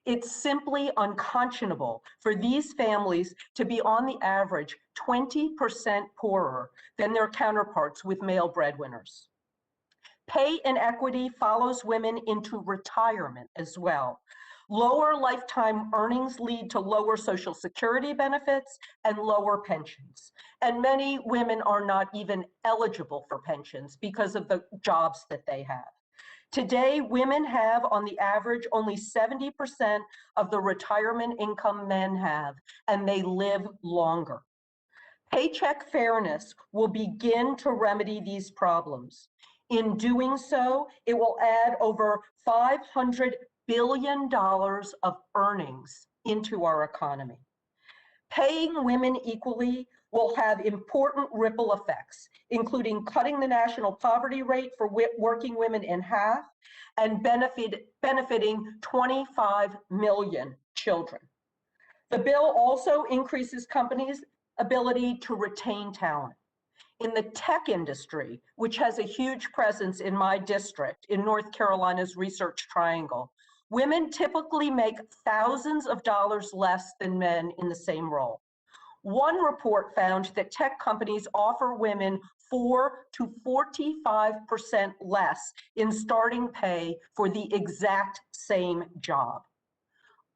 It's simply unconscionable for these families to be on the average 20% poorer than their counterparts with male breadwinners. Pay inequity follows women into retirement as well. Lower lifetime earnings lead to lower Social Security benefits and lower pensions. And many women are not even eligible for pensions because of the jobs that they have. Today, women have, on the average, only 70% of the retirement income men have, and they live longer. Paycheck fairness will begin to remedy these problems. In doing so, it will add over $500 billion of earnings into our economy. Paying women equally will have important ripple effects, including cutting the national poverty rate for working women in half and benefiting 25 million children. The bill also increases companies' ability to retain talent. In the tech industry, which has a huge presence in my district, in North Carolina's Research Triangle, women typically make thousands of dollars less than men in the same role. One report found that tech companies offer women 4 to 45% less in starting pay for the exact same job.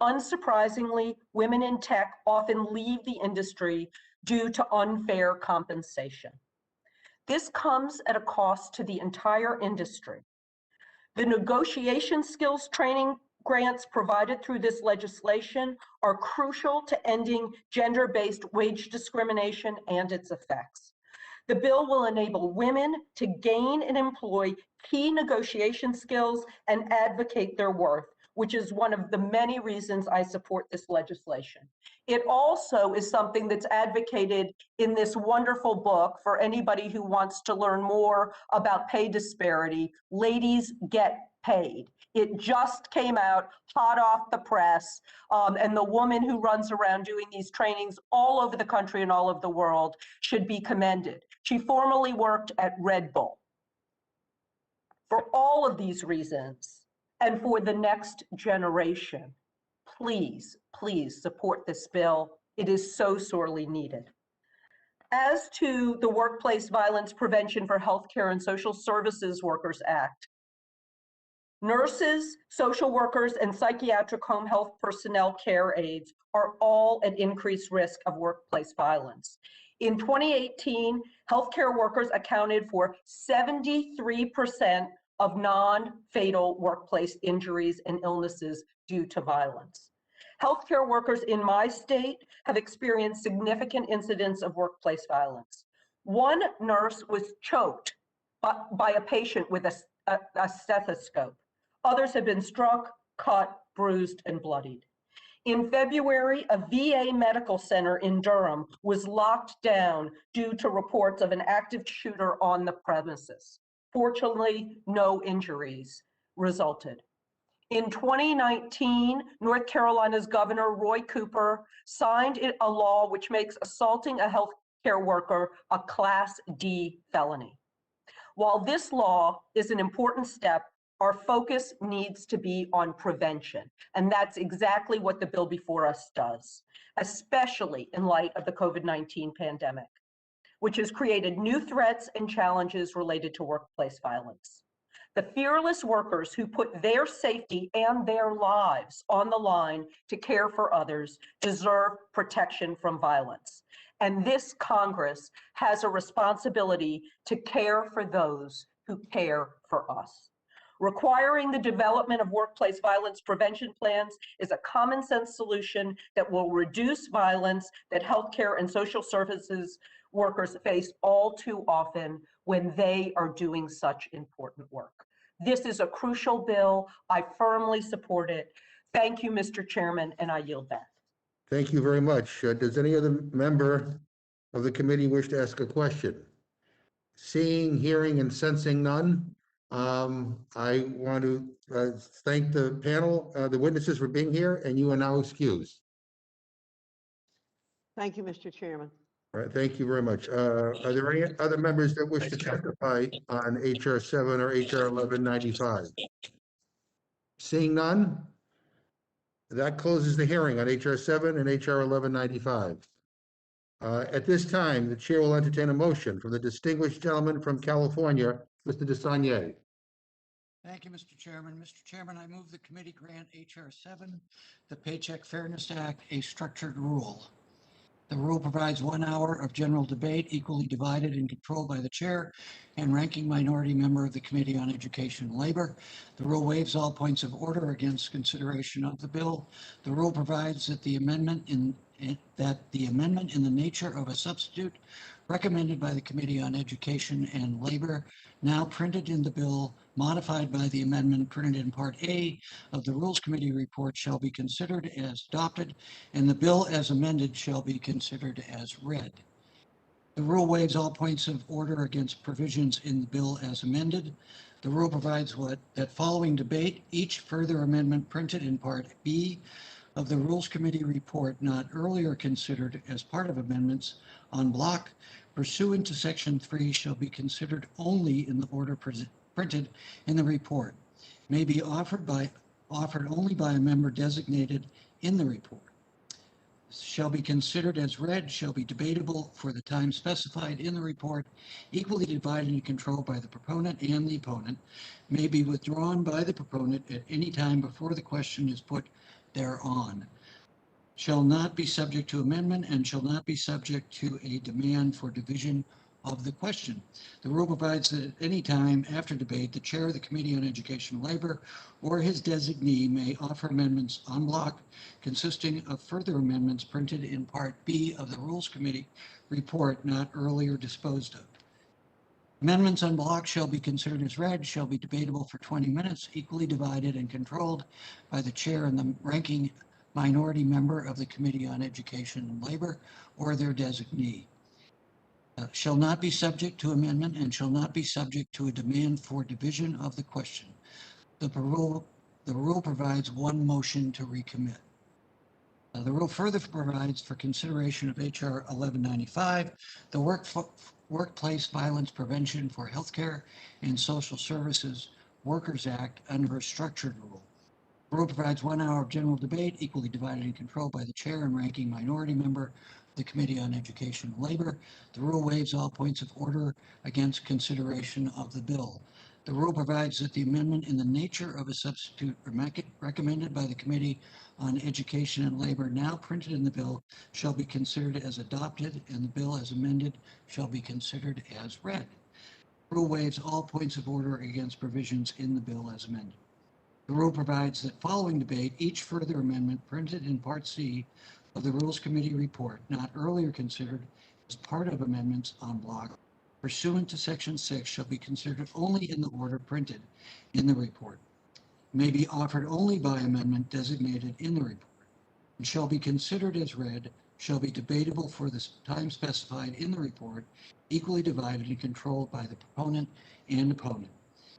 Unsurprisingly, women in tech often leave the industry due to unfair compensation. This comes at a cost to the entire industry. The negotiation skills training grants provided through this legislation are crucial to ending gender-based wage discrimination and its effects. The bill will enable women to gain and employ key negotiation skills and advocate their worth, which is one of the many reasons I support this legislation. It also is something that's advocated in this wonderful book for anybody who wants to learn more about pay disparity, Ladies Get Paid. It just came out hot off the press, and the woman who runs around doing these trainings all over the country and all over the world should be commended. She formerly worked at Red Bull. For all of these reasons, and for the next generation, please, please support this bill. It is so sorely needed. As to the Workplace Violence Prevention for Healthcare and Social Services Workers Act, nurses, social workers, and psychiatric home health personnel care aides are all at increased risk of workplace violence. In 2018, healthcare workers accounted for 73% of non-fatal workplace injuries and illnesses due to violence. Healthcare workers in my state have experienced significant incidents of workplace violence. One nurse was choked by a patient with a stethoscope. Others have been struck, cut, bruised, and bloodied. In February, a VA medical center in Durham was locked down due to reports of an active shooter on the premises. Fortunately, no injuries resulted. In 2019, North Carolina's Governor Roy Cooper signed a law which makes assaulting a healthcare worker a Class D felony. While this law is an important step, our focus needs to be on prevention, and that's exactly what the bill before us does, especially in light of the COVID-19 pandemic, which has created new threats and challenges related to workplace violence. The fearless workers who put their safety and their lives on the line to care for others deserve protection from violence. And this Congress has a responsibility to care for those who care for us. Requiring the development of workplace violence prevention plans is a common sense solution that will reduce violence that healthcare and social services workers face all too often when they are doing such important work. This is a crucial bill. I firmly support it. Thank you, Mr. Chairman, and I yield back. Thank you very much. Does any other member of the committee wish to ask a question? Seeing, hearing, and sensing none, I want to thank the panel, the witnesses for being here, and you are now excused. Thank you, Mr. Chairman. All right, thank you very much. Are there any other members that wish to testify on HR 7 or HR 1195? Seeing none, that closes the hearing on HR 7 and HR 1195. At this time, the chair will entertain a motion from the distinguished gentleman from California, Mr. DeSaulnier. Thank you, Mr. Chairman. Mr. Chairman, I move the committee grant HR 7, the Paycheck Fairness Act, a structured rule. The rule provides 1 hour of general debate equally divided and controlled by the chair and ranking minority member of the Committee on Education and Labor. The rule waives all points of order against consideration of the bill. The rule provides that the amendment in the nature of a substitute recommended by the Committee on Education and Labor, now printed in the bill, modified by the amendment printed in Part A of the Rules Committee report, shall be considered as adopted, and the bill as amended shall be considered as read. The rule waives all points of order against provisions in the bill as amended. The rule provides that following debate, each further amendment printed in Part B of the Rules Committee report not earlier considered as part of amendments en bloc pursuant to Section 3 shall be considered only in the order printed in the report, may be offered only by a member designated in the report. shall be considered as read, shall be debatable for the time specified in the report, equally divided and controlled by the proponent and the opponent, may be withdrawn by the proponent at any time before the question is put thereon, shall not be subject to amendment, and shall not be subject to a demand for division of the question. The rule provides that at any time after debate, the chair of the Committee on Education and Labor or his designee may offer amendments en bloc consisting of further amendments printed in Part B of the Rules Committee report not earlier disposed of. Amendments en bloc shall be considered as read, shall be debatable for 20 minutes, equally divided and controlled by the chair and the ranking minority member of the Committee on Education and Labor or their designee. Shall not be subject to amendment and shall not be subject to a demand for division of the question. The rule provides one motion to recommit. The rule further provides for consideration of H.R. 1195, the Workplace Violence Prevention for Healthcare and Social Services Workers Act under a structured rule. The rule provides 1 hour of general debate, equally divided and controlled by the chair and ranking minority member of the Committee on Education and Labor. The rule waives all points of order against consideration of the bill. The rule provides that the amendment in the nature of a substitute recommended by the Committee on Education and Labor now printed in the bill shall be considered as adopted, and the bill as amended shall be considered as read. The rule waives all points of order against provisions in the bill as amended. The rule provides that following debate, each further amendment printed in Part C of the Rules Committee report, not earlier considered as part of amendments en bloc, pursuant to Section 6, shall be considered only in the order printed in the report, may be offered only by amendment designated in the report, and shall be considered as read, shall be debatable for the time specified in the report, equally divided and controlled by the proponent and opponent,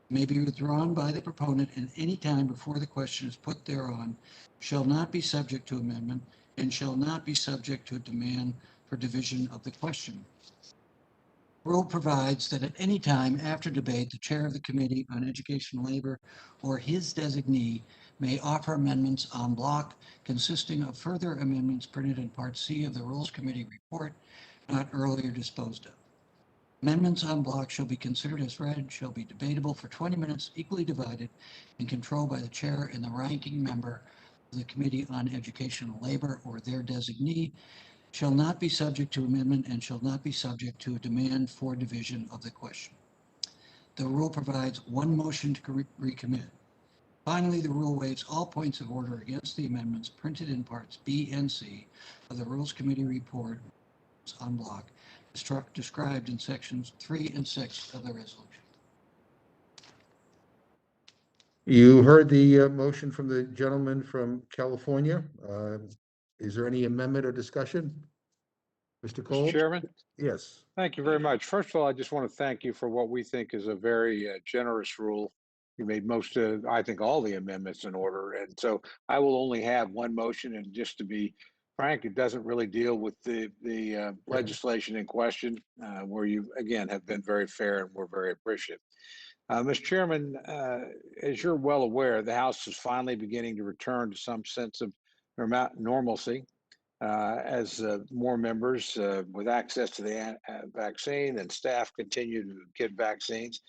may be withdrawn by the proponent at any time before the question is put thereon, shall not be subject to amendment, and shall not be subject to a demand for division of the question. The rule provides that at any time after debate, the chair of the Committee on Education and Labor or his designee may offer amendments en bloc consisting of further amendments printed in Part C of the Rules Committee report not earlier disposed of. Amendments en bloc shall be considered as read, shall be debatable for 20 minutes, equally divided and controlled by the chair and the ranking member of the Committee on Education and Labor or their designee, shall not be subject to amendment and shall not be subject to a demand for division of the question. The rule provides one motion to recommit. Finally, the rule waives all points of order against the amendments printed in Parts B and C of the Rules Committee report en bloc, described in Sections 3 and 6 of the resolution. You heard the motion from the gentleman from California. Is there any amendment or discussion? Mr. Cole? Mr. Chairman, Yes. thank you very much. First of all, I just want to thank you for what we think is a very generous rule. You made most of, I think, all the amendments in order. And so I will only have one motion. And just to be frank, it doesn't really deal with the legislation in question, where you, again, have been very fair and we're very appreciative. Mr. Chairman, as you're well aware, the House is finally beginning to return to some sense of normalcy. As more members with access to the vaccine and staff continue to get vaccines.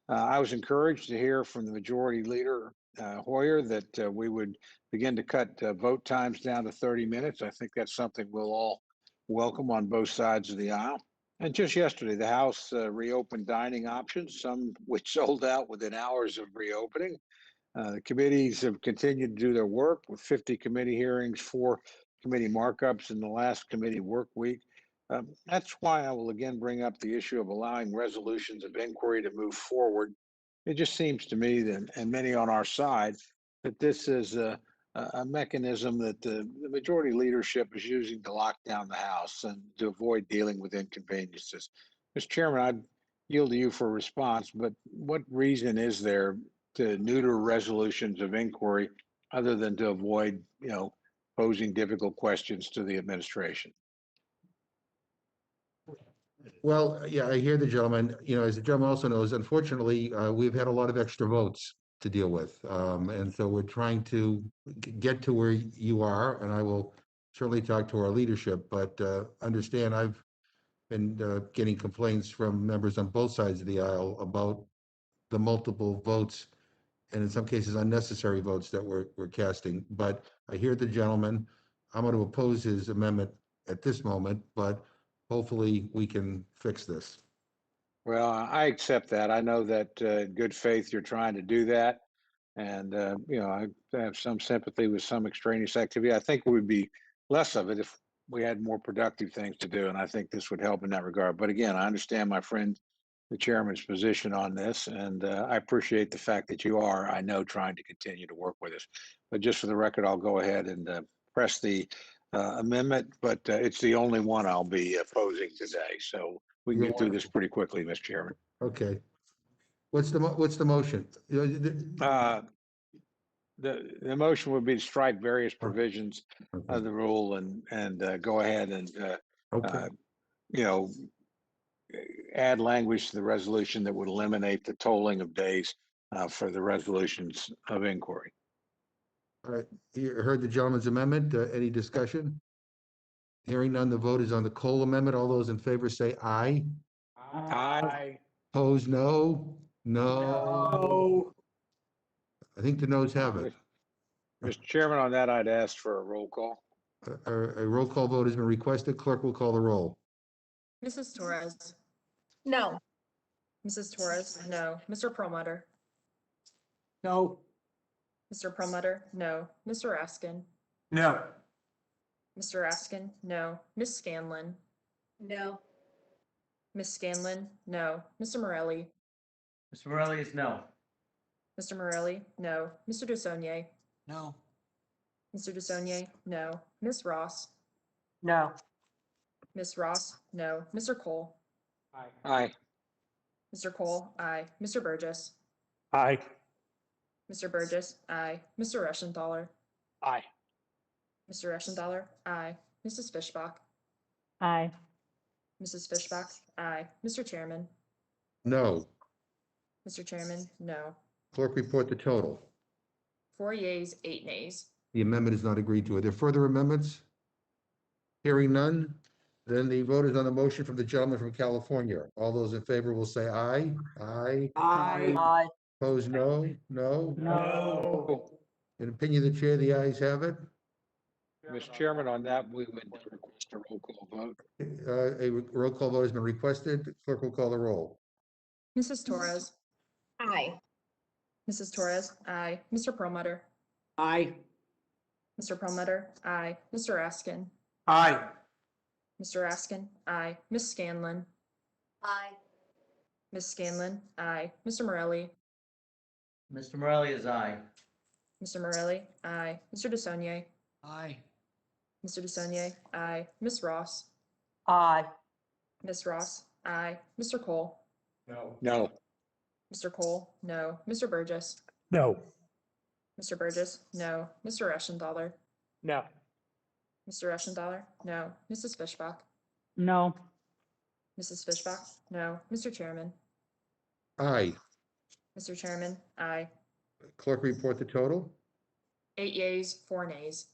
I was encouraged to hear from the Majority Leader Hoyer that we would begin to cut vote times down to 30 minutes. I think that's something we'll all welcome on both sides of the aisle. And just yesterday, the House reopened dining options, some which sold out within hours of reopening. The committees have continued to do their work with 50 committee hearings, 4 committee markups in the last committee work week. That's why I will again bring up the issue of allowing resolutions of inquiry to move forward. It just seems to me that, and many on our side, that this is a mechanism that the majority leadership is using to lock down the House and to avoid dealing with inconveniences. Mr. Chairman, I'd yield to you for a response, but what reason is there to neuter resolutions of inquiry other than to avoid, posing difficult questions to the administration? Well, yeah, I hear the gentleman. As the gentleman also knows, unfortunately, we've had a lot of extra votes to deal with. And so we're trying to get to where you are, and I will certainly talk to our leadership, but understand I've been getting complaints from members on both sides of the aisle about the multiple votes and in some cases unnecessary votes that we're casting. But I hear the gentleman. I'm going to oppose his amendment at this moment, but hopefully we can fix this. Well, I accept that. I know that in good faith you're trying to do that. And, I have some sympathy with some extraneous activity. I think it would be less of it if we had more productive things to do. And I think this would help in that regard. But again, I understand my friend, the chairman's position on this. And I appreciate the fact that you are, I know, trying to continue to work with us. But just for the record, I'll go ahead and press the amendment, but it's the only one I'll be opposing today. So we can You're get through this pretty quickly, Mr. Chairman. Okay. What's the motion? The motion would be to strike various provisions of the rule and go ahead and Okay. Add language to the resolution that would eliminate the tolling of days for the resolutions of inquiry. All right. You heard the gentleman's amendment. Any discussion? Hearing none, the vote is on the Cole amendment. All those in favor say aye. Aye. Opposed, no. No. I think the noes have it. Mr. Chairman, on that, I'd ask for a roll call. A roll call vote has been requested. Clerk will call the roll. Mrs. Torres. No. Mrs. Torres, no. Mr. Perlmutter. No. Mr. Perlmutter, no. Mr. Raskin. No. Mr. Raskin, no. Miss Scanlon. No. Miss Scanlon, no. Mr. Morelli. Mr. Morelli is no. Mr. Morelli, no. Mr. DeSaulnier. No. Mr. DeSaulnier, no. Miss Ross. No. Miss Ross, no. Mr. Cole. Aye. Mr. Cole, aye. Mr. Burgess. Aye. Mr. Burgess, aye. Mr. Reschenthaler. Aye. Mr. Reschenthaler, aye. Mrs. Fishbach. Aye. Mrs. Fishbach, aye. Mr. Chairman. No. Mr. Chairman, no. Clerk report the total. 4 yeas, 8 nays. The amendment is not agreed to. Are there further amendments? Hearing none, then the vote is on the motion from the gentleman from California. All those in favor will say aye. Aye. Aye. Aye. Opposed, no. No. No. In opinion of the chair, the ayes have it. Mr. Chairman, on that, we would request a roll call vote. A roll call vote has been requested. Clerk will call the roll. Mrs. Torres. Aye. Mrs. Torres, aye. Mr. Perlmutter. Aye. Mr. Perlmutter, aye. Mr. Raskin. Aye. Mr. Raskin, aye. Miss Scanlon. Aye. Miss Scanlon, aye. Mr. Morelli. Mr. Morelli is aye. Mr. Morelli, aye. Mr. DeSaulnier. Aye. Mr. DeSaulnier, aye. Miss Ross. Aye. Miss Ross, aye. Mr. Cole. No. Mr. Cole, no. Mr. Burgess. No. Mr. Burgess, no. Mr. Reschenthaler. No. Mr. Reschenthaler, no. Mrs. Fishbach. No. Mrs. Fishbach, no. Mr. Chairman. Aye. Mr. Chairman, aye. Clerk report the total. 8 yeas, 4 nays.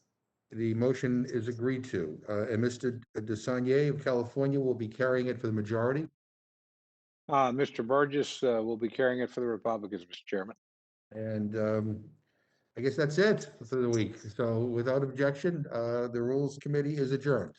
The motion is agreed to. And Mr. DeSaulnier of California will be carrying it for the majority. Mr. Burgess will be carrying it for the Republicans, Mr. Chairman. And I guess that's it for the week. So without objection, the Rules Committee is adjourned.